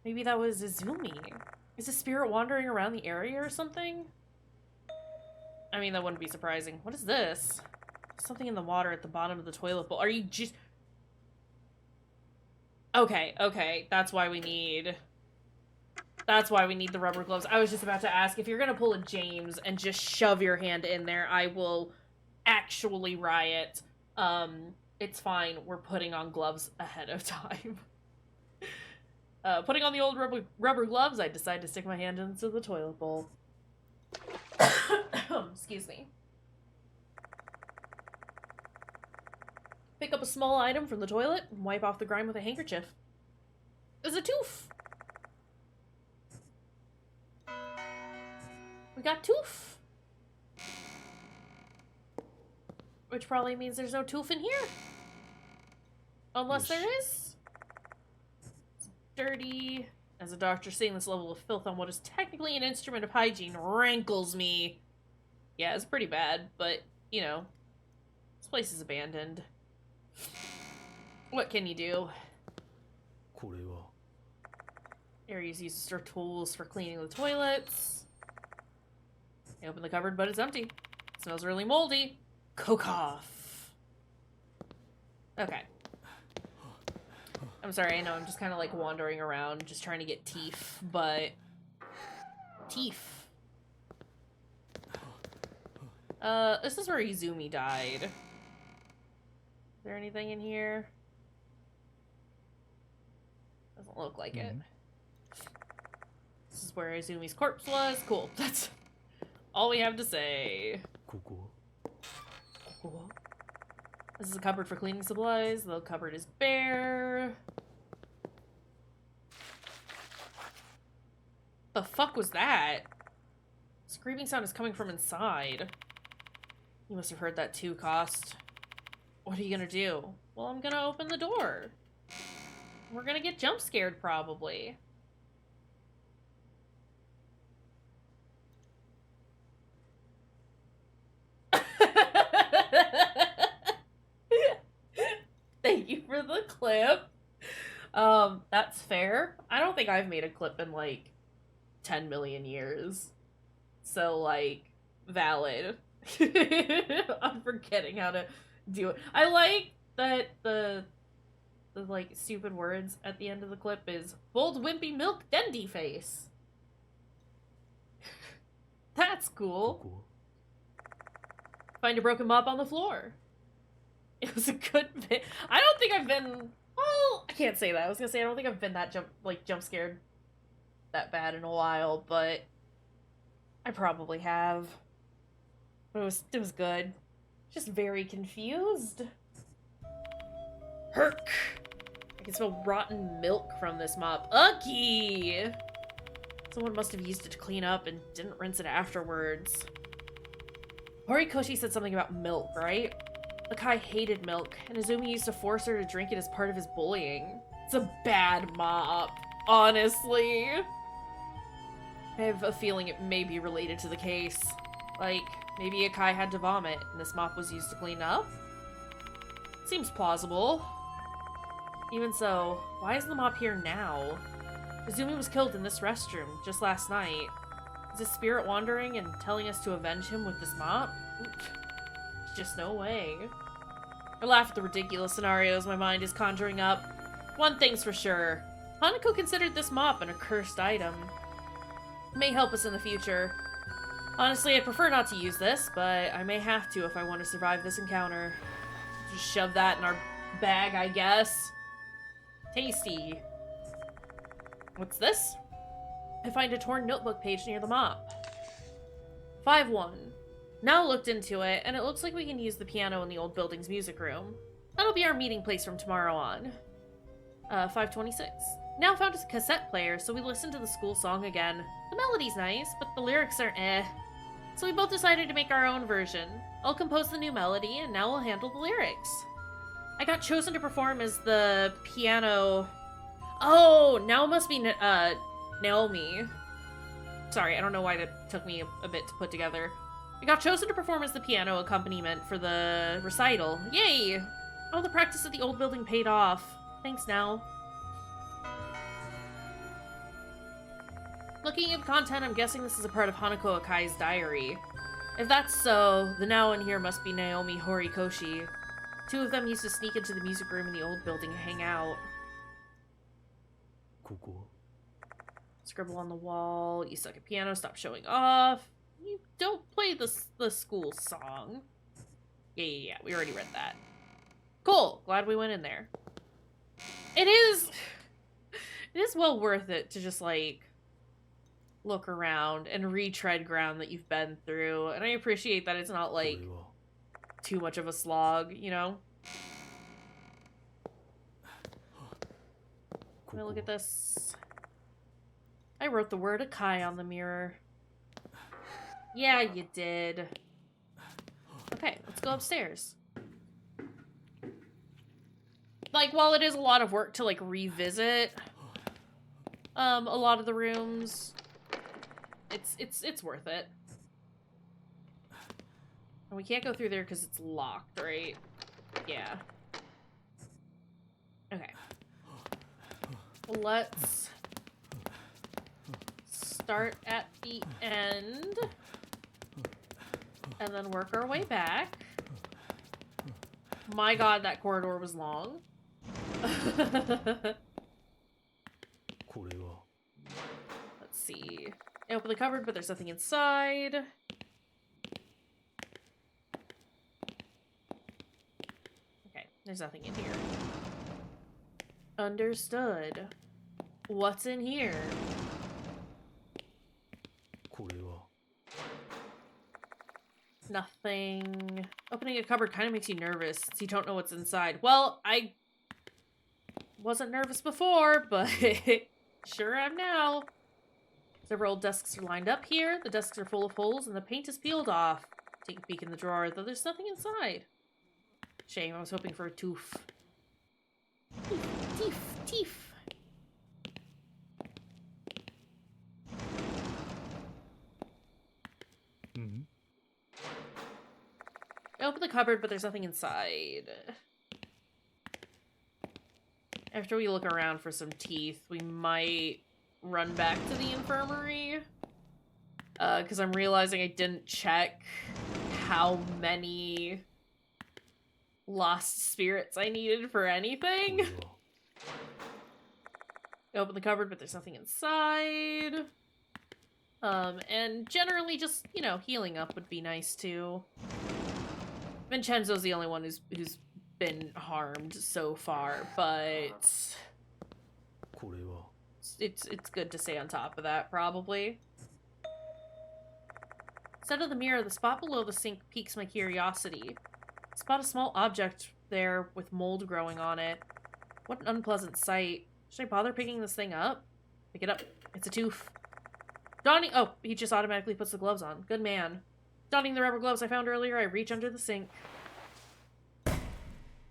Maybe that was Izumi. Is a spirit wandering around the area or something? I mean, that wouldn't be surprising. What is this? Something in the water at the bottom of the toilet bowl. Are you just... okay, okay. That's why we need the rubber gloves. I was just about to ask, if you're gonna pull a James and just shove your hand in there, I will actually riot. It's fine. We're putting on gloves ahead of time. Putting on the old rubber gloves, I decide to stick my hand into the toilet bowl. Excuse me. Pick up a small item from the toilet and wipe off the grime with a handkerchief. There's a tooth! We got tooth! Which probably means there's no tooth in here. Unless there is. It's dirty. As a doctor, seeing this level of filth on what is technically an instrument of hygiene rankles me. Yeah, it's pretty bad, but, you know, this place is abandoned. What can you do? Areas used to store tools for cleaning the toilets. I open the cupboard, but it's empty. It smells really moldy. Coke off. Okay. I'm sorry, I know I'm just kind of like wandering around, just trying to get teeth, but... teeth. This is where Izumi died. Is there anything in here? Doesn't look like it. This is where Izumi's corpse was. Cool. That's all we have to say. Cool. This is a cupboard for cleaning supplies. The cupboard is bare. The fuck was that? Screaming sound is coming from inside. You must have heard that too, Cost. What are you gonna do? Well, I'm gonna open the door. We're gonna get jump scared, probably. Thank you for the clip. That's fair. I don't think I've made a clip in, like, 10 million years. So, like, valid. I'm forgetting how to do it. I like that the like stupid words at the end of the clip is bold wimpy milk dendy face. That's cool. Find a broken mop on the floor. It was a good bit. I don't think I've been. Well, I can't say that. I was gonna say I don't think I've been that jump scared that bad in a while, but I probably have. But it was good. Just very confused. Herk! I can smell rotten milk from this mop. Uggy! Someone must have used it to clean up and didn't rinse it afterwards. Horikoshi said something about milk, right? Akai hated milk, and Izumi used to force her to drink it as part of his bullying. It's a bad mop, honestly. I have a feeling it may be related to the case. Like, maybe Akai had to vomit, and this mop was used to clean up? Seems plausible. Even so, why is the mop here now? Izumi was killed in this restroom just last night. Is his spirit wandering and telling us to avenge him with this mop? There's just no way. I laugh at the ridiculous scenarios my mind is conjuring up. One thing's for sure. Hanako considered this mop an accursed item. It may help us in the future. Honestly, I prefer not to use this, but I may have to if I want to survive this encounter. Just shove that in our bag, I guess. Tasty. What's this? I find a torn notebook page near the mop. 5-1. Now looked into it, and it looks like we can use the piano in the old building's music room. That'll be our meeting place from tomorrow on. 5:26. Now found a cassette player, so we listened to the school song again. The melody's nice, but the lyrics are eh. So we both decided to make our own version. I'll compose the new melody, and now we'll handle the lyrics. I got chosen to perform as the piano... Oh, now it must be Naomi. Sorry, I don't know why that took me a bit to put together. I got chosen to perform as the piano accompaniment for the recital. Yay! All the practice at the old building paid off. Thanks, now. Looking at the content, I'm guessing this is a part of Hanako Akai's diary. If that's so, the now in here must be Naomi Horikoshi. Two of them used to sneak into the music room in the old building and hang out. Cool. Scribble on the wall. You suck at piano. Stop showing off. You don't play the school song. Yeah. We already read that. Cool. Glad we went in there. It is well worth it to just, like, look around and retread ground that you've been through. And I appreciate that it's not, like, too much of a slog, you know? Let me look at this. I wrote the word Akai on the mirror. Yeah, you did. Okay, let's go upstairs. Like, while it is a lot of work to, like, revisit a lot of the rooms, it's worth it. And we can't go through there because it's locked, right? Yeah. Okay. Let's start at the end and then work our way back. My god, that corridor was long. Let's see. I open the cupboard, but there's nothing inside. Okay, there's nothing in here. Understood. What's in here? Nothing. Opening a cupboard kind of makes you nervous since you don't know what's inside. Well, I wasn't nervous before, but sure am now. Several desks are lined up here. The desks are full of holes and the paint is peeled off. Take a peek in the drawer, though there's nothing inside. Shame, I was hoping for a tooth. Teeth. I open the cupboard, but there's nothing inside. After we look around for some teeth, we might run back to the infirmary. Because I'm realizing I didn't check how many lost spirits I needed for anything. Open the cupboard, but there's nothing inside. And generally just, you know, healing up would be nice too. Vincenzo's the only one who's been harmed so far, but it's good to stay on top of that, probably. Instead of the mirror, the spot below the sink piques my curiosity. Spot a small object there with mold growing on it. What an unpleasant sight. Should I bother picking this thing up? Pick it up. It's a tooth. Donning— oh, he just automatically puts the gloves on. Good man. Donning the rubber gloves I found earlier, I reach under the sink.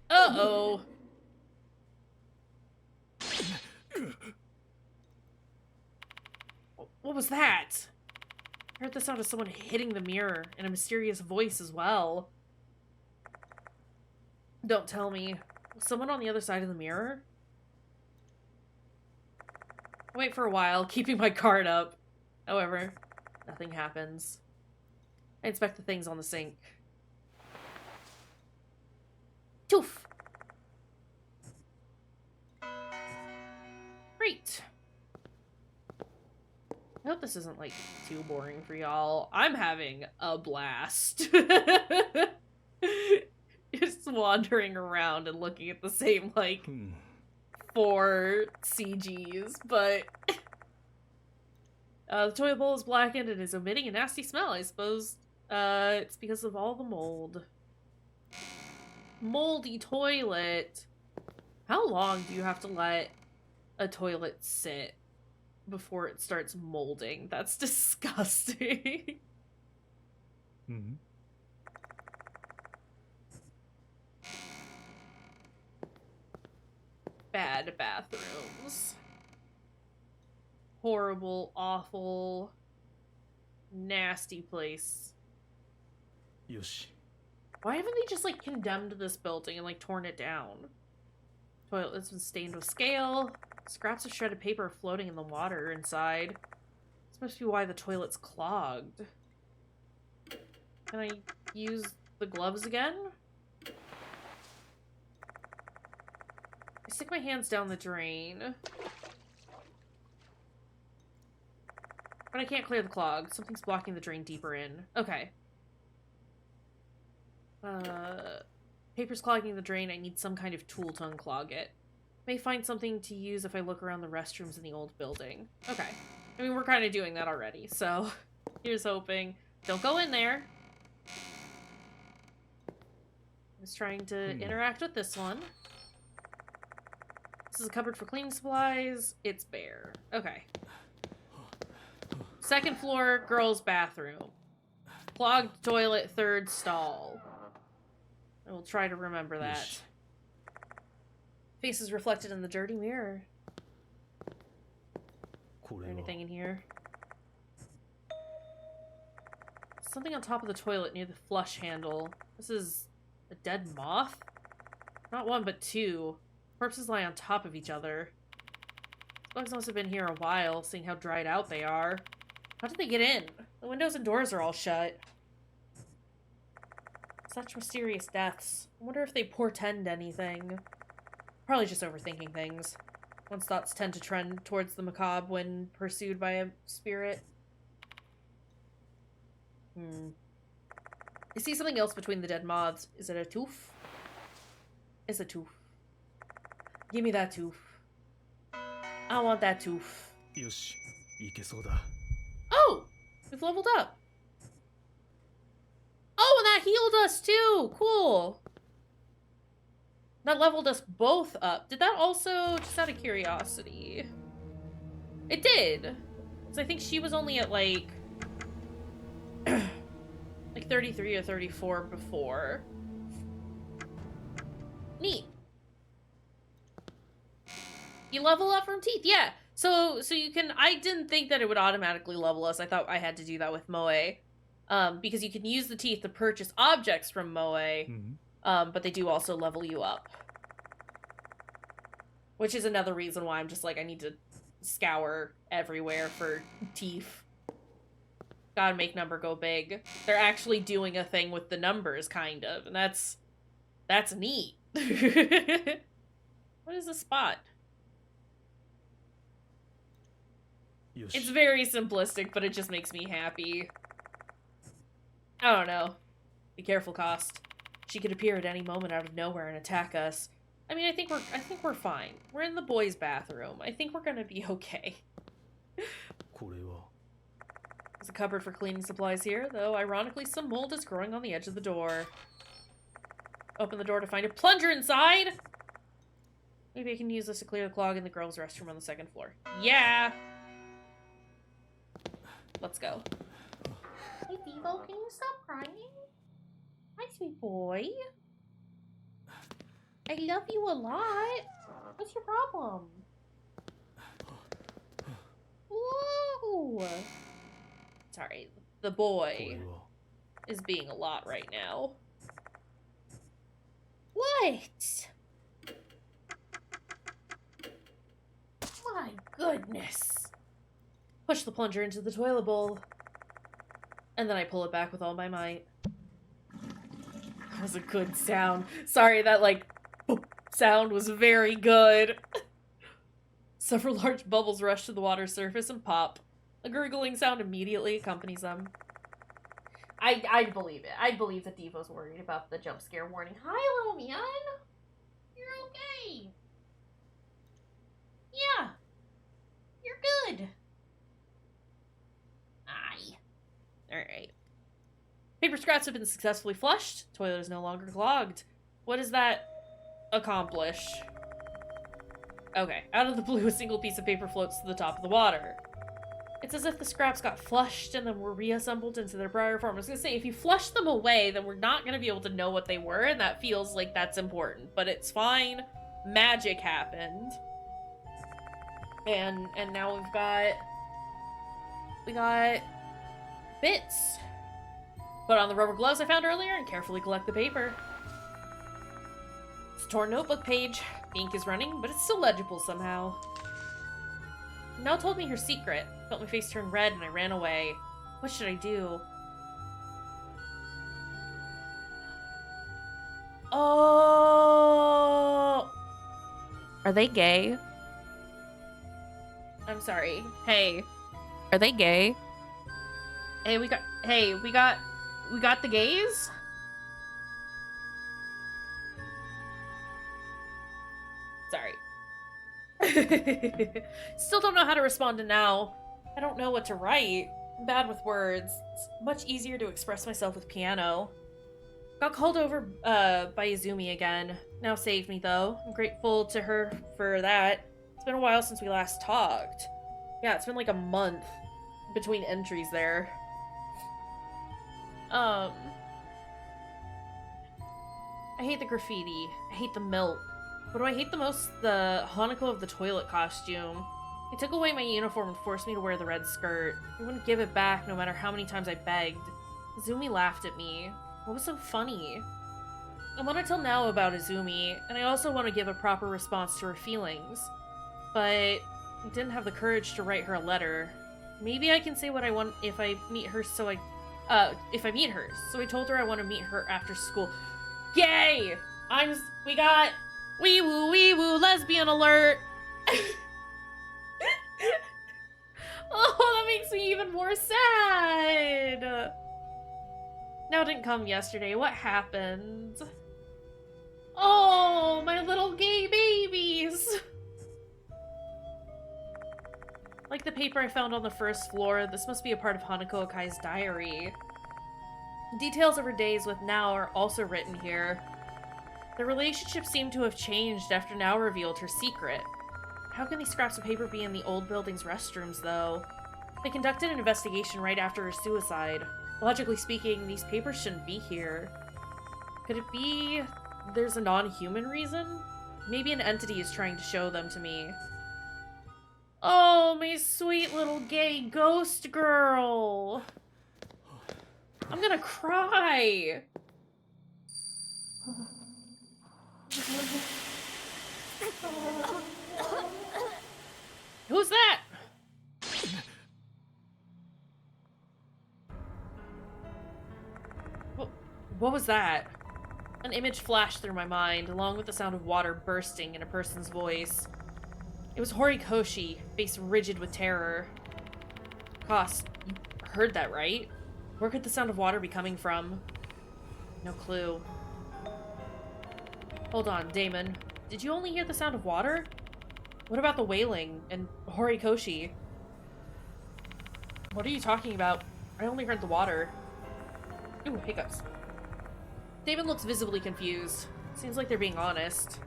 Uh-oh. What was that? I heard the sound of someone hitting the mirror, and a mysterious voice as well. Don't tell me. Was someone on the other side of the mirror? I wait for a while, keeping my guard up. However, nothing happens. I inspect the things on the sink. Toof! Great. I hope this isn't, like, too boring for y'all. I'm having a blast. Just wandering around and looking at the same, like, 4 CGs, but... the toilet bowl is blackened and is emitting a nasty smell. I suppose it's because of all the mold. Moldy toilet. How long do you have to let a toilet sit before it starts molding? That's disgusting. Mm-hmm. Bad bathrooms. Horrible, awful, nasty place. Yoshi. Why haven't they just, like, condemned this building and, like, torn it down? Toilet that's been stained with scale. Scraps of shredded paper floating in the water inside. This must be why the toilet's clogged. Can I use the gloves again? I stick my hands down the drain. But I can't clear the clog. Something's blocking the drain deeper in. Okay. Paper's clogging the drain. I need some kind of tool to unclog it. May find something to use if I look around the restrooms in the old building. Okay. I mean, we're kind of doing that already, so here's hoping. Don't go in there. I was trying to interact with this one. This is a cupboard for cleaning supplies. It's bare. Okay. Second floor, girls' bathroom. Clogged toilet, third stall. I will try to remember that. Yes. Face is reflected in the dirty mirror. Is there anything in here? Something on top of the toilet near the flush handle. This is a dead moth? Not one, but 2. Corpses lie on top of each other. These bugs must have been here a while, seeing how dried out they are. How did they get in? The windows and doors are all shut. Such mysterious deaths. I wonder if they portend anything. Probably just overthinking things. One's thoughts tend to trend towards the macabre when pursued by a spirit. I see something else between the dead moths. Is it a tooth? It's a tooth. Give me that tooth. I want that tooth. Yoshi, いけそうだ. Oh! We've leveled up. Oh, and that healed us too! Cool. That leveled us both up. Did that also, just out of curiosity? It did. Because I think she was only at like 33 or 34 before. Neat. You level up from teeth, yeah. So you can, I didn't think that it would automatically level us. I thought I had to do that with Moe. Because you can use the teeth to purchase objects from Moe. But they do also level you up. Which is another reason why I'm just like, I need to scour everywhere for teeth. Gotta make number go big. They're actually doing a thing with the numbers, kind of. And that's neat. What is the spot? よし。 It's very simplistic, but it just makes me happy. I don't know. Be careful, Cost. She could appear at any moment out of nowhere and attack us. I mean, I think we're fine. We're in the boys' bathroom. I think we're gonna be okay. これは There's a cupboard for cleaning supplies here, though ironically some mold is growing on the edge of the door. Open the door to find a plunger inside! Maybe I can use this to clear the clog in the girls' restroom on the second floor. Yeah! Let's go. Hey, Devo, can you stop crying? Hi, sweet boy. I love you a lot. What's your problem? Whoa! Sorry, the こ boy れは is being a lot right now. What? My goodness. Push the plunger into the toilet bowl. And then I pull it back with all my might. That was a good sound. Sorry, that, like, boop sound was very good. Several large bubbles rush to the water's surface and pop. A gurgling sound immediately accompanies them. I'd believe it. I'd believe that Devo's worried about the jump scare warning. Hi, little man. You're okay. Yeah. You're good. Aye. Alright. Paper scraps have been successfully flushed. Toilet is no longer clogged. What does that accomplish? Okay. Out of the blue, a single piece of paper floats to the top of the water. It's as if the scraps got flushed and then were reassembled into their prior form. I was gonna say, if you flush them away, then we're not gonna be able to know what they were, and that feels like that's important. But it's fine. Magic happened. And now we got bits. Put on the rubber gloves I found earlier and carefully collect the paper. It's a torn notebook page. The ink is running, but it's still legible somehow. Nell told me her secret. Felt my face turn red and I ran away. What should I do? Oh! Are they gay? I'm sorry. Hey. Are they gay? Hey, we got the gays? Sorry. Still don't know how to respond to now. I don't know what to write. I'm bad with words. It's much easier to express myself with piano. Got called over by Izumi again. Now saved me though. I'm grateful to her for that. It's been a while since we last talked. Yeah, it's been like a month between entries there. I hate the graffiti. I hate the milk. What do I hate the most? The Hanako of the toilet costume. They took away my uniform and forced me to wear the red skirt. They wouldn't give it back no matter how many times I begged. Izumi laughed at me. What was so funny? I want to tell Nao about Izumi, and I also want to give a proper response to her feelings. But I didn't have the courage to write her a letter. Maybe I can say what I want if I meet her, so I told her I want to meet her after school. Yay! We got wee woo lesbian alert! Oh, that makes me even more sad! Now didn't come yesterday. What happened? Oh, my little gay babies! Like the paper I found on the first floor, this must be a part of Hanako Akai's diary. Details of her days with Nao are also written here. The relationship seemed to have changed after Nao revealed her secret. How can these scraps of paper be in the old building's restrooms, though? They conducted an investigation right after her suicide. Logically speaking, these papers shouldn't be here. Could it be there's a non-human reason? Maybe an entity is trying to show them to me. Oh, my sweet little gay ghost girl! I'm gonna cry! Who's that? What was that? An image flashed through my mind, along with the sound of water bursting in a person's voice. It was Horikoshi, face rigid with terror. Cost, you heard that, right? Where could the sound of water be coming from? No clue. Hold on, Damon. Did you only hear the sound of water? What about the wailing and Horikoshi? What are you talking about? I only heard the water. Ooh, hiccups. Damon looks visibly confused. Seems like they're being honest.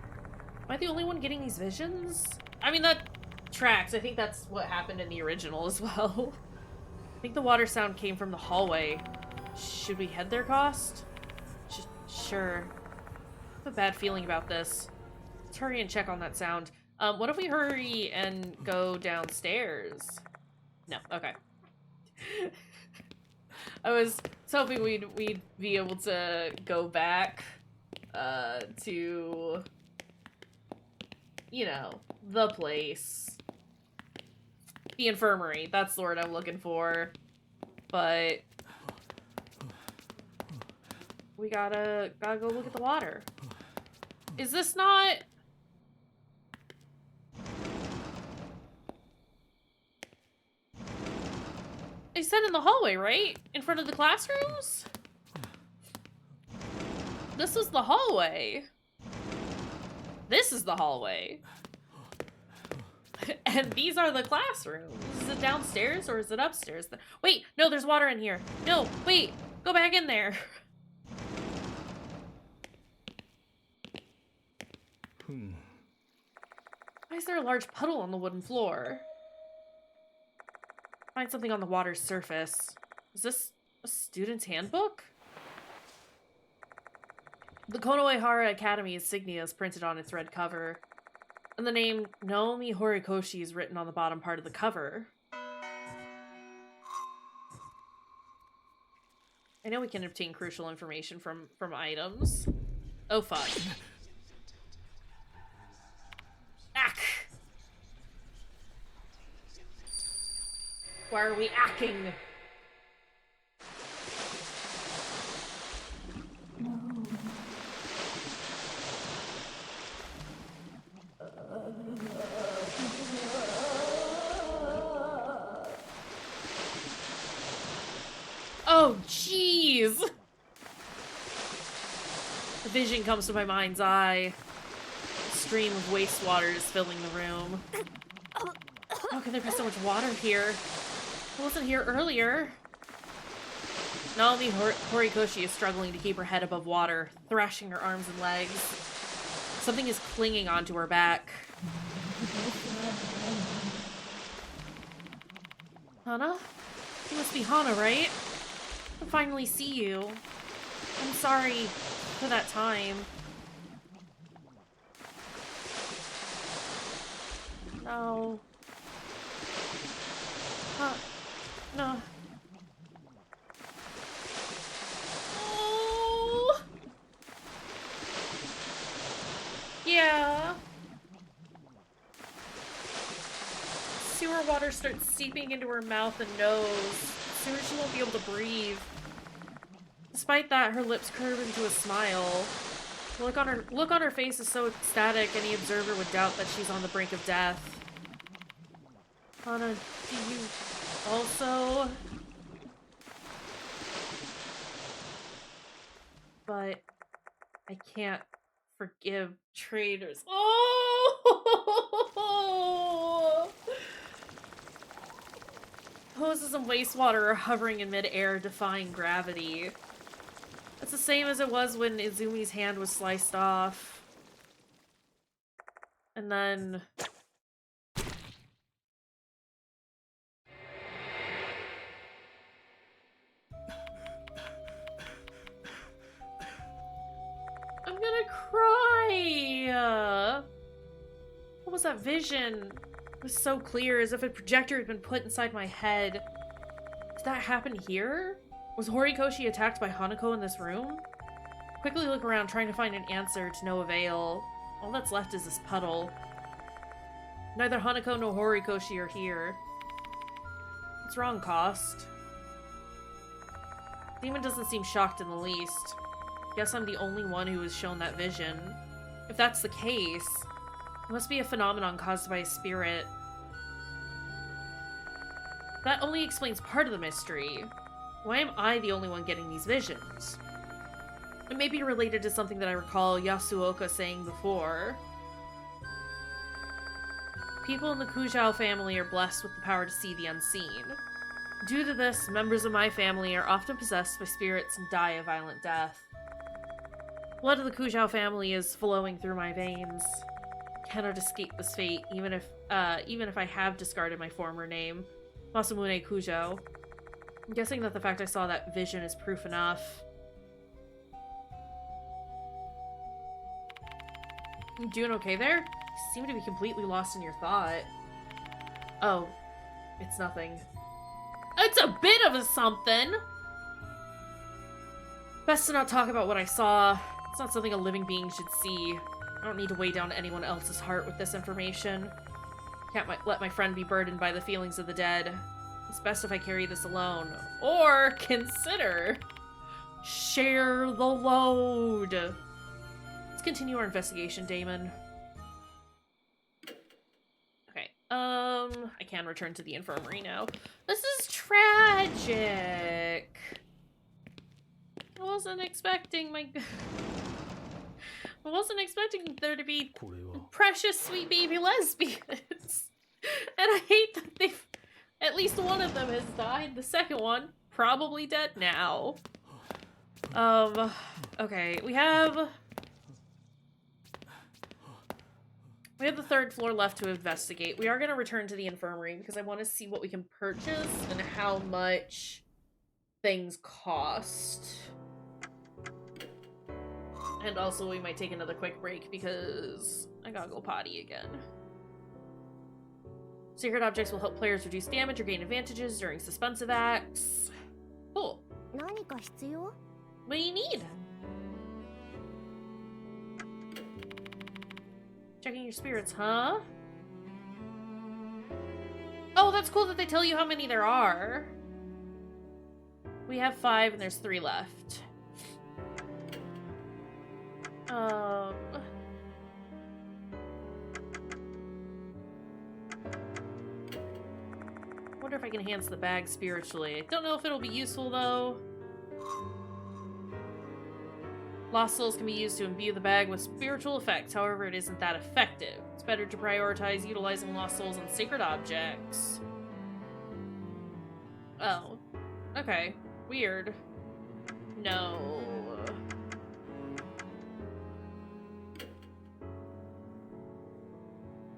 Am I the only one getting these visions? I mean, that tracks. I think that's what happened in the original as well. I think the water sound came from the hallway. Should we head there, Cost? Sure. I have a bad feeling about this. Let's hurry and check on that sound. What if we hurry and go downstairs? No, okay. I was hoping we'd be able to go back to, you know, the place. The infirmary, that's the word I'm looking for. But we gotta go look at the water. Is this not... I said in the hallway, right? In front of the classrooms? This is the hallway. This is the hallway. And these are the classrooms. Is it downstairs or is it upstairs? Wait, no, there's water in here. No, wait, go back in there. Why is there a large puddle on the wooden floor? Find something on the water's surface. Is this a student's handbook? The Konoehara Academy insignia is printed on its red cover, and the name Naomi Horikoshi is written on the bottom part of the cover. I know we can obtain crucial information from items. Oh fuck. Ack! Why are we acting? Oh, jeez! The vision comes to my mind's eye. A stream of wastewater is filling the room. How can there be so much water here? I wasn't here earlier. Naomi Horikoshi is struggling to keep her head above water, thrashing her arms and legs. Something is clinging onto her back. Hana? You must be Hana, right? I finally see you. I'm sorry for that time. No. No. Oh. Yeah. Sewer water starts seeping into her mouth and nose. Soon she won't be able to breathe. Despite that, her lips curve into a smile. The look on her face is so ecstatic, any observer would doubt that she's on the brink of death. Hana, do you also? But I can't forgive traitors. Oh! Hoses and wastewater are hovering in midair, defying gravity. It's the same as it was when Izumi's hand was sliced off. And then... I'm gonna cry! What was that vision? It was so clear, as if a projector had been put inside my head. Did that happen here? Was Horikoshi attacked by Hanako in this room? Quickly look around, trying to find an answer to no avail. All that's left is this puddle. Neither Hanako nor Horikoshi are here. What's wrong, Cost? Demon doesn't seem shocked in the least. Guess I'm the only one who was shown that vision. If that's the case, it must be a phenomenon caused by a spirit. that only explains part of the mystery. Why am I the only one getting these visions? It may be related to something that I recall Yasuoka saying before. People in the Kujou family are blessed with the power to see the unseen. Due to this, members of my family are often possessed by spirits and die a violent death. Blood of the Kujou family is flowing through my veins. Cannot escape this fate, even if I have discarded my former name, Masamune Kujou. I'm guessing that the fact I saw that vision is proof enough. You doing okay there? You seem to be completely lost in your thought. Oh, it's nothing. It's a bit of a something! Best to not talk about what I saw. It's not something a living being should see. I don't need to weigh down anyone else's heart with this information. Can't let my friend be burdened by the feelings of the dead. It's best if I carry this alone. Or consider share the load. Let's continue our investigation, Damon. Okay, I can return to the infirmary now. This is tragic. I wasn't expecting there to be これは precious sweet baby lesbians. And I hate that they've... At least one of them has died. The second one, probably dead now. Okay, we have the third floor left to investigate. We are going to return to the infirmary because I want to see what we can purchase and how much things cost. And also we might take another quick break because I gotta go potty again. Secret objects will help players reduce damage or gain advantages during suspensive acts. Cool. 何か必要? What do you need? Checking your spirits, huh? Oh, that's cool that they tell you how many there are. We have 5 and there's 3 left. Wonder if I can enhance the bag spiritually. I don't know if it'll be useful though. Lost souls can be used to imbue the bag with spiritual effects, however it isn't that effective. It's better to prioritize utilizing lost souls on sacred objects. Oh. Okay. Weird. No.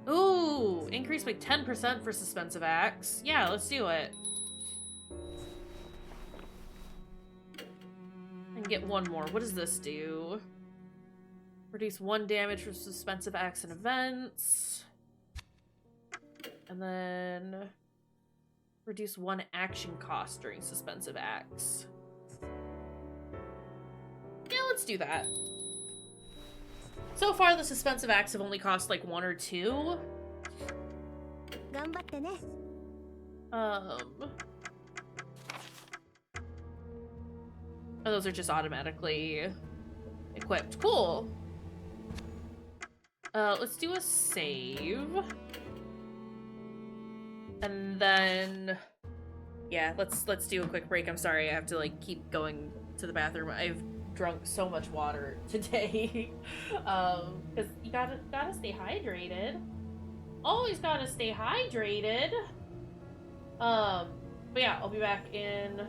Ooh! Increased by 10% for suspensive acts. Yeah, let's do it. And get one more. What does this do? Reduce 1 damage for suspensive acts and events. And then reduce 1 action cost during suspensive acts. Yeah, let's do that. So far, the suspensive acts have only cost like 1 or 2. 頑張ってね. Oh, those are just automatically equipped. Cool. Let's do a save. And then... Yeah, let's do a quick break. I'm sorry, I have to like keep going to the bathroom. I've drunk so much water today. Because you gotta stay hydrated. Always gotta stay hydrated. But yeah, I'll be back in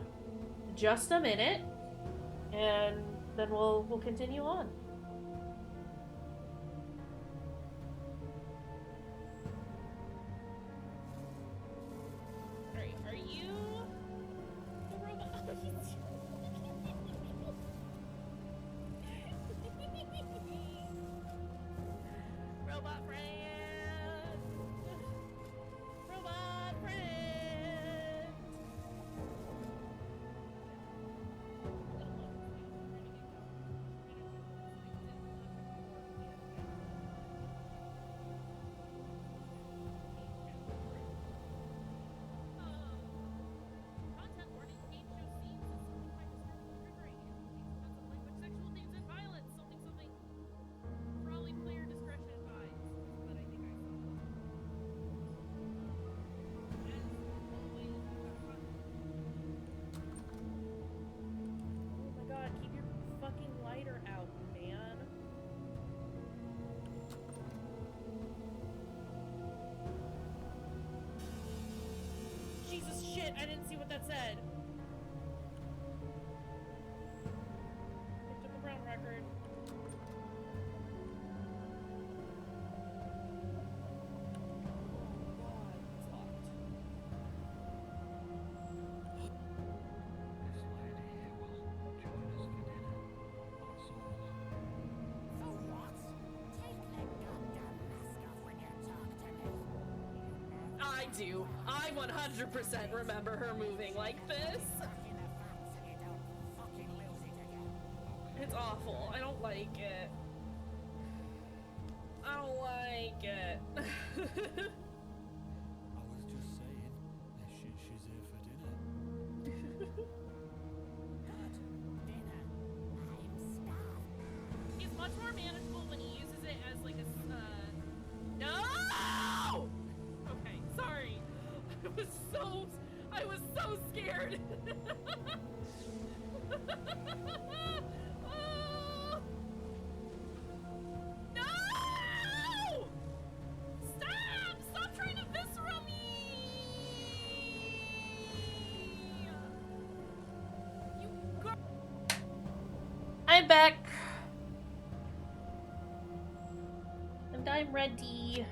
just a minute. And then we'll continue on. Alright, are you the robot? Robot friend! Robot friend! I didn't see what that said. Picked up a brown record. I do. I 100% remember her moving like this. It's awful. I don't like it. I don't like it. I was just saying that she's here for dinner. It's much more manageable when he uses it as like a no! Okay, sorry. I was so scared. Oh! No! Stop! Stop trying to viscera me! You girl. I'm back. And I'm ready.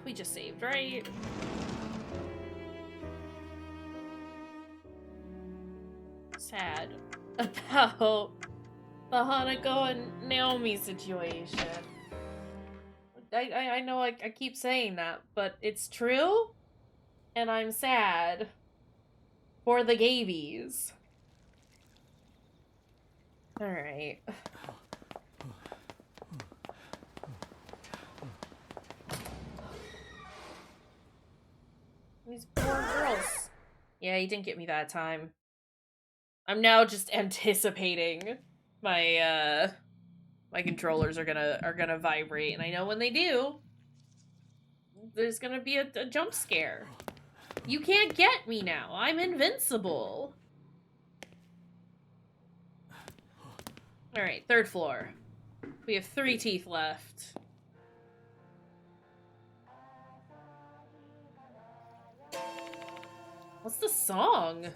We just saved, right? Sad about the Hanako and Naomi situation. I know I keep saying that, but it's true, and I'm sad for the Gabies. Alright. These poor girls. Yeah, he didn't get me that time. I'm now just anticipating my my controllers are gonna vibrate, and I know when they do, there's gonna be a jump scare. You can't get me now. I'm invincible. Alright, third floor. We have 3 teeth left. What's the song? I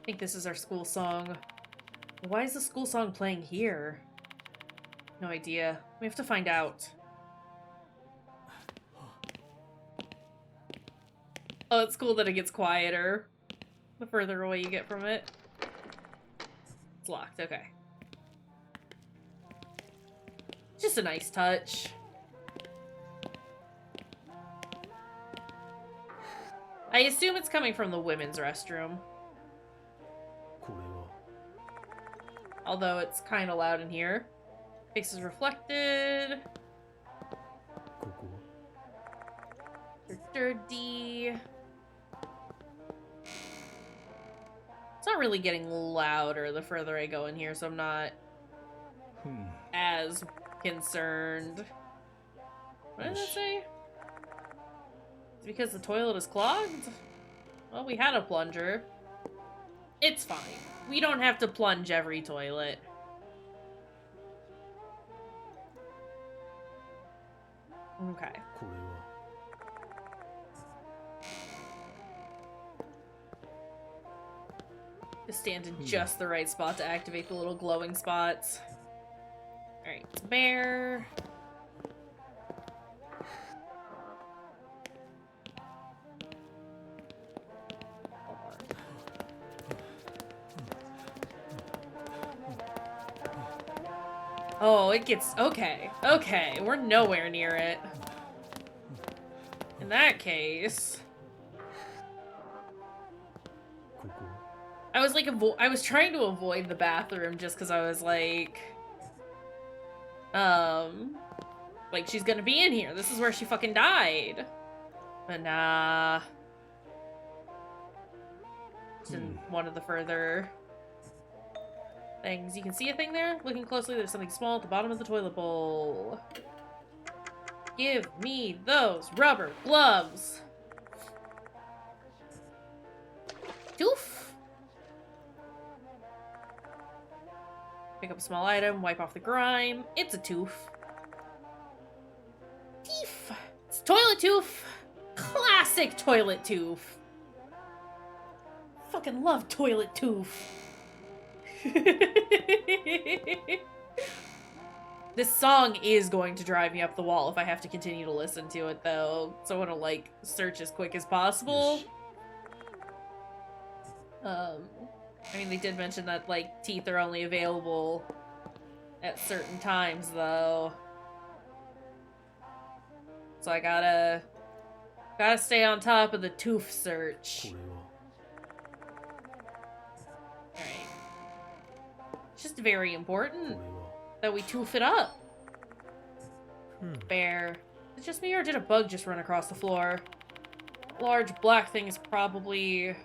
think this is our school song. Why is the school song playing here? No idea. We have to find out. Oh, it's cool that it gets quieter the further away you get from it. It's locked, okay. Just a nice touch. I assume it's coming from the women's restroom. これは Although it's kind of loud in here. Face is reflected. ここは Dirty. It's not really getting louder the further I go in here, so I'm not as concerned. What did that say? It's because the toilet is clogged? Well, we had a plunger. It's fine. We don't have to plunge every toilet. Okay. これは Just stand in just the right spot to activate the little glowing spots. Alright, it's a bear. Oh, it gets... Okay. Okay, we're nowhere near it. In that case... ここ I was like, I was trying to avoid the bathroom just because I was like, she's gonna be in here. This is where she fucking died. But nah. It's in one of the further things. You can see a thing there? Looking closely, there's something small at the bottom of the toilet bowl. Give me those rubber gloves. Doof. Pick up a small item, wipe off the grime. It's a tooth. Teeth. It's a toilet tooth. Classic. Classic toilet tooth. Fucking love toilet tooth. This song is going to drive me up the wall if I have to continue to listen to it, though. So I want to, like, search as quick as possible. I mean, they did mention that, like, teeth are only available at certain times, though. So I gotta stay on top of the tooth search. これは Alright. It's just very こ important れは that we tooth it up. Hmm. Fair. It's just me, or did a bug just run across the floor? Large black thing is probably...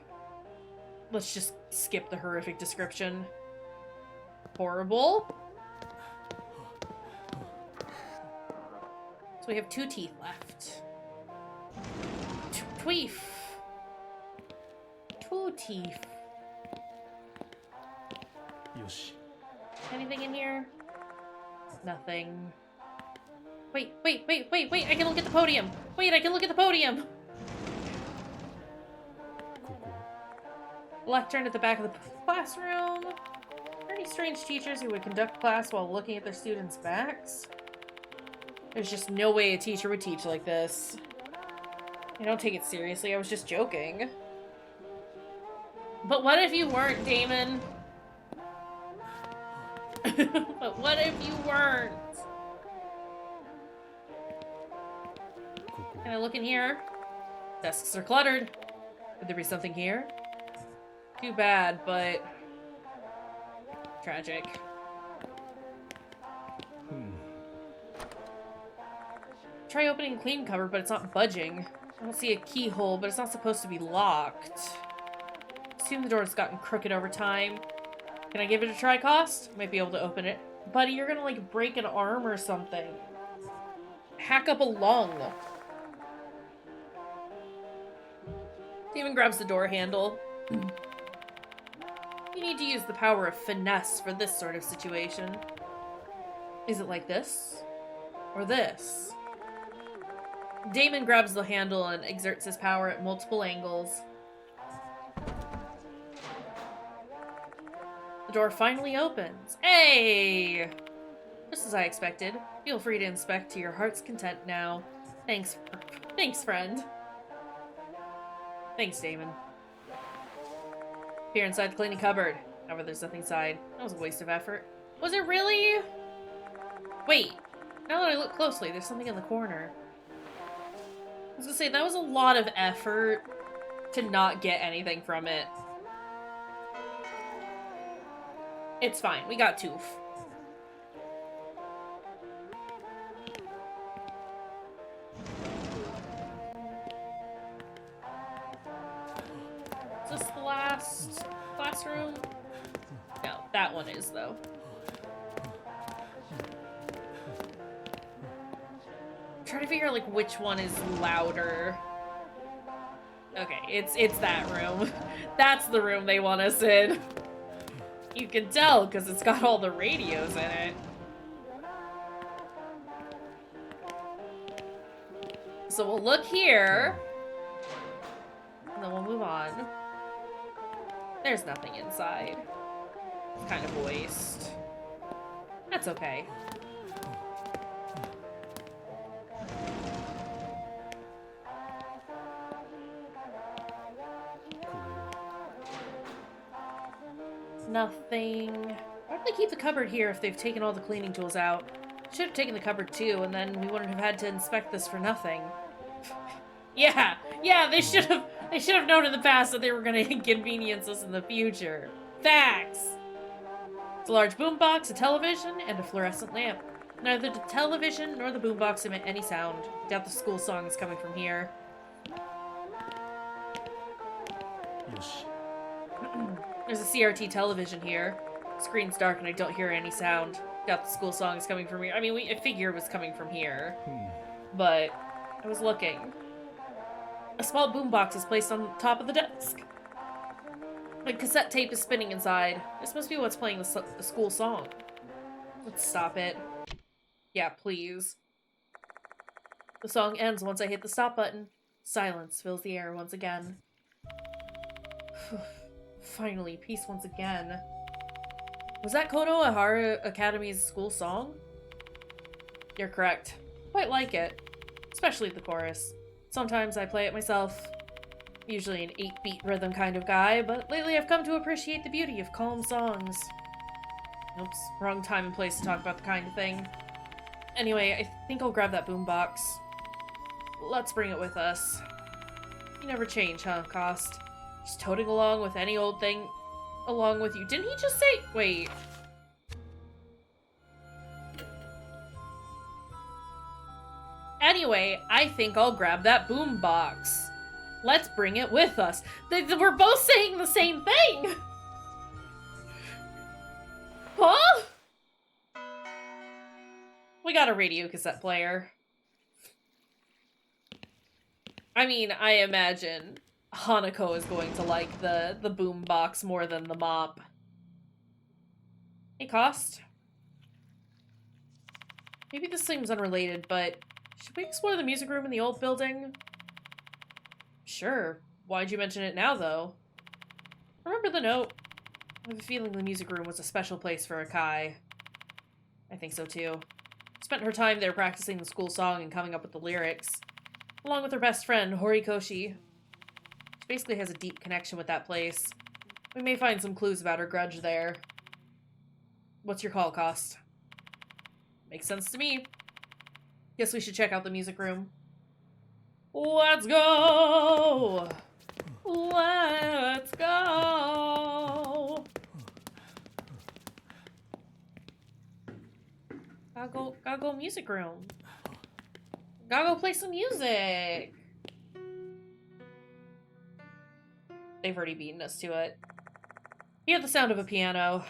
Let's just skip the horrific description. Horrible. So we have 2 teeth left. Tweef. 2 teeth. よし Anything in here? Nothing. Wait, wait, wait, wait, wait! I can look at the podium! Wait, I can look at the podium! ここ Lectern at the back of the classroom. Are there any strange teachers who would conduct class while looking at their students' backs? There's just no way a teacher would teach like this. I don't take it seriously, I was just joking. But what if you weren't, Damon? But what if you weren't? ここ Can I look in here? Desks are cluttered. Could there be something here? Too bad, but... tragic. Try opening the clean cupboard, but it's not budging. I don't see a keyhole, but it's not supposed to be locked. Assume the door's gotten crooked over time. Can I give it a try, Cost? Might be able to open it. Buddy, you're gonna, like, break an arm or something. Hack up a lung. Demon grabs the door handle. You need to use the power of finesse for this sort of situation. Is it like this? Or this? Damon grabs the handle and exerts his power at multiple angles. The door finally opens. Hey! Just as I expected. Feel free to inspect to your heart's content now. Thanks, friend. Thanks, Damon. Peer inside the cleaning cupboard. However, there's nothing inside. That was a waste of effort. Was it really? Wait. Now that I look closely, there's something in the corner. I was gonna say, that was a lot of effort to not get anything from it. It's fine. We got tooth. Is this the last classroom? No, that one is, though. I'm trying to figure out, like, which one is louder. Okay, it's that room. That's the room they want us in. You can tell, because it's got all the radios in it. So we'll look here. And then we'll move on. There's nothing inside. It's kind of a waste. That's okay. Nothing. Why did they keep the cupboard here if they've taken all the cleaning tools out? Should have taken the cupboard too, and then we wouldn't have had to inspect this for nothing. Yeah, they should have known in the past that they were gonna inconvenience us in the future. Facts! It's a large boombox, a television, and a fluorescent lamp. Neither the television nor the boombox emit any sound. Doubt the school song is coming from here. よし There's a CRT television here. Screen's dark and I don't hear any sound. Doubt the school song is coming from here. I mean, I figure it was coming from here. But I was looking. A small boombox is placed on top of the desk. A cassette tape is spinning inside. This must be what's playing the school song. Let's stop it. Yeah, please. The song ends once I hit the stop button. Silence fills the air once again. Finally, peace once again. Was that Kono Ahara Academy's school song? You're correct. Quite like it. Especially the chorus. Sometimes I play it myself. Usually an 8-beat rhythm kind of guy, but lately I've come to appreciate the beauty of calm songs. Oops, wrong time and place to talk about the kind of thing. Anyway, I think I'll grab that boombox. Let's bring it with us. You never change, huh, Cost? Just toting along with any old thing along with you. Didn't he just say— wait. Anyway, I think I'll grab that boombox. Let's bring it with us. We're both saying the same thing! Huh? We got a radio cassette player. I mean, I imagine Hanako is going to like the boombox more than the mop. Hey, Cost. Maybe this seems unrelated, but should we explore the music room in the old building? Sure. Why'd you mention it now, though? Remember the note? I have a feeling the music room was a special place for Akai. I think so, too. Spent her time there practicing the school song and coming up with the lyrics. Along with her best friend, Horikoshi. She basically has a deep connection with that place. We may find some clues about her grudge there. What's your call, Cost? Makes sense to me. Guess we should check out the music room. Let's go! Let's go! Gotta go music room. Gotta go play some music! They've already beaten us to it. Hear the sound of a piano.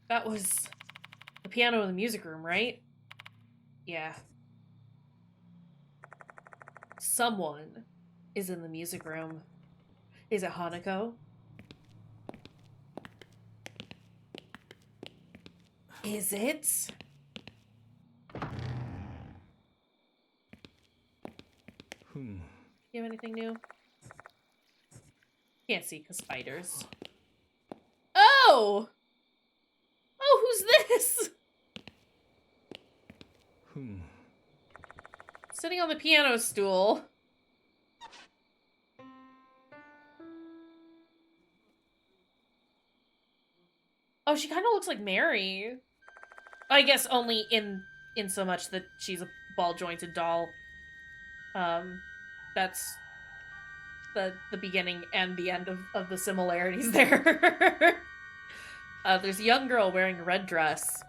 That was the piano in the music room, right? Yeah. Someone is in the music room. Is it Hanako? Is it? You have anything new? Can't see because spiders. Oh! Oh, who's this? Sitting on the piano stool. Oh, she kind of looks like Mary. I guess only in so much that she's a ball-jointed doll. That's the beginning and the end of the similarities there. There's a young girl wearing a red dress.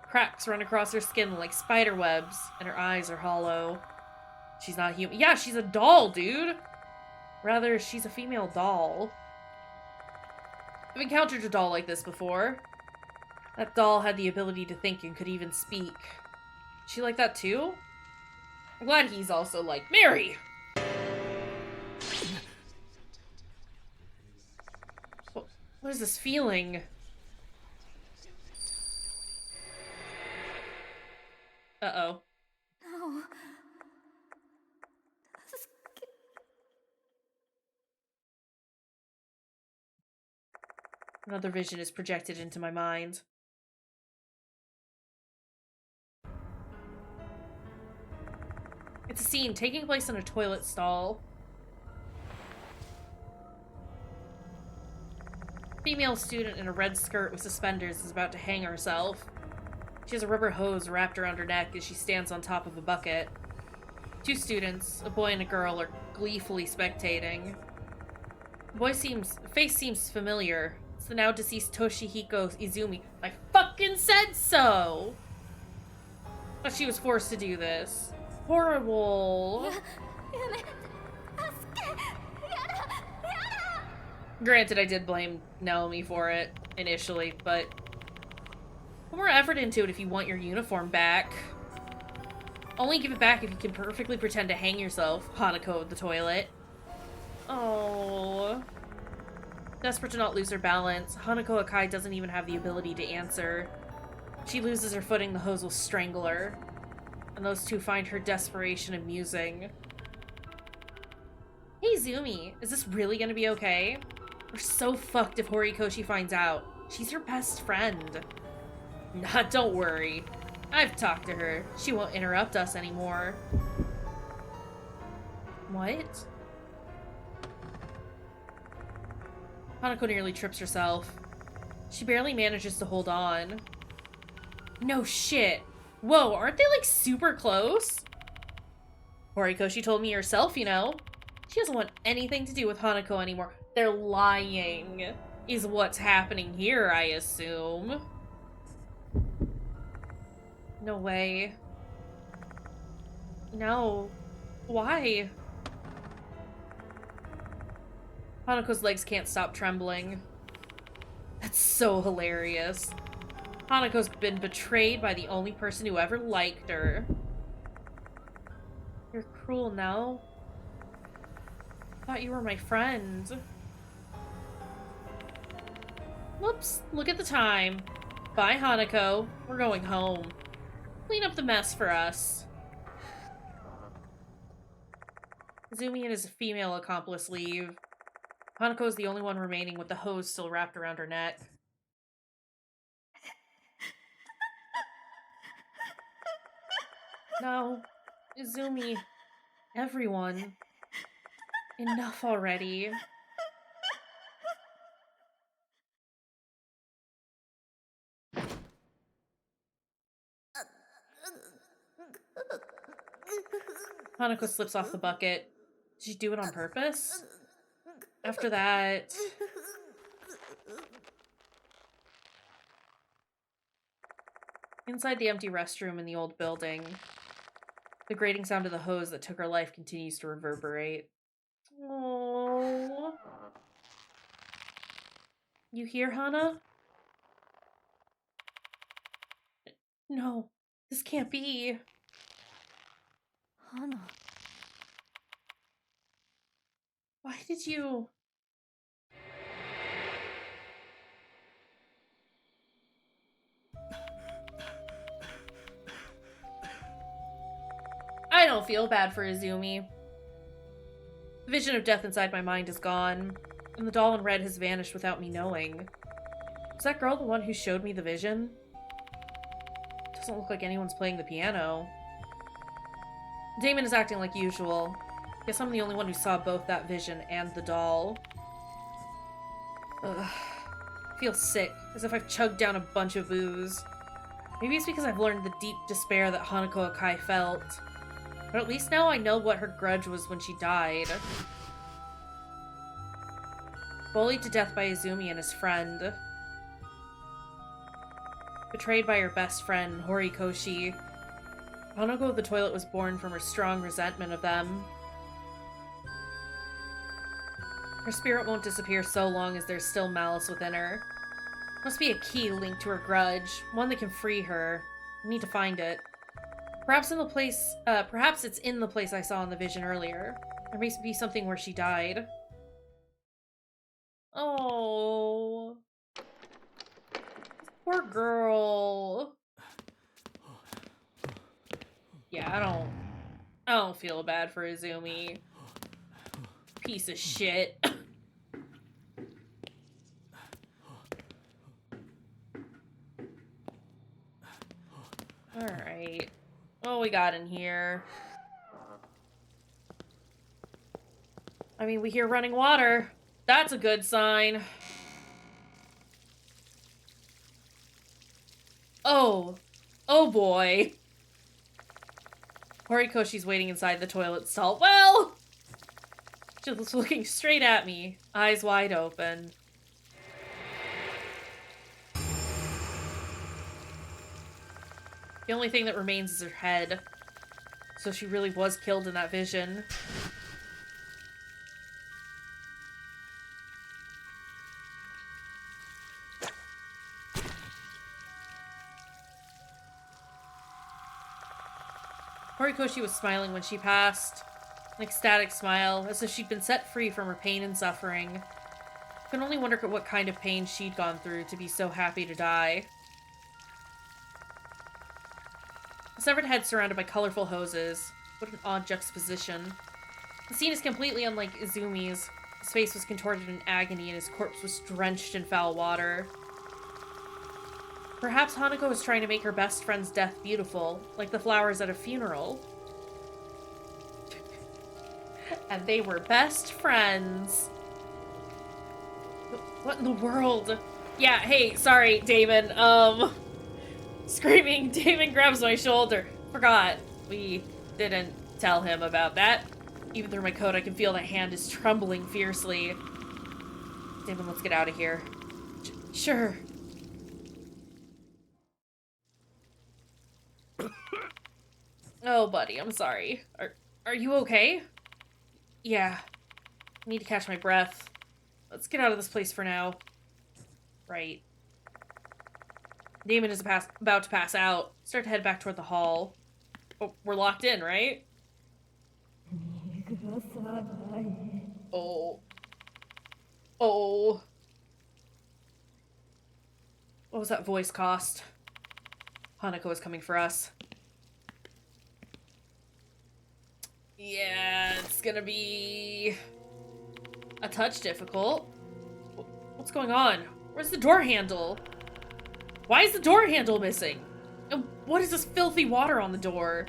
Cracks run across her skin like spider webs, and her eyes are hollow. She's not human. Yeah, she's a doll, dude! Rather, she's a female doll. I've encountered a doll like this before. That doll had the ability to think and could even speak. She like that too? I'm glad he's also like, Mary! What is this feeling? Uh-oh. No. Another vision is projected into my mind. It's a scene taking place in a toilet stall. Female student in a red skirt with suspenders is about to hang herself. She has a rubber hose wrapped around her neck as she stands on top of a bucket. Two students, a boy and a girl, are gleefully spectating. The boy's face seems familiar. It's the now deceased Toshihiko Izumi. I fucking said so! But she was forced to do this. Horrible. Granted, I did blame Naomi for it initially, but put more effort into it if you want your uniform back. Only give it back if you can perfectly pretend to hang yourself, Hanako of the toilet. Oh. Desperate to not lose her balance, Hanako Akai doesn't even have the ability to answer. If she loses her footing, the hose will strangle her. And those two find her desperation amusing. Hey Zumi, is this really gonna be okay? We're so fucked if Horikoshi finds out. She's your best friend. Nah, don't worry. I've talked to her. She won't interrupt us anymore. What? Hanako nearly trips herself. She barely manages to hold on. No shit. Whoa, aren't they like super close? Horikoshi told me herself, you know. She doesn't want anything to do with Hanako anymore. They're lying, is what's happening here, I assume. No way. No. Why? Hanako's legs can't stop trembling. That's so hilarious. Hanako's been betrayed by the only person who ever liked her. You're cruel now. I thought you were my friend. Whoops, look at the time. Bye, Hanako. We're going home. Clean up the mess for us. Izumi and his female accomplice leave. Hanako is the only one remaining with the hose still wrapped around her neck. No. Izumi. Everyone. Enough already. Hanako slips off the bucket. Did she do it on purpose? After that... Inside the empty restroom in the old building, the grating sound of the hose that took her life continues to reverberate. Oh. You hear, Hana? No, this can't be. Hana. Why did you... I don't feel bad for Izumi. The vision of death inside my mind is gone, and the doll in red has vanished without me knowing. Was that girl the one who showed me the vision? Doesn't look like anyone's playing the piano. Damon is acting like usual. Guess I'm the only one who saw both that vision and the doll. Ugh. I feel sick, as if I've chugged down a bunch of booze. Maybe it's because I've learned the deep despair that Hanako Akai felt. But at least now I know what her grudge was when she died. Bullied to death by Izumi and his friend. Betrayed by her best friend, Horikoshi. Hanako of the Toilet was born from her strong resentment of them. Her spirit won't disappear so long as there's still malice within her. Must be a key linked to her grudge, one that can free her. I need to find it. Perhaps it's in the place I saw in the vision earlier. There may be something where she died. Oh. Poor girl. Yeah, I don't feel bad for Izumi. Piece of shit. Alright. What we got in here? I mean, we hear running water. That's a good sign. Oh. Oh boy. Horikoshi's waiting inside the toilet stall. Well! Just looking straight at me, eyes wide open. The only thing that remains is her head. So she really was killed in that vision. Horikoshi was smiling when she passed. An ecstatic smile, as if she'd been set free from her pain and suffering. I can only wonder what kind of pain she'd gone through to be so happy to die. A severed head surrounded by colorful hoses. What an odd juxtaposition. The scene is completely unlike Izumi's. His face was contorted in agony and his corpse was drenched in foul water. Perhaps Hanako was trying to make her best friend's death beautiful, like the flowers at a funeral. And they were best friends. What in the world? Yeah, hey, sorry, Damon. Screaming, Damon grabs my shoulder. Forgot. We didn't tell him about that. Even through my coat, I can feel that hand is trembling fiercely. Damon, let's get out of here. Sure. Oh, buddy, I'm sorry. Are you okay? Yeah. I need to catch my breath. Let's get out of this place for now. Right. Damon is about to pass out. Start to head back toward the hall. Oh, we're locked in, right? Oh. Oh. What was that voice cost? Hanako is coming for us. Yeah, it's gonna be a touch difficult. What's going on? Where's the door handle? Why is the door handle missing? And what is this filthy water on the door?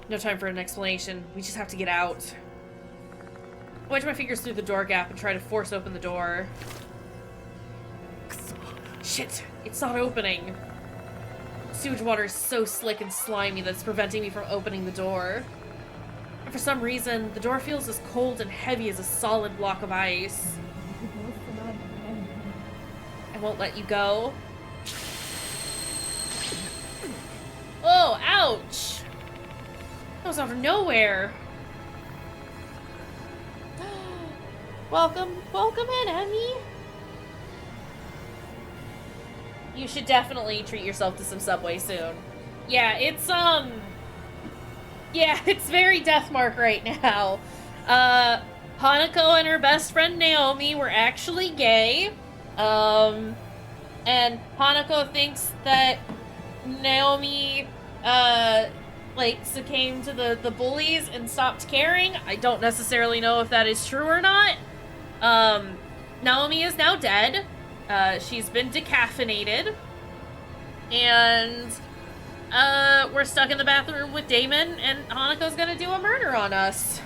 No time for an explanation. We just have to get out. I wedge my fingers through the door gap and try to force open the door. Shit, it's not opening. Sewage water is so slick and slimy that it's preventing me from opening the door. And for some reason, the door feels as cold and heavy as a solid block of ice. I won't let you go. Oh, ouch! That was out of nowhere. Welcome in, Emmy. You should definitely treat yourself to some Subway soon. Yeah, it's very Deathmark right now. Hanako and her best friend Naomi were actually gay. And Hanako thinks that Naomi, succumbed to the bullies and stopped caring. I don't necessarily know if that is true or not. Naomi is now dead. She's been decaffeinated. And, we're stuck in the bathroom with Damon, and Hanako's gonna do a murder on us.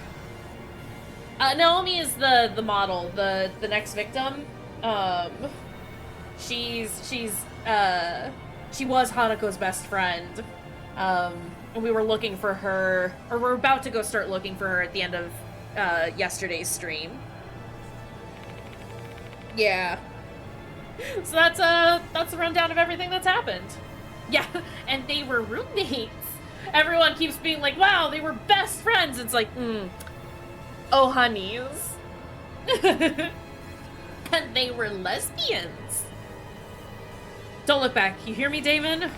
Naomi is the model, the next victim. She was Hanako's best friend. And we were looking for her, or we're about to go start looking for her at the end of, yesterday's stream. Yeah. So that's a rundown of everything that's happened. Yeah, and they were roommates. Everyone keeps being like, wow, they were best friends. It's like, oh, honeys. And they were lesbians. Don't look back. You hear me, Damon?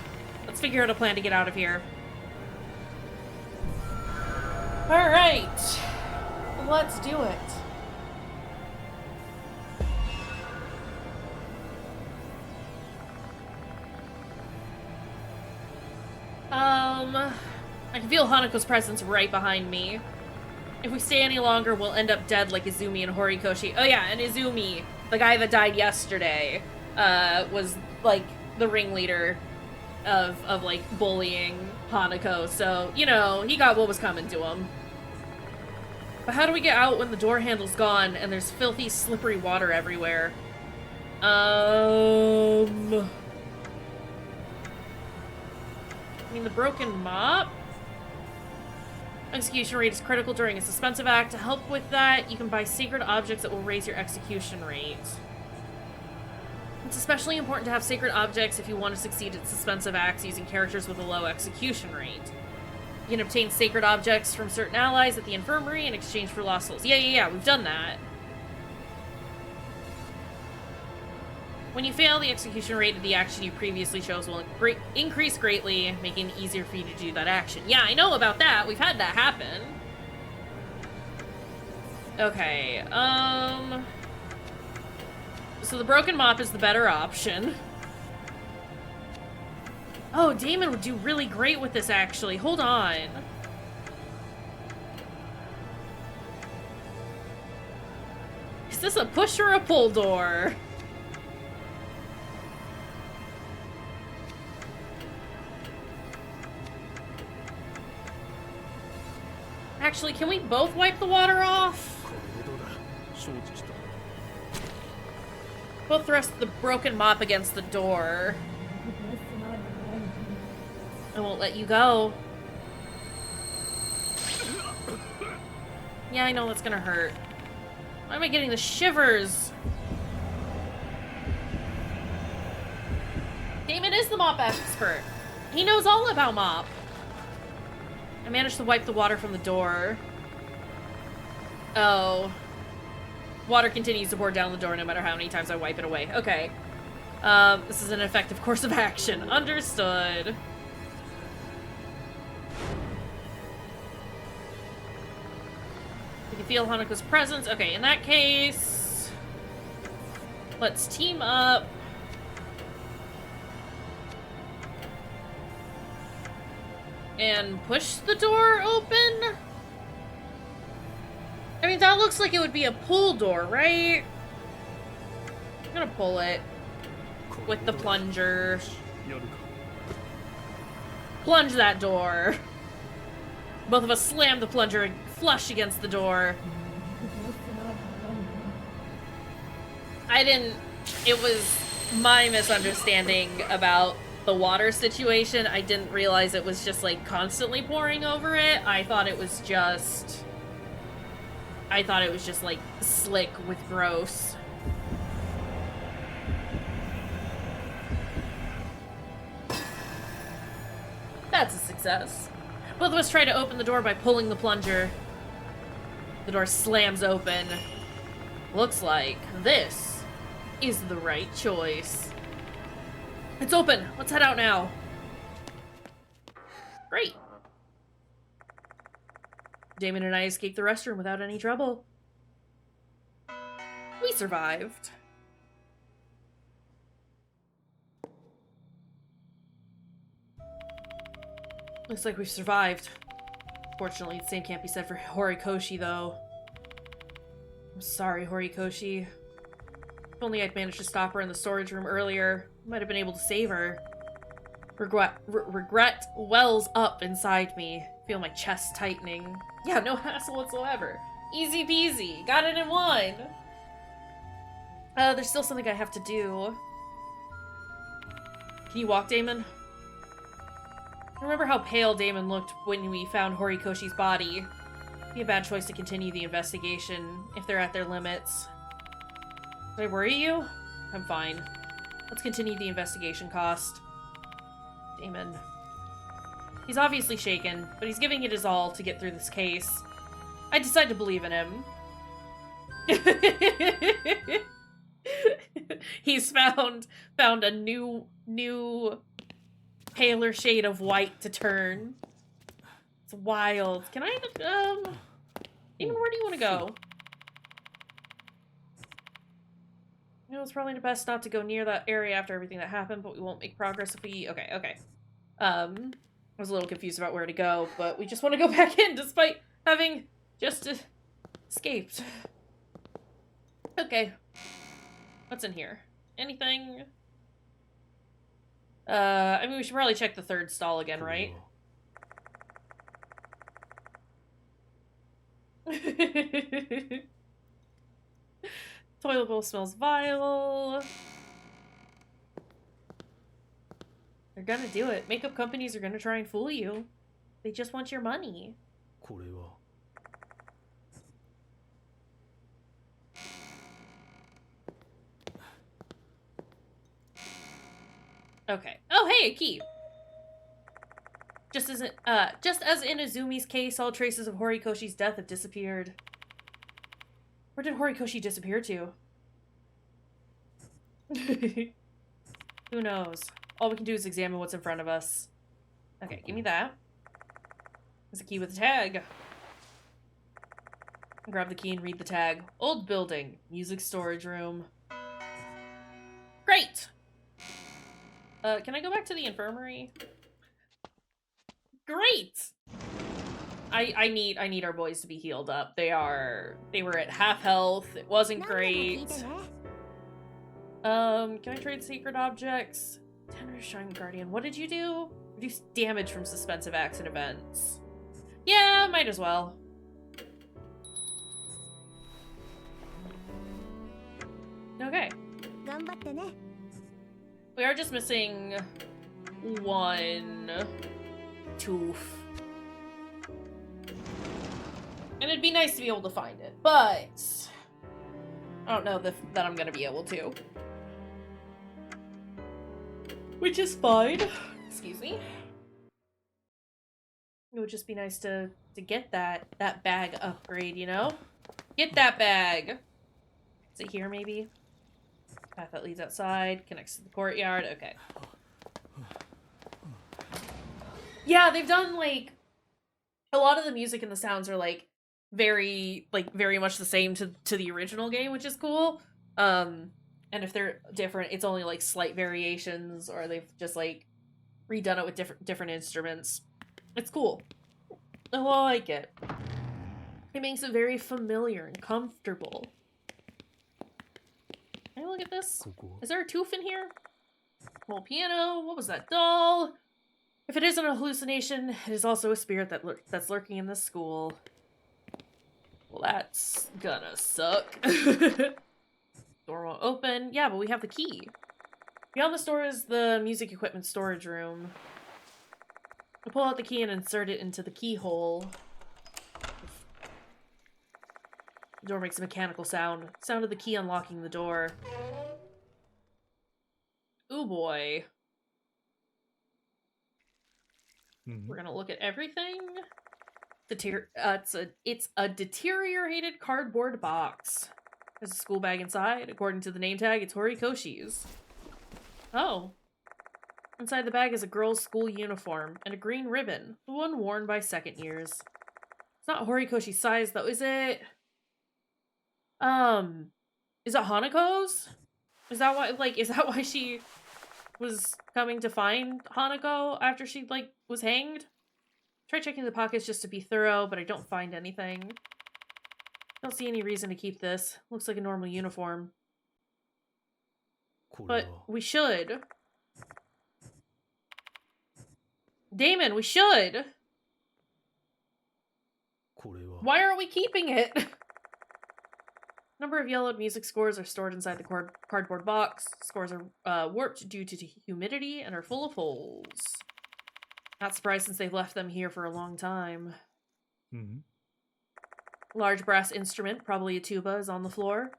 Let's figure out a plan to get out of here. All right. Let's do it. I can feel Hanako's presence right behind me. If we stay any longer, we'll end up dead like Izumi and Horikoshi. Oh yeah, and Izumi, the guy that died yesterday, was, like, the ringleader of like, bullying Hanako. So, you know, he got what was coming to him. But how do we get out when the door handle's gone and there's filthy, slippery water everywhere? I mean, the broken mop? Execution rate is critical during a suspensive act. To help with that, you can buy sacred objects that will raise your execution rate. It's especially important to have sacred objects if you want to succeed at suspensive acts using characters with a low execution rate. You can obtain sacred objects from certain allies at the infirmary in exchange for lost souls. Yeah, we've done that. When you fail, the execution rate of the action you previously chose will increase greatly, making it easier for you to do that action. Yeah, I know about that. We've had that happen. Okay, so the broken mop is the better option. Oh, Damon would do really great with this, actually. Hold on. this a push or a pull door? Actually, can we both wipe the water off? これでどうだ承知した Both thrust the broken mop against the door. I won't let you go. Yeah, I know that's gonna hurt. Why am I getting the shivers? Damon is the mop expert. He knows all about mop. I managed to wipe the water from the door. Oh. Water continues to pour down the door no matter how many times I wipe it away. Okay. This is an effective course of action. Understood. You can feel Hanako's presence. Okay, in that case... let's team up. And push the door open? I mean, that looks like it would be a pull door, right? I'm gonna pull it with the plunger. やるか Plunge that door. Both of us slam the plunger and flush against the door. It was my misunderstanding about the water situation. I didn't realize it was just like constantly pouring over it. I thought it was just like slick with gross. That's a success. Both of us try to open the door by pulling the plunger. The door slams open. Looks like this is the right choice. It's open. Let's head out now. Great. Damon and I escaped the restroom without any trouble. We survived. Looks like we've survived. Fortunately, the same can't be said for Horikoshi, though. I'm sorry, Horikoshi. If only I'd managed to stop her in the storage room earlier, I might have been able to save her. Regret wells up inside me. Feel my chest tightening. Yeah, no hassle whatsoever. Easy peasy. Got it in one. There's still something I have to do. Can you walk, Damon? I remember how pale Damon looked when we found Horikoshi's body. It'd be a bad choice to continue the investigation if they're at their limits. Did I worry you? I'm fine. Let's continue the investigation cost. Damon. He's obviously shaken, but he's giving it his all to get through this case. I decide to believe in him. He's found a new paler shade of white to turn. It's wild. Can I Damon, where do you want to go? You know, it's probably best not to go near that area after everything that happened, but we won't make progress if we... Okay. I was a little confused about where to go, but we just want to go back in despite having just escaped. Okay. What's in here? Anything? I mean, we should probably check the third stall again, right? Toilet bowl smells vile. They're gonna do it. Makeup companies are gonna try and fool you. They just want your money. これは Okay. Oh, hey, a key. Just as in Izumi's case, all traces of Horikoshi's death have disappeared. Where did Horikoshi disappear to? Who knows? All we can do is examine what's in front of us. Okay, give me that. There's a key with a tag. Grab the key and read the tag. Old building. Music storage room. Great! Can I go back to the infirmary? Great! I need our boys to be healed up. They were at half health. It wasn't 何でも聞い great. てね Can I trade sacred objects? Tenor Shrine Guardian. What did you do? Reduce damage from suspensive acts and events. Yeah, might as well. Okay. 頑張ってね We are just missing one tooth. And it'd be nice to be able to find it, but I don't know that I'm gonna be able to. Which is fine. Excuse me. It would just be nice to get that bag upgrade, you know? Get that bag! Is it here, maybe? Path that leads outside, connects to the courtyard, okay. Yeah, they've done, like, a lot of the music and the sounds are, like, very much the same to the original game, which is cool. And if they're different, it's only, like, slight variations, or they've just, like, redone it with different instruments. It's cool. I like it. It makes it very familiar and comfortable. Can I look at this? ここ Is there a tooth in here? Whole piano. What was that doll? If it isn't a hallucination, it is also a spirit that's lurking in this school. Well, that's gonna suck. Door won't open. Yeah, but we have the key. Beyond the door is the music equipment storage room. I pull out the key and insert it into the keyhole. The door makes a mechanical sound. Sound of the key unlocking the door. Ooh boy. Mhm. We're gonna look at everything. It's a deteriorated cardboard box. There's a school bag inside. According to the name tag, it's Horikoshi's. Oh. Inside the bag is a girl's school uniform and a green ribbon, the one worn by second years. It's not Horikoshi's size though, is it? Is it Hanako's? Is that why she was coming to find Hanako after she, like, was hanged? Try checking the pockets just to be thorough, but I don't find anything. Don't see any reason to keep this. Looks like a normal uniform. これ But は we should. Damon, we should! これは Why aren't we keeping it? Number of yellowed music scores are stored inside the cardboard box. Scores are warped due to humidity and are full of holes. Not surprised since they've left them here for a long time. うん。 Large brass instrument, probably a tuba, is on the floor.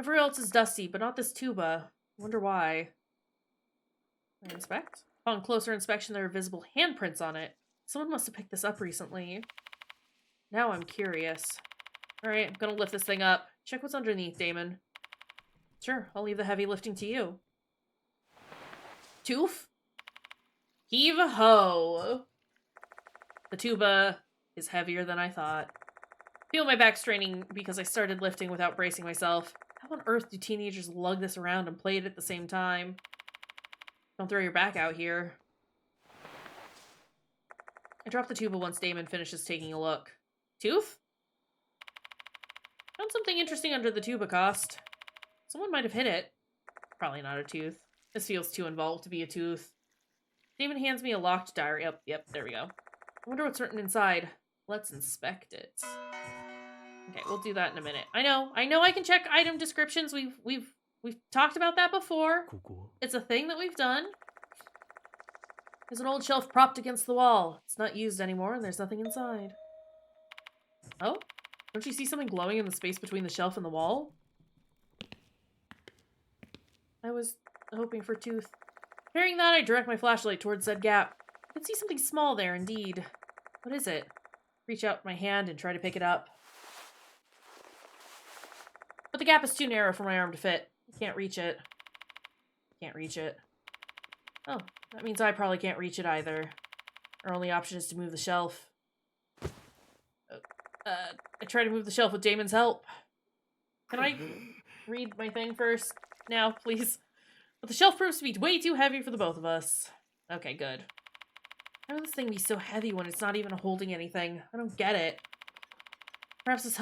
Everywhere else is dusty, but not this tuba. Wonder why. I inspect. Upon closer inspection, there are visible handprints on it. Someone must have picked this up recently. Now I'm curious. Alright, I'm gonna lift this thing up. Check what's underneath, Damon. Sure, I'll leave the heavy lifting to you. Tooth? Heave-ho! The tuba is heavier than I thought. Feel my back straining because I started lifting without bracing myself. How on earth do teenagers lug this around and play it at the same time? Don't throw your back out here. I drop the tuba once Damon finishes taking a look. Tooth? Found something interesting under the tuba cost. Someone might have hit it. Probably not a tooth. This feels too involved to be a tooth. Damon hands me a locked diary. Yep, there we go. I wonder what's written inside. Let's inspect it. Okay, we'll do that in a minute. I know I can check item descriptions. We've talked about that before. ここ It's a thing that we've done. There's an old shelf propped against the wall. It's not used anymore, and there's nothing inside. Oh? Don't you see something glowing in the space between the shelf and the wall? I was hoping for tooth. Hearing that, I direct my flashlight towards said gap. I can see something small there, indeed. What is it? Reach out my hand and try to pick it up. But the gap is too narrow for my arm to fit. I can't reach it. Can't reach it. Oh, that means I probably can't reach it either. Our only option is to move the shelf. I try to move the shelf with Damon's help. Can I read my thing first? Now, please. But the shelf proves to be way too heavy for the both of us. Okay, good. How would this thing be so heavy when it's not even holding anything? I don't get it. Perhaps this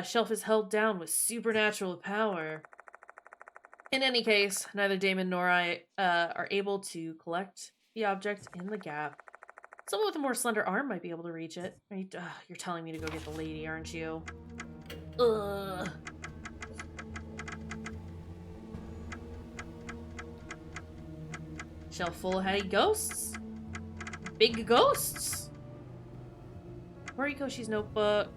shelf is held down with supernatural power. In any case, neither Damon nor I are able to collect the object in the gap. Someone with a more slender arm might be able to reach it. You're telling me to go get the lady, aren't you? Ugh. Shelf full of heady ghosts? Big ghosts? Horikoshi's notebook.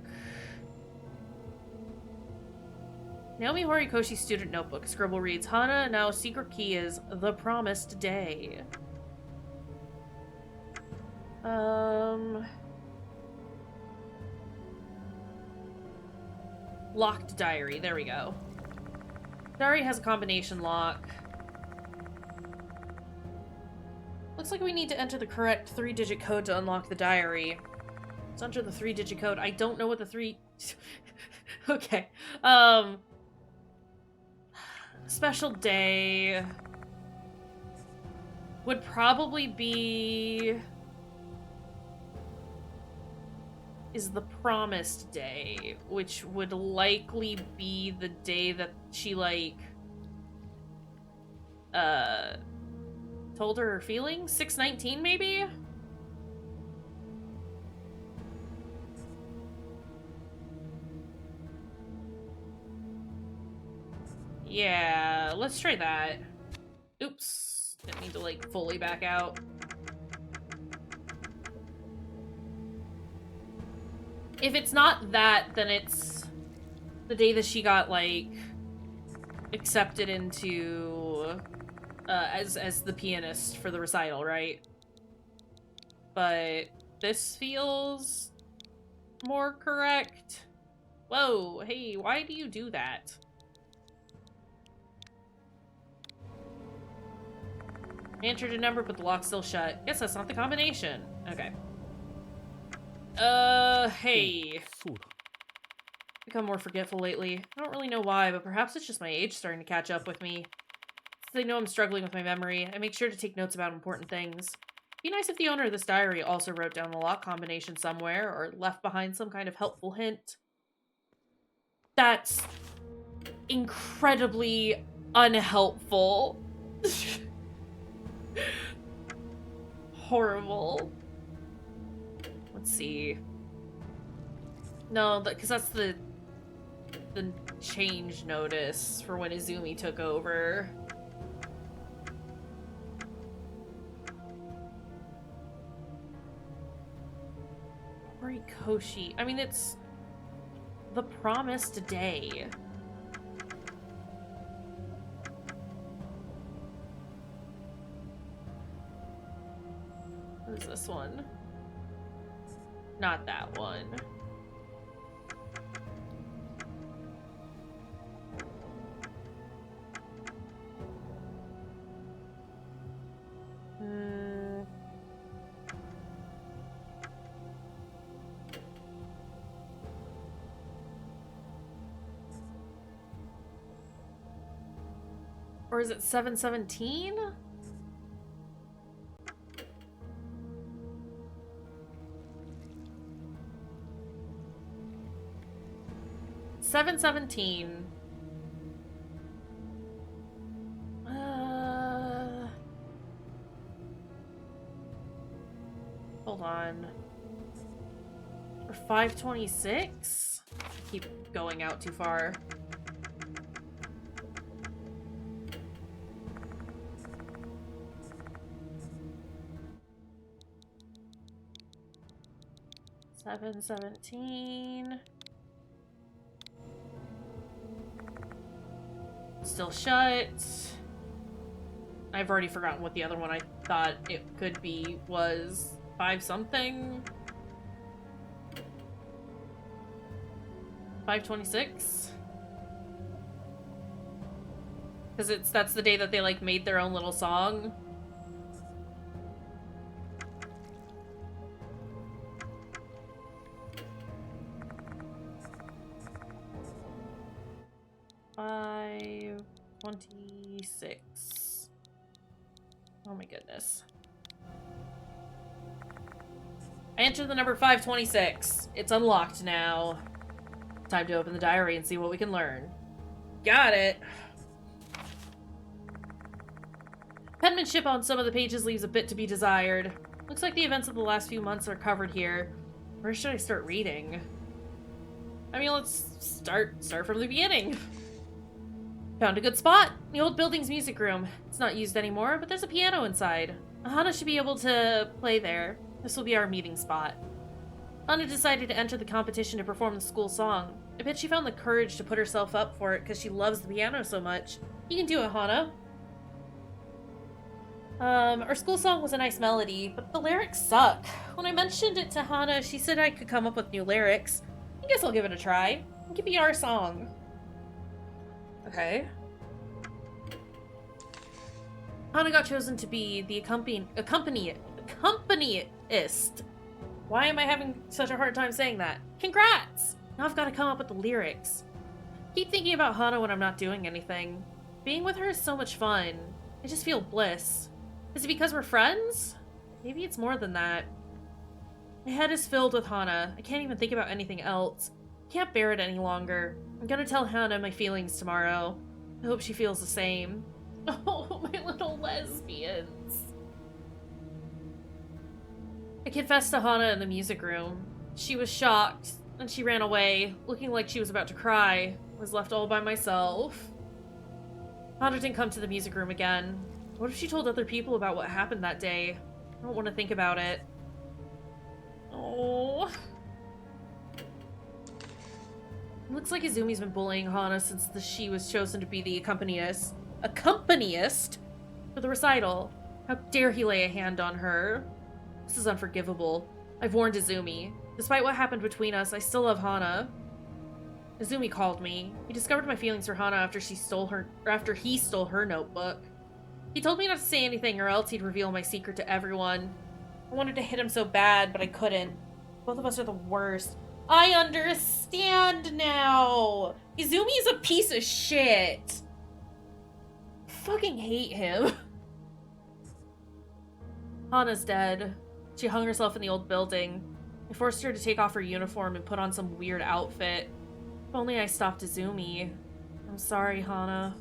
Naomi Horikoshi's student notebook. Scribble reads, Hana, now secret key is the promised day. Locked diary. There we go. Diary has a combination lock. Looks like we need to enter the correct 3-digit code to unlock the diary. Let's enter the 3-digit code. I don't know what the 3... Okay. Special day... would probably be... is the promised day, which would likely be the day that she, like, told her feelings? 6/19, maybe? Yeah, let's try that. Oops. Didn't need to, like, fully back out. If it's not that, then it's the day that she got, like, accepted into, as the pianist for the recital, right? But this feels more correct. Whoa, hey, why do you do that? I entered a number, but the lock's still shut. Guess that's not the combination. Okay. Hey. Become more forgetful lately. I don't really know why, but perhaps it's just my age starting to catch up with me. Since they know I'm struggling with my memory, I make sure to take notes about important things. Be nice if the owner of this diary also wrote down the lock combination somewhere, or left behind some kind of helpful hint. That's incredibly unhelpful. Horrible. Let's see. No, because that's the change notice for when Izumi took over. Horikoshi. I mean, it's the promised day. What is this one? Not that one. Or is it 7/17? $7/17. Hold on. Or 5/26? Keep going out too far. $7/17. Still shut. I've already forgotten what the other one I thought it could be was. 5-something? 5/26? Because that's the day that they, like, made their own little song. $5/26. Oh my goodness. I entered the number 526. It's unlocked now. Time to open the diary and see what we can learn. Got it. Penmanship on some of the pages leaves a bit to be desired. Looks like the events of the last few months are covered here. Where should I start reading? I mean, let's start from the beginning. Found a good spot. The old building's music room. It's not used anymore, but there's a piano inside. Hana should be able to play there. This will be our meeting spot. Hana decided to enter the competition to perform the school song. I bet she found the courage to put herself up for it because she loves the piano so much. You can do it, Hana. Our school song was a nice melody, but the lyrics suck. When I mentioned it to Hana, she said I could come up with new lyrics. I guess I'll give it a try. It could be our song. Okay. Hana got chosen to be the accompanist. Why am I having such a hard time saying that? Congrats! Now I've got to come up with the lyrics. Keep thinking about Hana when I'm not doing anything. Being with her is so much fun. I just feel bliss. Is it because we're friends? Maybe it's more than that. My head is filled with Hana. I can't even think about anything else. I can't bear it any longer. I'm gonna tell Hana my feelings tomorrow. I hope she feels the same. Oh, my little lesbians. I confessed to Hana in the music room. She was shocked, and she ran away, looking like she was about to cry. I was left all by myself. Hana didn't come to the music room again. What if she told other people about what happened that day? I don't want to think about it. Oh. It looks like Izumi's been bullying Hana since she was chosen to be the accompanist for the recital. How dare he lay a hand on her? This is unforgivable. I've warned Izumi. Despite what happened between us, I still love Hana. Izumi called me. He discovered my feelings for Hana after he stole her notebook. He told me not to say anything or else he'd reveal my secret to everyone. I wanted to hit him so bad, but I couldn't. Both of us are the worst. I understand now! Izumi is a piece of shit! I fucking hate him. Hana's dead. She hung herself in the old building. I forced her to take off her uniform and put on some weird outfit. If only I stopped Izumi. I'm sorry, Hana.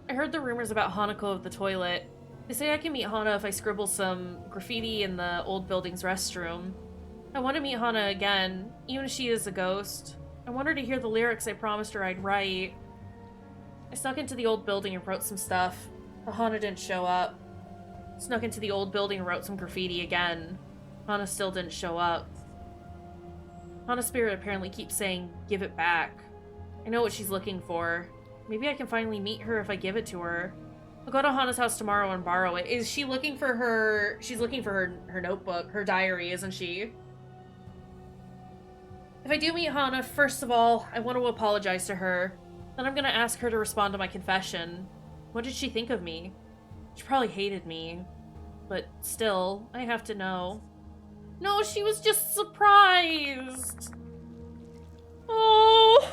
I heard the rumors about Hanako of the toilet. They say I can meet Hana if I scribble some graffiti in the old building's restroom. I want to meet Hana again, even if she is a ghost. I want her to hear the lyrics I promised her I'd write. I snuck into the old building and wrote some stuff, but Hana didn't show up. Snuck into the old building and wrote some graffiti again. Hana still didn't show up. Hana's spirit apparently keeps saying, give it back. I know what she's looking for. Maybe I can finally meet her if I give it to her. I'll go to Hana's house tomorrow and borrow it. Is she looking for her... She's looking for her notebook, her diary, isn't she? If I do meet Hana, first of all, I want to apologize to her. Then I'm gonna ask her to respond to my confession. What did she think of me? She probably hated me. But still, I have to know. No, she was just surprised! Oh!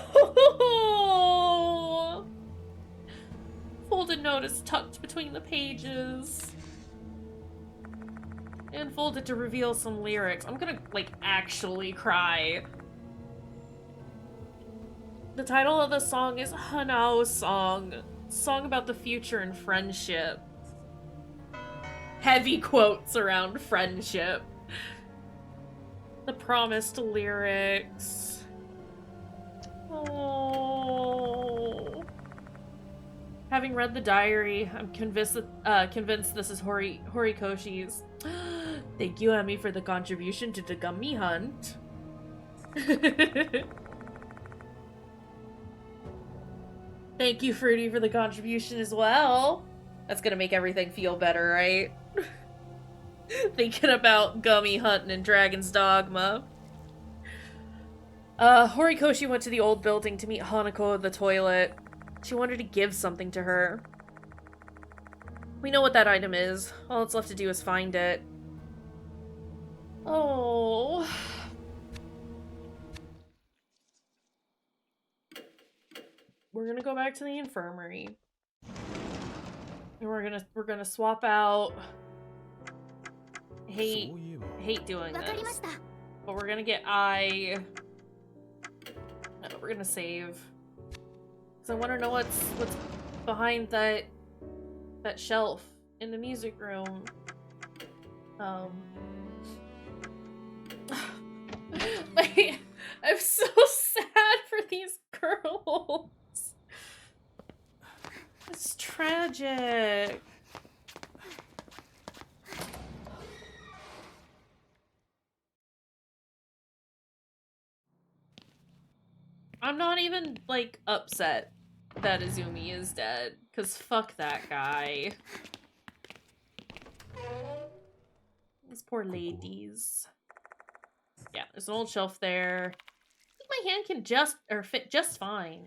Folded note is tucked between the pages. And folded to reveal some lyrics. I'm gonna, like, actually cry. The title of the song is Hanao's Song. Song about the future and friendship. Heavy quotes around friendship. The promised lyrics. Oh. Having read the diary, I'm convinced this is Horikoshi's. Thank you, Emmy, for the contribution to the gummy hunt. Thank you, Fruity, for the contribution as well. That's gonna make everything feel better, right? Thinking about Gummy hunting and Dragon's Dogma. Horikoshi went to the old building to meet Hanako at the toilet. She wanted to give something to her. We know what that item is. All that's left to do is find it. Oh. We're gonna go back to the infirmary. And we're gonna swap out hate doing わかりま this. した。 But we're gonna get I. We're gonna save. Cause I want to know what's behind that shelf in the music room. Like, I'm so sad for these girls. It's tragic. I'm not even, like, upset that Izumi is dead, because fuck that guy. These poor ladies. Yeah, there's an old shelf there. I think my hand can fit just fine.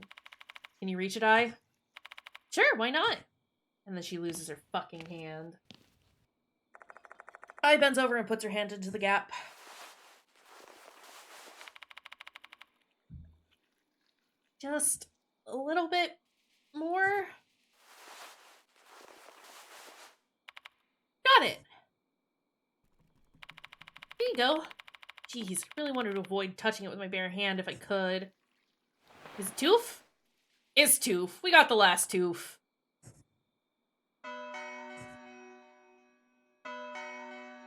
Can you reach it, I? Sure, why not? And then she loses her fucking hand. I bends over and puts her hand into the gap. Just a little bit more. Got it. Here you go. Jeez, I really wanted to avoid touching it with my bare hand if I could. Is it tooth? It's tooth. We got the last tooth.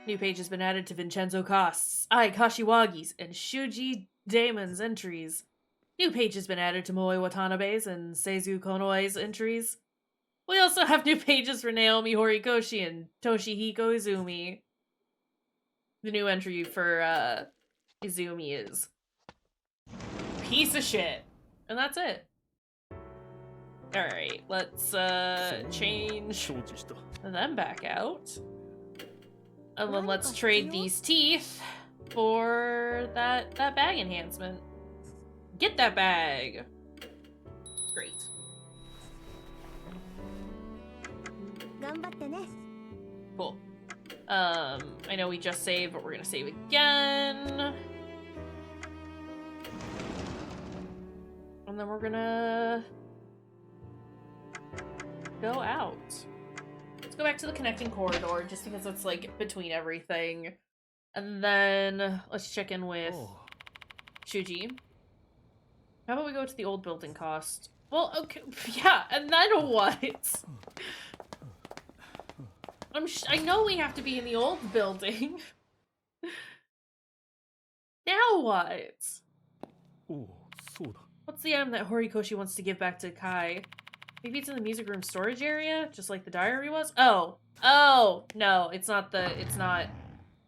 New page has been added to Vincenzo Cost's, Ai Kashiwagi's, and Shuji Damon's entries. New page has been added to Moe Watanabe's and Seizu Konoe's entries. We also have new pages for Naomi Horikoshi and Toshihiko Izumi. The new entry for Izumi is piece of shit. And that's it. Alright, let's change them back out. And then let's trade these teeth for that bag enhancement. Get that bag. Great. 頑張ってね。 Cool. I know we just saved, but we're gonna save again. And then we're gonna go out. Let's go back to the connecting corridor, just because it's like between everything. And then let's check in with Shuji. How about we go to the old building cost? Well, okay, yeah, and then what? I know we have to be in the old building. Now what? What's the item that Horikoshi wants to give back to Kai? Maybe it's in the music room storage area, just like the diary was? Oh, no, it's not.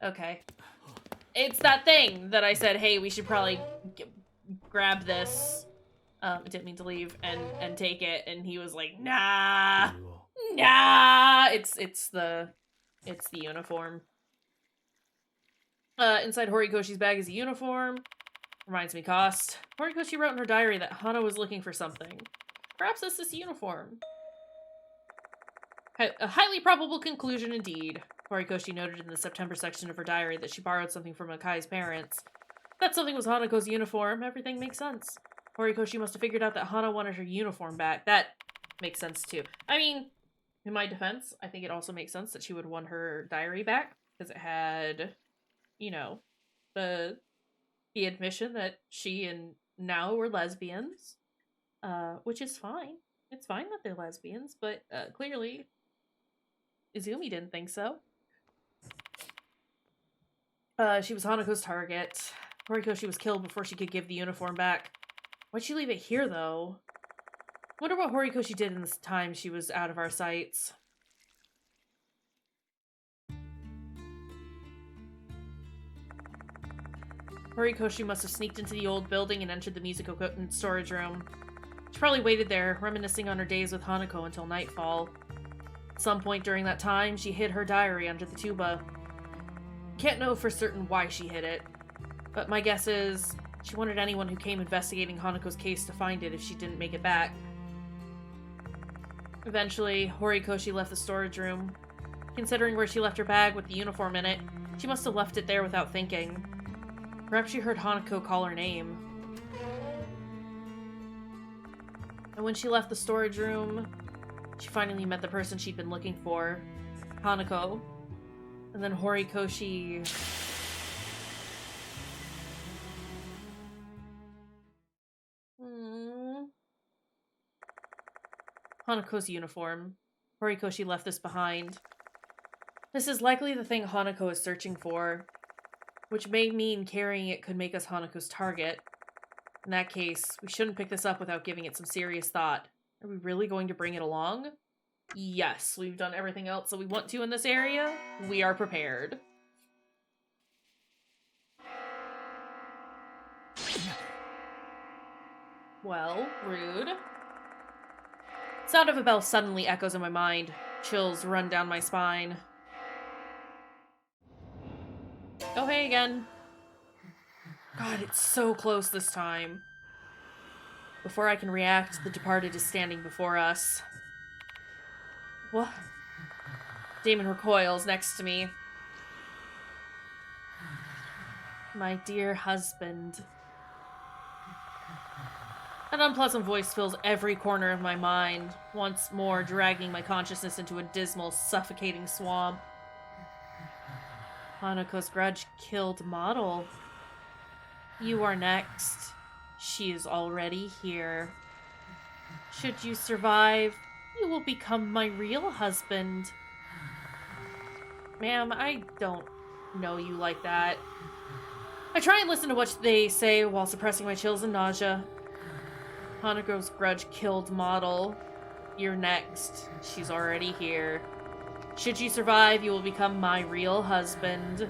Okay. It's that thing that I said, hey, we should probably grab this. I didn't mean to leave and take it, and he was like, nah. It's the uniform. Inside Horikoshi's bag is a uniform. Reminds me, cost. Horikoshi wrote in her diary that Hana was looking for something. Perhaps it's this uniform. A highly probable conclusion indeed. Horikoshi noted in the September section of her diary that she borrowed something from Akai's parents. If that something was Hanako's uniform, everything makes sense. Horikoshi must have figured out that Hana wanted her uniform back. That makes sense too. I mean, in my defense, I think it also makes sense that she would want her diary back, because it had, you know, the admission that she and Nao were lesbians, which is fine. It's fine that they're lesbians, but clearly Izumi didn't think so. She was Hanako's target. Horikoshi was killed before she could give the uniform back. Why'd she leave it here, though? Wonder what Horikoshi did in this time she was out of our sights. Horikoshi must have sneaked into the old building and entered the music equipment storage room. She probably waited there, reminiscing on her days with Hanako until nightfall. At some point during that time, she hid her diary under the tuba. Can't know for certain why she hid it, but my guess is she wanted anyone who came investigating Hanako's case to find it if she didn't make it back. Eventually, Horikoshi left the storage room. Considering where she left her bag with the uniform in it, she must have left it there without thinking. Perhaps she heard Hanako call her name. And when she left the storage room, she finally met the person she'd been looking for, Hanako. And then Horikoshi... Hanako's uniform. Horikoshi left this behind. This is likely the thing Hanako is searching for, which may mean carrying it could make us Hanako's target. In that case, we shouldn't pick this up without giving it some serious thought. Are we really going to bring it along? Yes, we've done everything else that we want to in this area. We are prepared. Well, rude. Sound of a bell suddenly echoes in my mind. Chills run down my spine. Oh, hey again. God, it's so close this time. Before I can react, the departed is standing before us. What? Damon recoils next to me. My dear husband. An unpleasant voice fills every corner of my mind, once more dragging my consciousness into a dismal, suffocating swamp. Hanako's grudge killed Model. You are next. She is already here. Should you survive, you will become my real husband. Ma'am, I don't know you like that. I try and listen to what they say while suppressing my chills and nausea. Hanako's grudge killed Model. You're next. She's already here. Should you survive, you will become my real husband.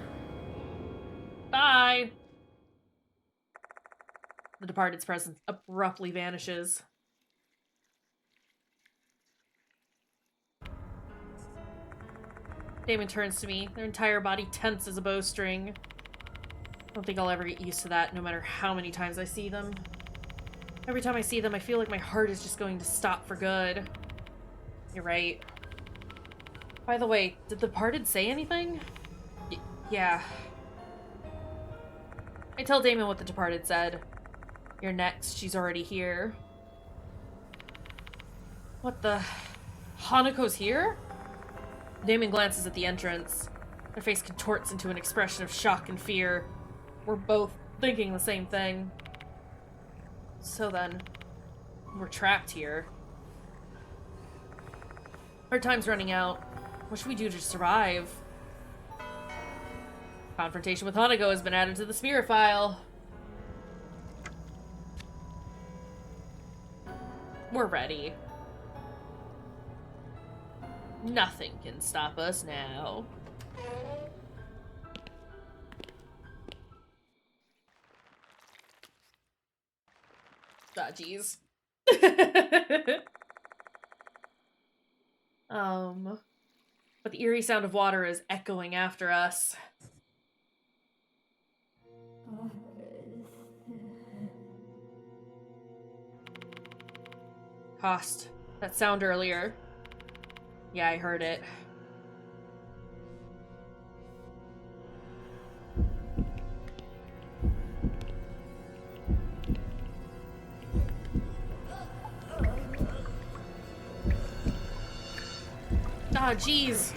Bye! The departed's presence abruptly vanishes. Damon turns to me, their entire body tense as a bowstring. I don't think I'll ever get used to that, no matter how many times I see them. Every time I see them, I feel like my heart is just going to stop for good. You're right. By the way, did the departed say anything? Yeah. I tell Damon what the departed said. You're next, she's already here. What the... Hanako's here? Damon glances at the entrance. Their face contorts into an expression of shock and fear. We're both thinking the same thing. So then, we're trapped here. Our time's running out. What should we do to survive? Confrontation with Hanako has been added to the spirit file. We're ready. Nothing can stop us now. Ah, jeez. But the eerie sound of water is echoing after us. Cost. That sound earlier. Yeah, I heard it. Ah, jeez.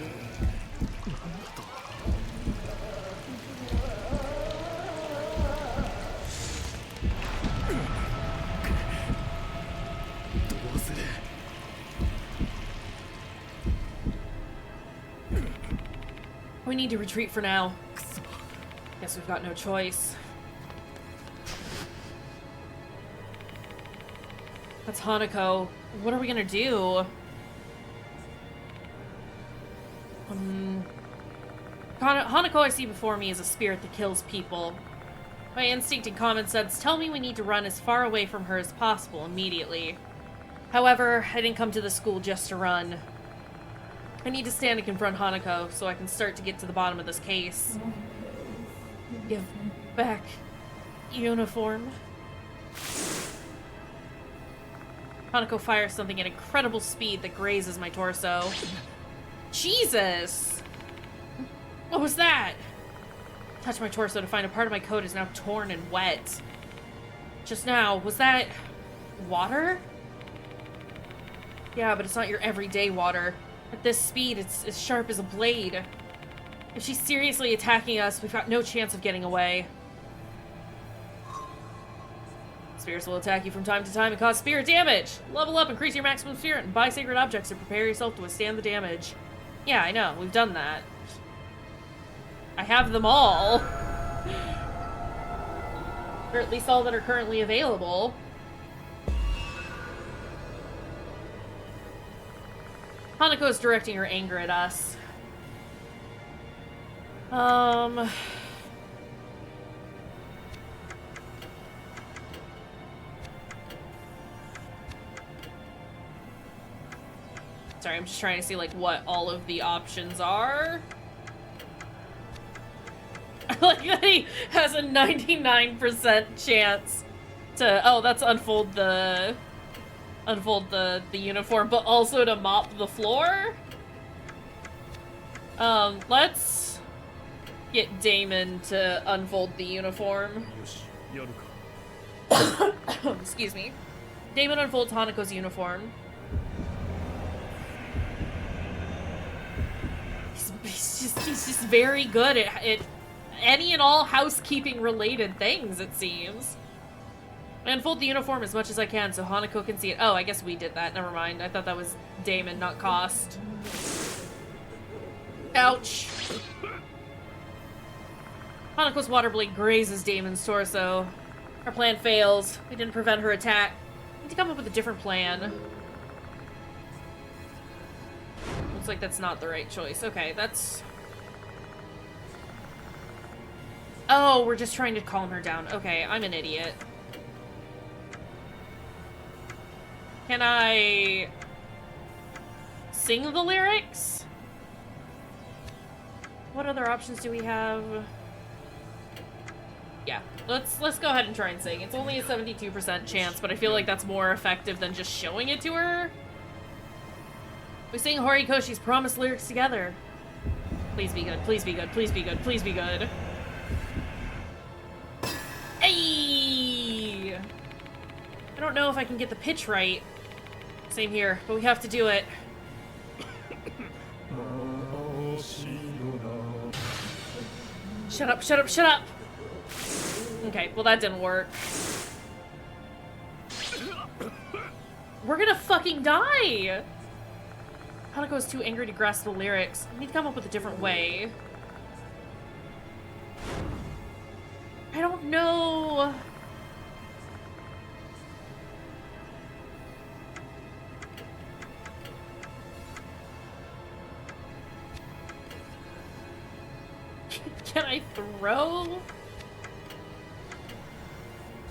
We need to retreat for now. Guess we've got no choice. That's Hanako. What are we gonna do? Hanako I see before me is a spirit that kills people. My instinct and common sense tell me we need to run as far away from her as possible immediately. However, I didn't come to the school just to run. I need to stand and confront Hanako so I can start to get to the bottom of this case. Give back uniform. Hanako fires something at incredible speed that grazes my torso. Jesus! What was that? Touch my torso to find a part of my coat is now torn and wet. Just now, was that water? Yeah, but it's not your everyday water. At this speed, it's as sharp as a blade. If she's seriously attacking us, we've got no chance of getting away. Spirits will attack you from time to time and cause spirit damage. Level up, increase your maximum spirit, and buy sacred objects to prepare yourself to withstand the damage. Yeah, I know. We've done that. I have them all. Or at least all that are currently available. Hanako's directing her anger at us. Sorry, I'm just trying to see, like, what all of the options are. I like that he has a 99% chance to... Oh, that's unfold the uniform, but also to mop the floor? Let's get Damon to unfold the uniform. よし、やるか。 Excuse me. Damon unfolds Hanako's uniform. He's just very good at any and all housekeeping related things, it seems. I unfold the uniform as much as I can so Hanako can see it. Oh, I guess we did that. Never mind. I thought that was Damon, not Cost. Ouch. Hanako's water blade grazes Damon's torso. Our plan fails. We didn't prevent her attack. We need to come up with a different plan. Looks like that's not the right choice. Okay, that's... Oh, we're just trying to calm her down. Okay, I'm an idiot. Can I... sing the lyrics? What other options do we have? Yeah, let's go ahead and try and sing. It's only a 72% chance, but I feel like that's more effective than just showing it to her. We sing Horikoshi's promised lyrics together. Please be good, please be good, please be good, please be good. Hey! I don't know if I can get the pitch right. Same here, but we have to do it. Shut up, shut up, shut up! Okay, well that didn't work. We're gonna fucking die! Hanako is too angry to grasp the lyrics. I need to come up with a different way. I don't know. Can I throw?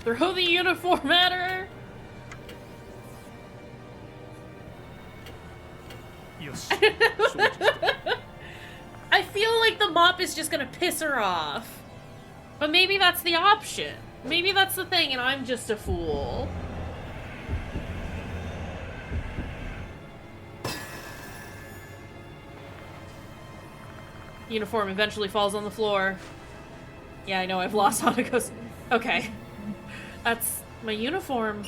Throw the uniform at her? I feel like the mop is just gonna piss her off. But maybe that's the option. Maybe that's the thing and I'm just a fool. Uniform eventually falls on the floor. Yeah, I know, I've lost Hanako's... Okay. That's my uniform.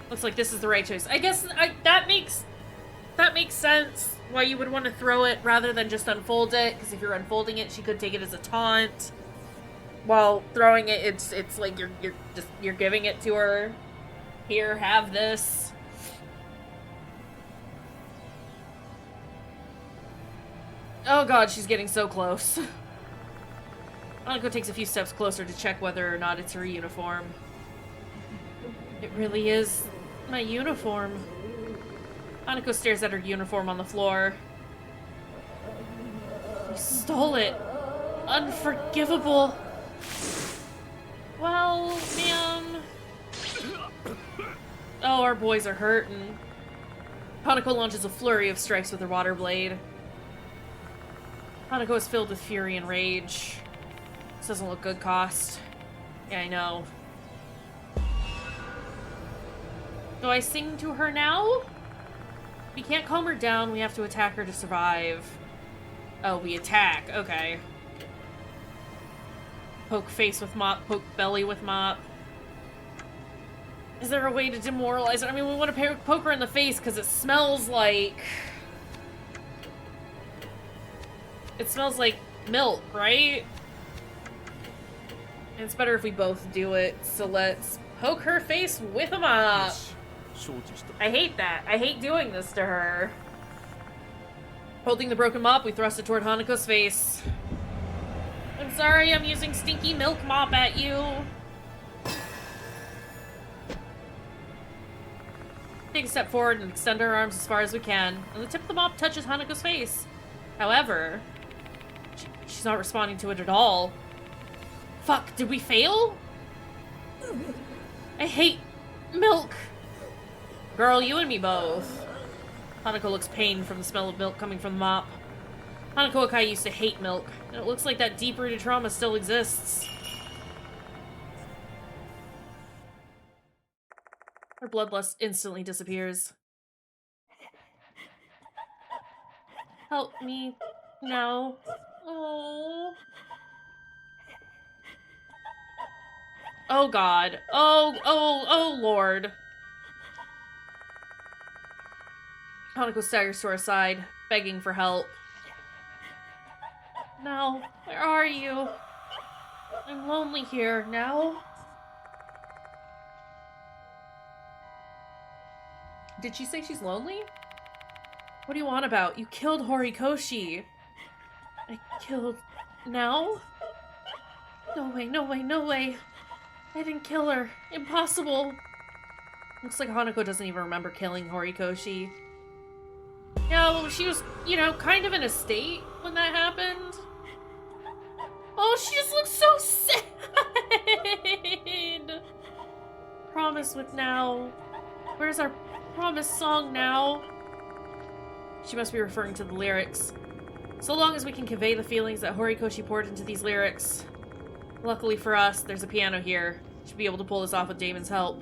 Looks like this is the right choice. I guess that makes sense why you would want to throw it rather than just unfold it, because if you're unfolding it, she could take it as a taunt. While throwing it, it's like you're giving it to her. Here, have this. Oh god, she's getting so close. Hanako takes a few steps closer to check whether or not it's her uniform. It really is my uniform. Hanako stares at her uniform on the floor. You stole it. Unforgivable. Well, man. Oh, our boys are hurting. Hanako launches a flurry of strikes with her water blade. Hanako is filled with fury and rage. This doesn't look good, Cost. Yeah, I know. Do I sing to her now? We can't calm her down, we have to attack her to survive. Oh, we attack, okay. Poke face with mop, poke belly with mop. Is there a way to demoralize her? I mean, we want to poke her in the face because it smells like... It smells like milk, right? And it's better if we both do it, so let's poke her face with a mop. 承知した。 I hate that. I hate doing this to her. Holding the broken mop, we thrust it toward Hanako's face. I'm sorry I'm using stinky milk mop at you. Take a step forward and extend our arms as far as we can, and the tip of the mop touches Hanako's face. However, she's not responding to it at all. Fuck, did we fail? I hate milk. Girl, you and me both. Hanako looks pained from the smell of milk coming from the mop. Hanako Akai used to hate milk, and it looks like that deep-rooted trauma still exists. Her bloodlust instantly disappears. Help me now. Oh. Oh god. Oh lord. Hanako staggers to her side, begging for help. No, where are you? I'm lonely here now. Did she say she's lonely? What do you want about? You killed Horikoshi. I killed... now? No way, no way, no way. I didn't kill her. Impossible. Looks like Hanako doesn't even remember killing Horikoshi. No, she was, you know, kind of in a state when that happened. Oh, she just looks so sad. Promise with now. Where's our promise song now? She must be referring to the lyrics. So long as we can convey the feelings that Horikoshi poured into these lyrics. Luckily for us, there's a piano here. Should be able to pull this off with Damon's help.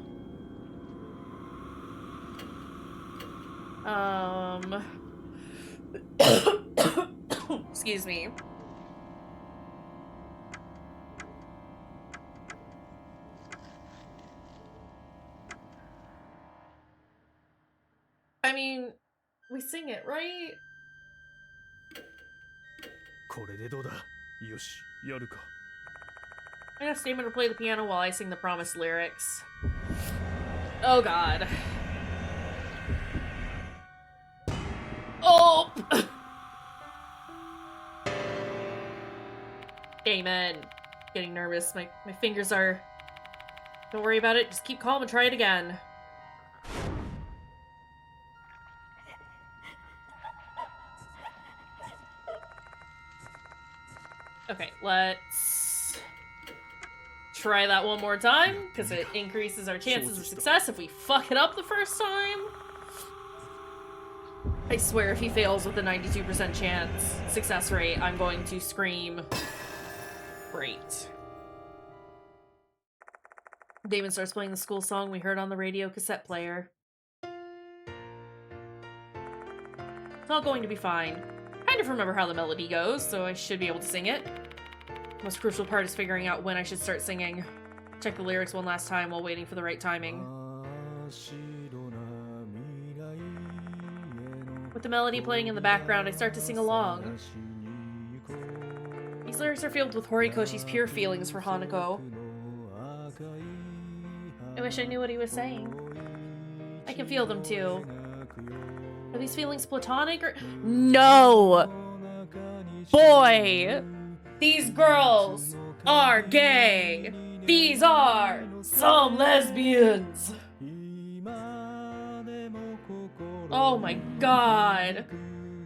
Excuse me. I mean, we sing it, right? これでどうだ。よし、やるか。 I asked Damon to play the piano while I sing the promised lyrics. Oh god. Oh! Damon. Getting nervous. My fingers are... Don't worry about it. Just keep calm and try it again. Okay, let's try that one more time, because it increases our chances of success if we fuck it up the first time. I swear if he fails with a 92% chance success rate, I'm going to scream. Great. Damon starts playing the school song we heard on the radio cassette player. It's all going to be fine. Kind of remember how the melody goes, so I should be able to sing it. The most crucial part is figuring out when I should start singing. Check the lyrics one last time while waiting for the right timing. With the melody playing in the background, I start to sing along. These lyrics are filled with Horikoshi's pure feelings for Hanako. I wish I knew what he was saying. I can feel them too. Are these feelings platonic or— No! Boy! These girls are gay! These are some lesbians! Oh my god!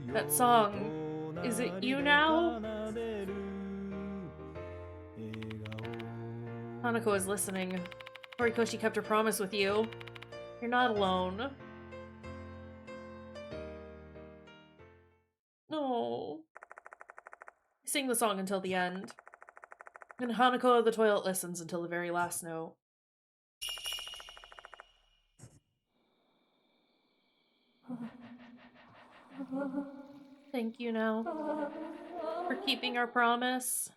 That song. Is it you now? Hanako is listening. Horikoshi kept her promise with you. You're not alone. No. I sing the song until the end. And Hanako of the toilet listens until the very last note. Thank you now for keeping our promise.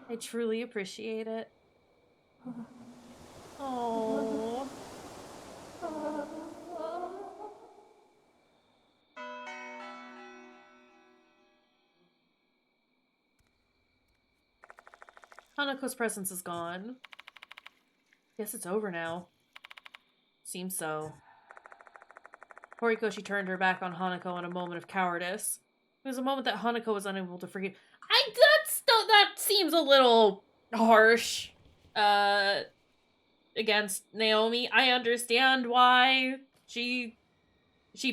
I truly appreciate it. Oh. Hanako's presence is gone. Guess it's over now. Seems so. Horikoshi turned her back on Hanako in a moment of cowardice. It was a moment that Hanako was unable to forgive. That seems a little harsh. Against Naomi. I understand why she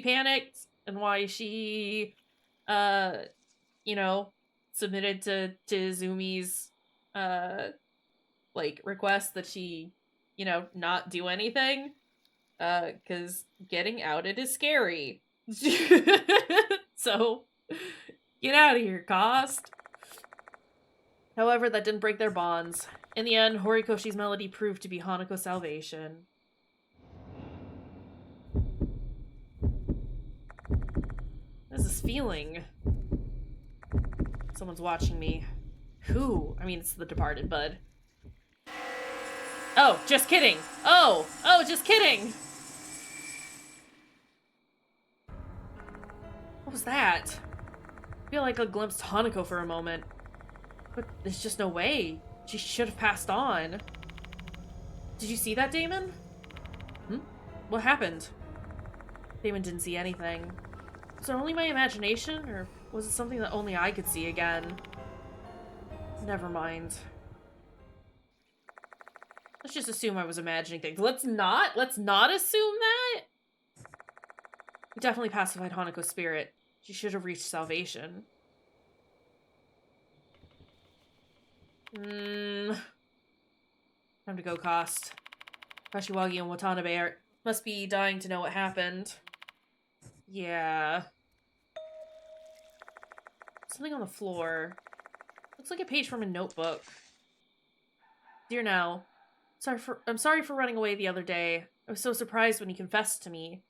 panicked and why she you know, submitted to Zumi's like request that she, you know, not do anything. Cause getting outed is scary. So get out of here, Cost. However, that didn't break their bonds. In the end, Horikoshi's melody proved to be Hanako's salvation. What is this feeling? Someone's watching me. Who? I mean, it's the departed bud. Oh, just kidding. Oh, just kidding. What was that? I feel like I glimpsed Hanako for a moment. But there's just no way. She should have passed on. Did you see that, Damon? What happened? Damon didn't see anything. Was it only my imagination, or was it something that only I could see again? Never mind. Let's just assume I was imagining things. Let's not assume that! We definitely pacified Hanako's spirit. She should have reached salvation. Time to go, Cost. Kashiwagi and Watanabe must be dying to know what happened. Yeah. Something on the floor. Looks like a page from a notebook. Dear Nell, I'm sorry for running away the other day. I was so surprised when you confessed to me.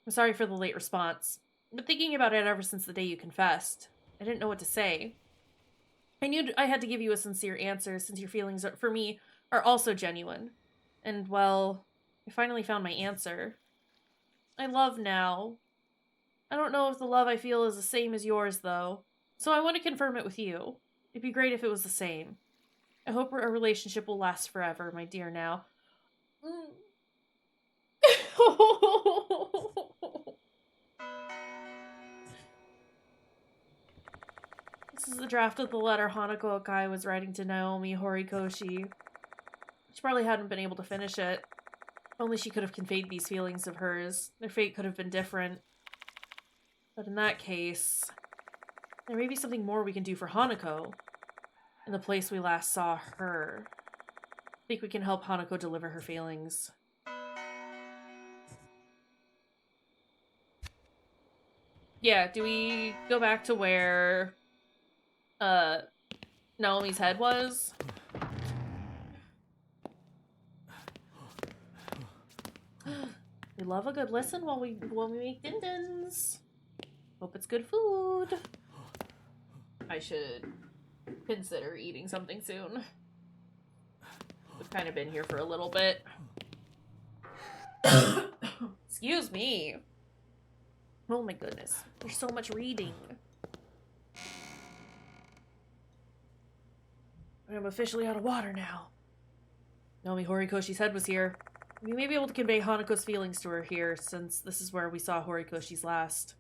I'm sorry for the late response. I've been thinking about it ever since the day you confessed. I didn't know what to say. I knew I had to give you a sincere answer since your feelings for me are also genuine. And, well, I finally found my answer. I love now. I don't know if the love I feel is the same as yours, though. So I want to confirm it with you. It'd be great if it was the same. I hope our relationship will last forever, my dear now. This is the draft of the letter Hanako Okai was writing to Naomi Horikoshi. She probably hadn't been able to finish it. If only she could have conveyed these feelings of hers. Their fate could have been different. But in that case, there may be something more we can do for Hanako. In the place we last saw her. I think we can help Hanako deliver her feelings. Yeah, do we go back to where Naomi's head was? We love a good listen while we make din-dins. Hope it's good food. I should consider eating something soon. We've kind of been here for a little bit. Excuse me. Oh my goodness. There's so much reading. I'm officially out of water now. Naomi Horikoshi's head was here. We may be able to convey Hanako's feelings to her here, since this is where we saw Horikoshi's last.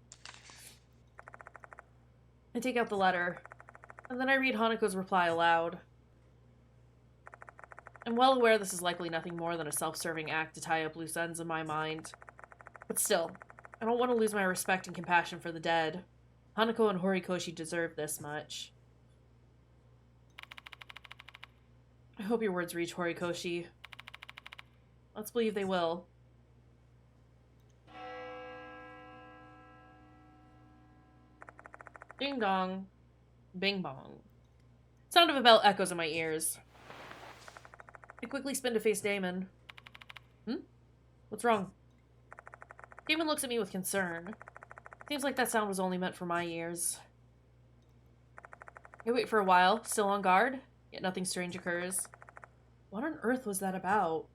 I take out the letter, and then I read Hanako's reply aloud. I'm well aware this is likely nothing more than a self-serving act to tie up loose ends in my mind. But still, I don't want to lose my respect and compassion for the dead. Hanako and Horikoshi deserve this much. I hope your words reach Horikoshi. Let's believe they will. Ding dong. Bing bong. Sound of a bell echoes in my ears. I quickly spin to face Damon. What's wrong? Damon looks at me with concern. Seems like that sound was only meant for my ears. I wait for a while, still on guard, yet nothing strange occurs. What on earth was that about?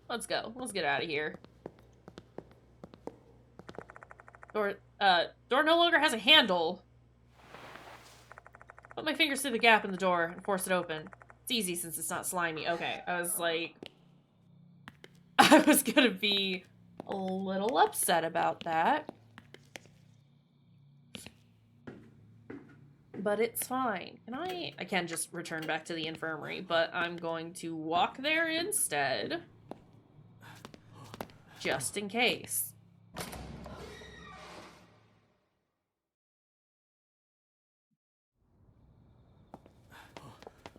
Let's go. Let's get out of here. Door no longer has a handle. Put my fingers through the gap in the door and force it open. It's easy since it's not slimy. Okay, I was like... I was gonna be a little upset about that. But it's fine. Can I can just return back to the infirmary, but I'm going to walk there instead. Just in case.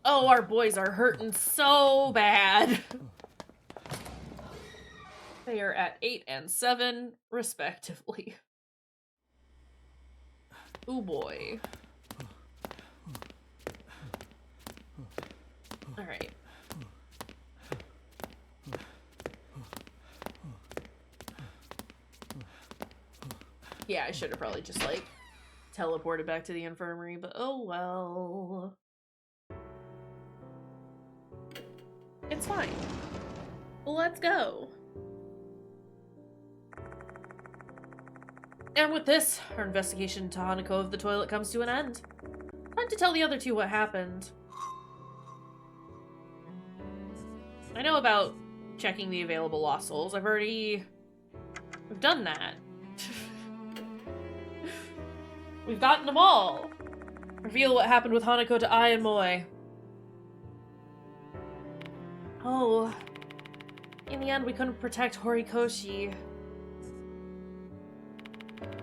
Oh, our boys are hurting so bad. They are at 8 and 7, respectively. Ooh boy. Alright. Yeah, I should have probably just, like, teleported back to the infirmary, but oh well. It's fine. Let's go. And with this, our investigation into Hanako of the toilet comes to an end. Time to tell the other two what happened. I know about checking the available lost souls. We've done that. We've gotten them all. Reveal what happened with Hanako to Ai and Moi. Oh. In the end, we couldn't protect Horikoshi.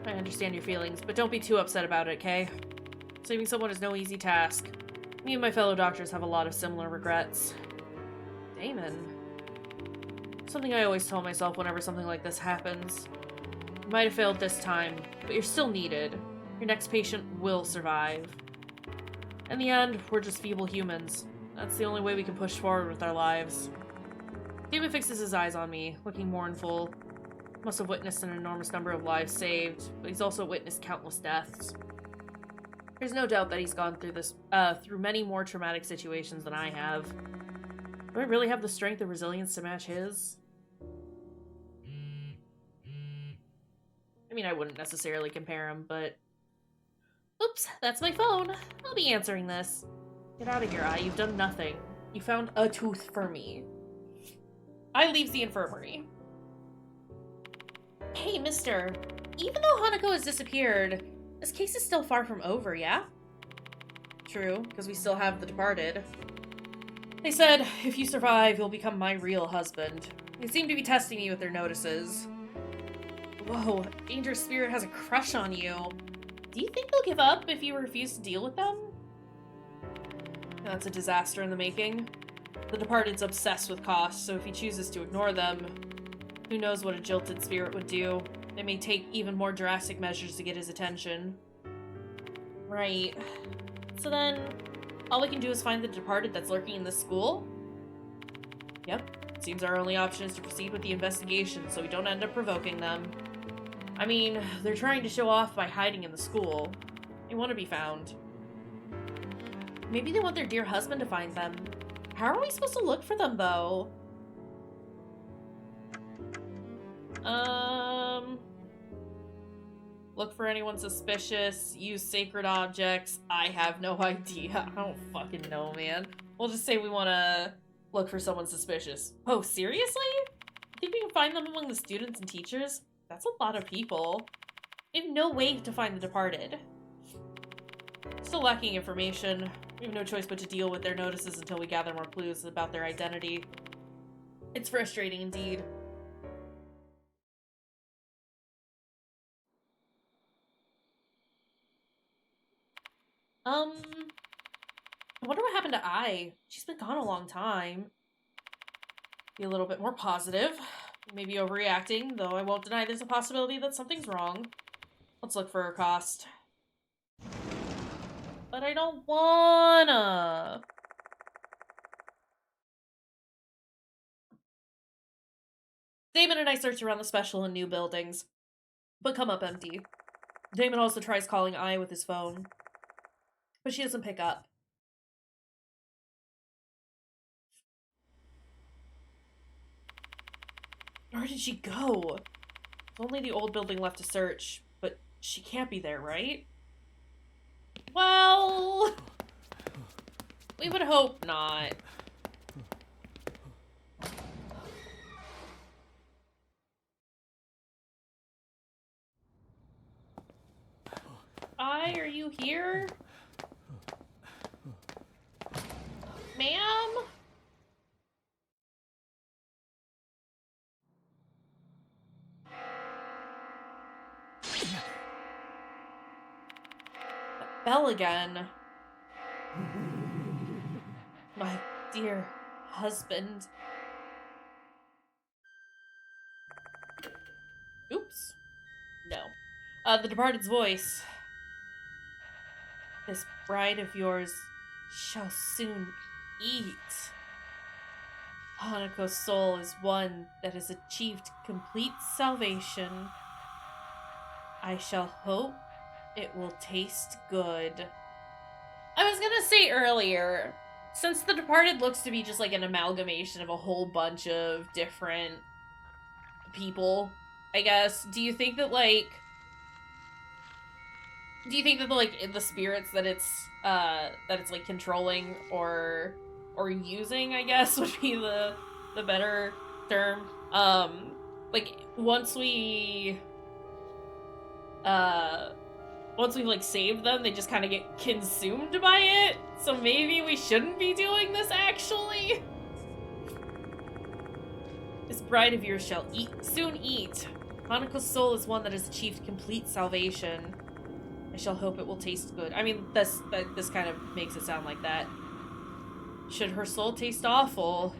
I understand your feelings, but don't be too upset about it, okay? Saving someone is no easy task. Me and my fellow doctors have a lot of similar regrets. Damon. Something I always tell myself whenever something like this happens. You might have failed this time, but you're still needed. Your next patient will survive. In the end, we're just feeble humans. That's the only way we can push forward with our lives. Damon fixes his eyes on me, looking mournful. Must have witnessed an enormous number of lives saved, but he's also witnessed countless deaths. There's no doubt that he's gone through this, through many more traumatic situations than I have. Do I really have the strength and resilience to match his? I mean, I wouldn't necessarily compare him, but... Oops, that's my phone. I'll be answering this. Get out of here, Ai. You've done nothing. You found a tooth for me. Ai leaves the infirmary. Hey, mister. Even though Hanako has disappeared, this case is still far from over, yeah? True, because we still have the departed. They said, if you survive, you'll become my real husband. They seem to be testing me with their notices. Whoa, Dangerous Spirit has a crush on you. Do you think they'll give up if you refuse to deal with them? That's a disaster in the making. The departed's obsessed with cost, so if he chooses to ignore them, who knows what a jilted spirit would do. They may take even more drastic measures to get his attention. Right. So then, all we can do is find the departed that's lurking in this school? Yep. Seems our only option is to proceed with the investigation so we don't end up provoking them. I mean, they're trying to show off by hiding in the school. They want to be found. Maybe they want their dear husband to find them. How are we supposed to look for them, though? Look for anyone suspicious, use sacred objects. I have no idea. I don't fucking know, man. We'll just say we want to look for someone suspicious. Oh, seriously? Think we can find them among the students and teachers? That's a lot of people. We have no way to find the departed. Still lacking information. We have no choice but to deal with their notices until we gather more clues about their identity. It's frustrating indeed. I wonder what happened to Ai. She's been gone a long time. Be a little bit more positive. Maybe overreacting, though I won't deny there's a possibility that something's wrong. Let's look for her cost. But I don't wanna. Damon and I search around the special and new buildings, but come up empty. Damon also tries calling Ai with his phone, but she doesn't pick up. Where did she go? There's only the old building left to search, but she can't be there, right? Well, We would hope not. Are you here? Ma'am? Bell again. My dear husband. Oops. No. The departed's voice. This bride of yours shall soon eat. Hanako's soul is one that has achieved complete salvation. I shall hope it will taste good. I was gonna say earlier, since The Departed looks to be just like an amalgamation of a whole bunch of different people, I guess, do you think that like the spirits that it's like controlling or using, I guess, would be the better term. Like once we've like saved them, they just kind of get consumed by it. So maybe we shouldn't be doing this actually. This bride of yours shall soon eat. Hanako's soul is one that has achieved complete salvation. I shall hope it will taste good. I mean, this kind of makes it sound like that. Should her soul taste awful,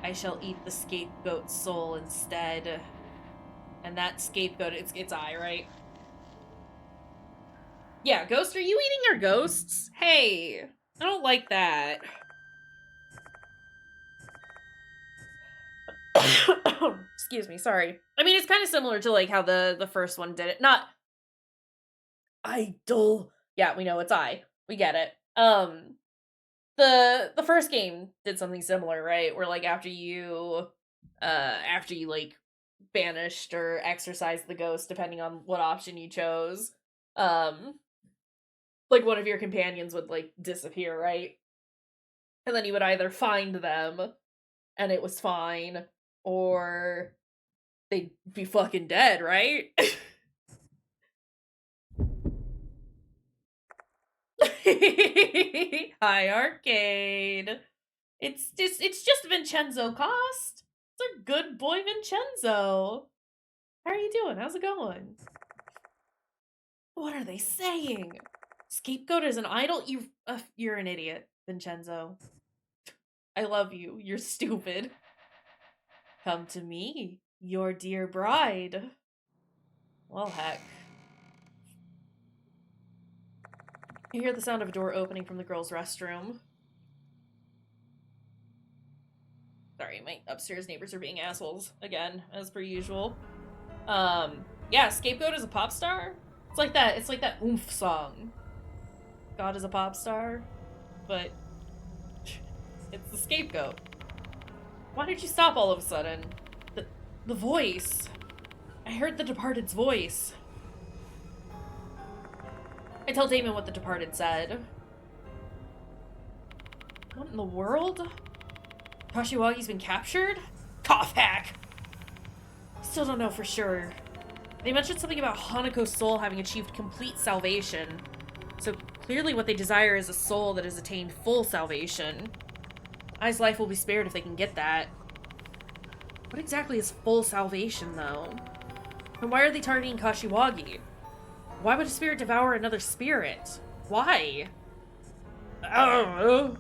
I shall eat the scapegoat's soul instead. And that scapegoat, it's I, right? Yeah, Ghost, are you eating our ghosts? Hey, I don't like that. Excuse me, sorry. I mean, it's kind of similar to like how the first one did it. Not idol. Yeah, we know it's I. We get it. The first game did something similar, right? Where like after you like banished or exorcised the ghost, depending on what option you chose, like one of your companions would like disappear, right? And then you would either find them and it was fine, or they'd be fucking dead, right? Hi, Arcade. It's just Vincenzo Cost. It's our good boy Vincenzo. How are you doing? How's it going? What are they saying? Scapegoat is an idol? You're an idiot, Vincenzo. I love you. You're stupid. Come to me, your dear bride. Well, heck. You hear the sound of a door opening from the girls' restroom. Sorry, my upstairs neighbors are being assholes again, as per usual. Yeah, Scapegoat is a pop star. It's like that oomph song. God is a pop star, but it's the scapegoat. Why did you stop all of a sudden? The voice. I heard the Departed's voice. I tell Damon what the Departed said. What in the world? Kashiwagi's been captured? Cough hack! Still don't know for sure. They mentioned something about Hanako's soul having achieved complete salvation. So clearly what they desire is a soul that has attained full salvation. Ai's life will be spared if they can get that. What exactly is full salvation, though? And why are they targeting Kashiwagi? Why would a spirit devour another spirit? Why? I don't know.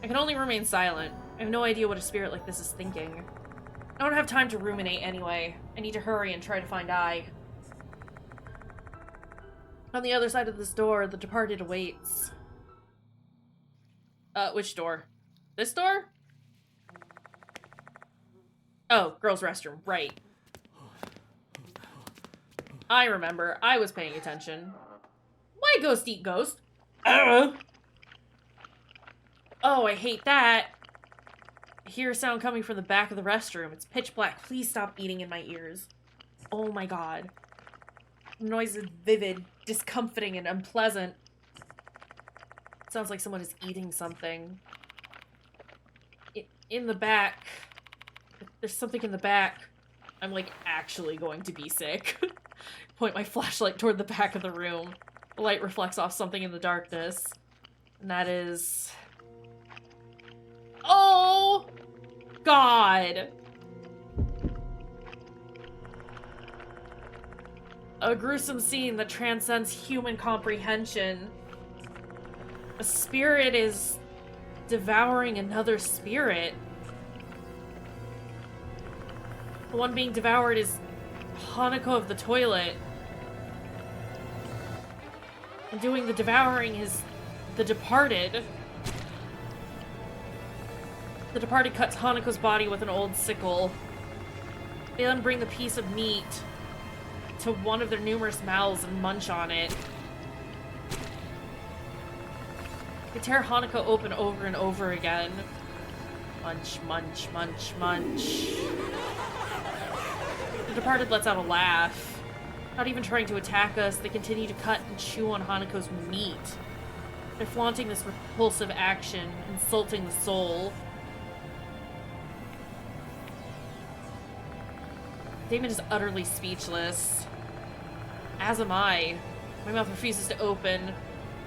I can only remain silent. I have no idea what a spirit like this is thinking. I don't have time to ruminate anyway. I need to hurry and try to find Ai. On the other side of this door, the Departed awaits. Which door? This door? Oh, girls' restroom, right. I remember. I was paying attention. Why ghost eat ghost? Oh, I hate that. I hear a sound coming from the back of the restroom. It's pitch black. Please stop eating in my ears. Oh my god. The noise is vivid, discomforting, and unpleasant. Sounds like someone is eating something. In the back. There's something in the back. I'm like actually going to be sick. Point my flashlight toward the back of the room. The light reflects off something in the darkness. And that is... Oh! God! A gruesome scene that transcends human comprehension. A spirit is devouring another spirit. The one being devoured is Hanako of the toilet. And doing the devouring is the departed. The departed cuts Hanako's body with an old sickle. They then bring the piece of meat to one of their numerous mouths and munch on it. They tear Hanako open over and over again. Munch, munch, munch, munch. The departed lets out a laugh. Not even trying to attack us, they continue to cut and chew on Hanako's meat. They're flaunting this repulsive action, insulting the soul. Damon is utterly speechless. As am I. My mouth refuses to open.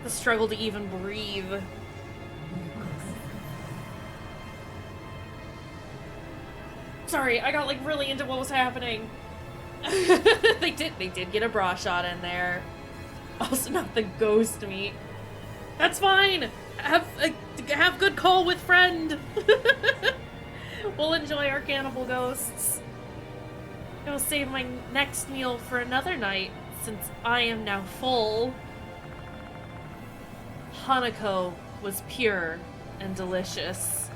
The struggle to even breathe. Sorry, I got like really into what was happening. They did get a bra shot in there. Also not the ghost meat. That's fine. Have good call with friend. We'll enjoy our cannibal ghosts. I will save my next meal for another night, since I am now full. Hanako was pure and delicious.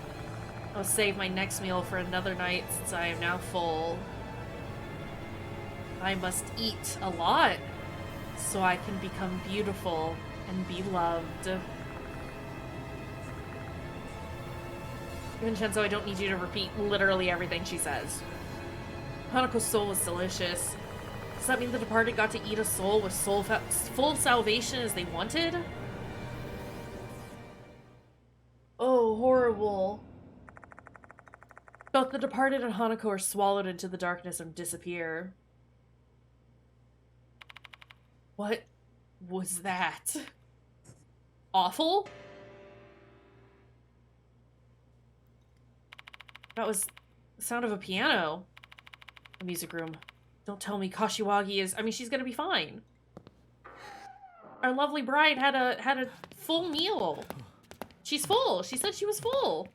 I will save my next meal for another night, since I am now full. I must eat a lot, so I can become beautiful and be loved. Vincenzo, I don't need you to repeat literally everything she says. Hanako's soul was delicious. Does that mean the departed got to eat a soul with full salvation as they wanted? Oh, horrible. Both the departed and Hanako are swallowed into the darkness and disappear. What was that? Awful? That was the sound of a piano. The music room. Don't tell me Kashiwagi is... I mean, she's gonna be fine. Our lovely bride had a full meal. She's full. She said she was full.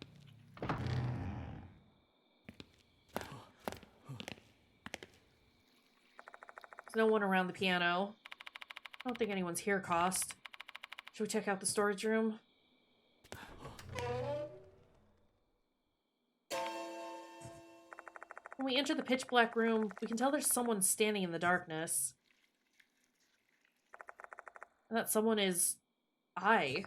There's no one around the piano. I don't think anyone's here, Cost. Should we check out the storage room? When we enter the pitch black room, we can tell there's someone standing in the darkness. And that someone is... I.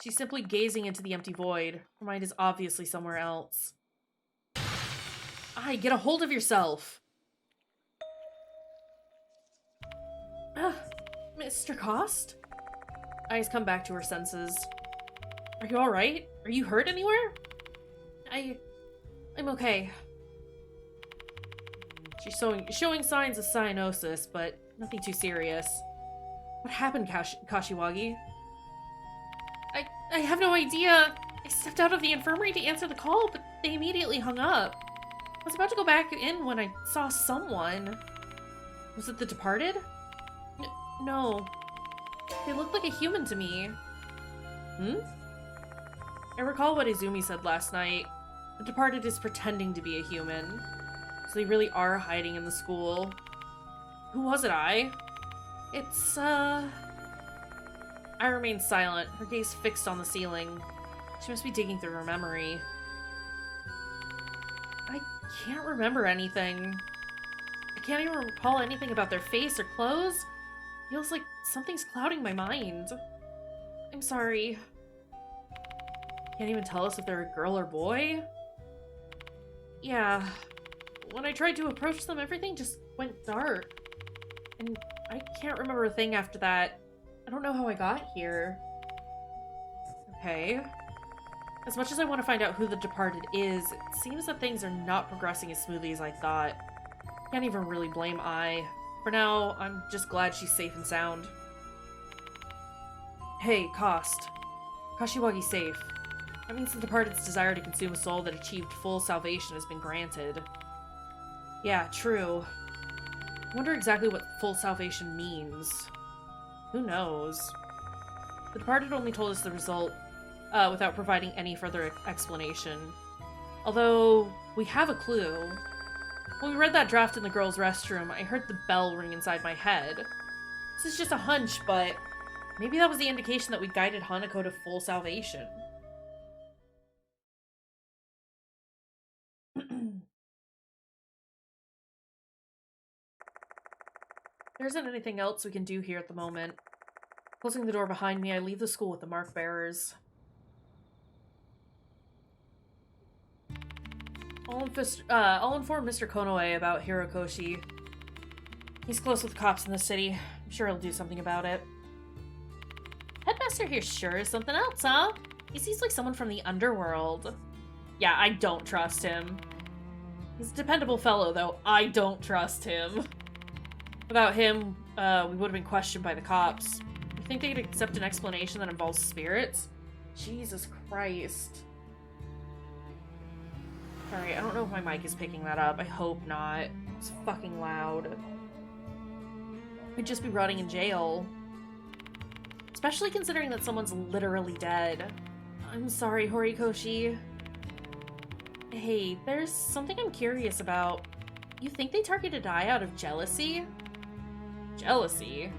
She's simply gazing into the empty void. Her mind is obviously somewhere else. I, get a hold of yourself! Mr. Cost? I's come back to her senses. Are you alright? Are you hurt anywhere? I'm okay. She's showing signs of cyanosis, but nothing too serious. What happened, Kashiwagi? I have no idea. I stepped out of the infirmary to answer the call, but they immediately hung up. I was about to go back in when I saw someone. Was it the departed? No. They looked like a human to me. I recall what Izumi said last night. The departed is pretending to be a human. So they really are hiding in the school. Who was it, I? It's, I remained silent, her gaze fixed on the ceiling. She must be digging through her memory. I can't remember anything. I can't even recall anything about their face or clothes. Feels like something's clouding my mind. I'm sorry. Can't even tell us if they're a girl or boy? Yeah. When I tried to approach them, everything just went dark. And I can't remember a thing after that. I don't know how I got here. Okay. As much as I want to find out who the departed is, it seems that things are not progressing as smoothly as I thought. Can't even really blame I. For now, I'm just glad she's safe and sound. Hey, Cost. Kashiwagi's safe. That means the departed's desire to consume a soul that achieved full salvation has been granted. Yeah, true. I wonder exactly what full salvation means. Who knows? The departed only told us the result without providing any further explanation. Although, we have a clue. When we read that draft in the girls' restroom, I heard the bell ring inside my head. This is just a hunch, but maybe that was the indication that we guided Hanako to full salvation. There isn't anything else we can do here at the moment. Closing the door behind me, I leave the school with the mark bearers. I'll inform Mr. Konoe about Hirokoshi. He's close with cops in the city. I'm sure he'll do something about it. Headmaster here sure is something else, huh? He seems like someone from the underworld. Yeah, I don't trust him. He's a dependable fellow, though. I don't trust him. Without him, we would have been questioned by the cops. You think they'd accept an explanation that involves spirits? Jesus Christ. Sorry, I don't know if my mic is picking that up. I hope not. It's fucking loud. We'd just be rotting in jail. Especially considering that someone's literally dead. I'm sorry, Horikoshi. Hey, there's something I'm curious about. You think they targeted Ai out of jealousy? Jealousy?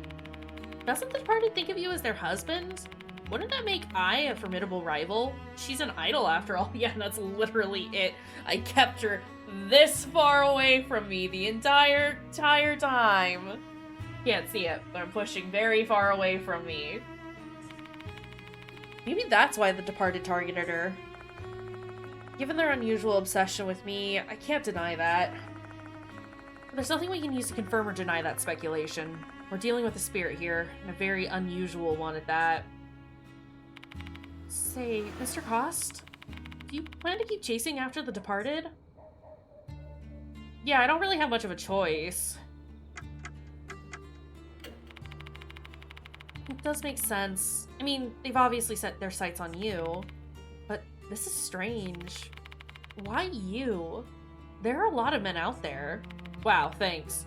Doesn't the departed think of you as their husband? Wouldn't that make Ai a formidable rival? She's an idol after all. Yeah, that's literally it. I kept her this far away from me the entire time. Can't see it, but I'm pushing very far away from me. Maybe that's why the departed targeted her. Given their unusual obsession with me, I can't deny that. But there's nothing we can use to confirm or deny that speculation. We're dealing with a spirit here, and a very unusual one at that. Say, Mr. Cost? Do you plan to keep chasing after the departed? Yeah, I don't really have much of a choice. It does make sense. I mean, they've obviously set their sights on you. But this is strange. Why you? There are a lot of men out there. Wow, thanks.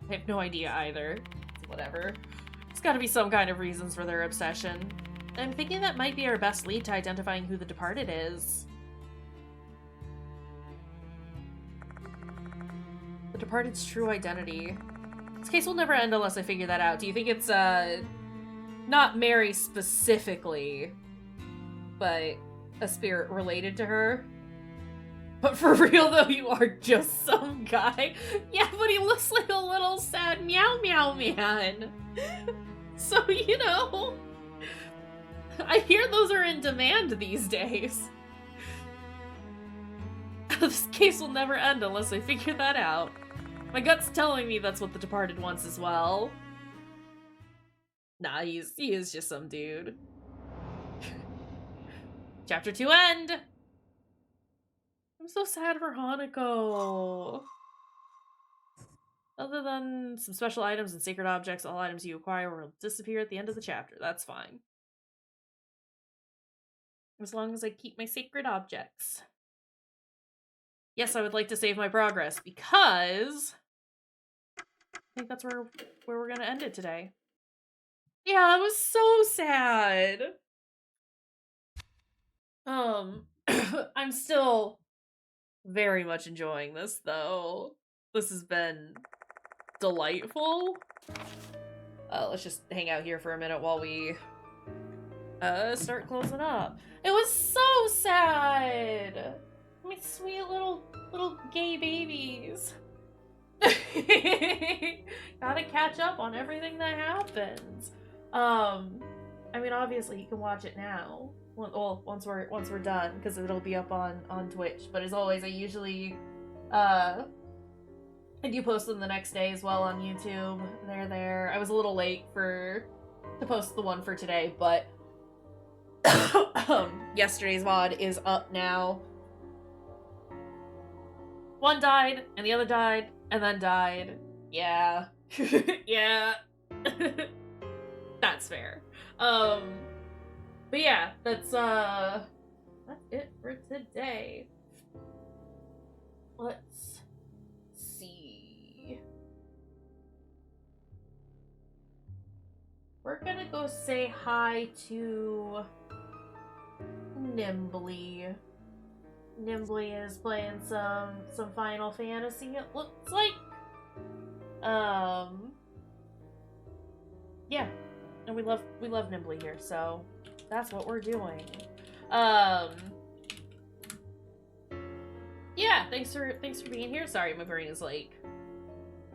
I have no idea either. Whatever. There's gotta be some kind of reasons for their obsession. I'm thinking that might be our best lead to identifying who the departed is. The departed's true identity. This case will never end unless I figure that out. Do you think it's, not Mary specifically, but a spirit related to her? But for real though, you are just some guy. Yeah, but he looks like a little sad meow meow man. So, you know, I hear those are in demand these days. This case will never end unless I figure that out. My gut's telling me that's what the departed wants as well. Nah, he is just some dude. Chapter 2 end! I'm so sad for Hanako. Other than some special items and sacred objects, all items you acquire will disappear at the end of the chapter. That's fine. As long as I keep my sacred objects. Yes, I would like to save my progress, because I think that's where we're gonna end it today. Yeah, that was so sad. I'm still very much enjoying this, though. This has been delightful. Let's just hang out here for a minute while we start closing up. It was so sad. My sweet little gay babies. Gotta catch up on everything that happens. I mean, obviously you can watch it now. Well, once we're done, because it'll be up on Twitch. But as always, I usually I do post them the next day as well on YouTube. They're there. I was a little late to post the one for today, but Yesterday's VOD is up now. One died, and the other died, and then died. Yeah. Yeah. That's fair. But yeah, that's it for today. Let's see. We're gonna go say hi to Nimbly. Nimbly is playing some Final Fantasy, it looks like. Yeah. And we love Nimbly here, so that's what we're doing. Yeah, thanks for being here. Sorry, my brain is like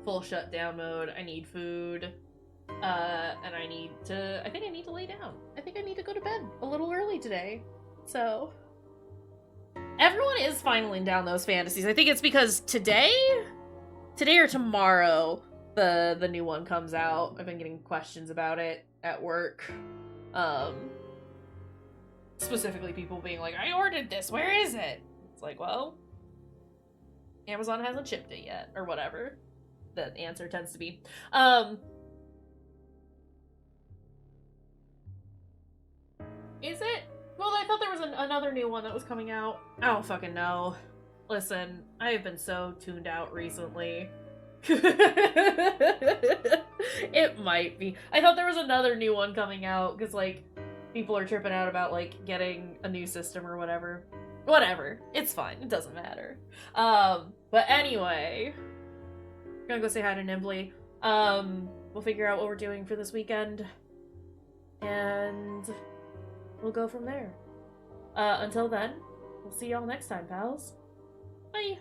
full shutdown mode. I need food. And I think I need to lay down. I think I need to go to bed a little early today. So everyone is finaling down those fantasies. I think it's because today or tomorrow the new one comes out. I've been getting questions about it at work. Specifically people being like, I ordered this, where is it? It's like, well, Amazon hasn't shipped it yet, or whatever the answer tends to be. Is it? Well, I thought there was another new one that was coming out. I don't fucking know. Listen, I have been so tuned out recently. It might be. I thought there was another new one coming out, because, like, people are tripping out about, like, getting a new system or whatever. Whatever. It's fine. It doesn't matter. But anyway, I'm gonna go say hi to Nimbly. We'll figure out what we're doing for this weekend. And we'll go from there. Until then, we'll see y'all next time, pals. Bye!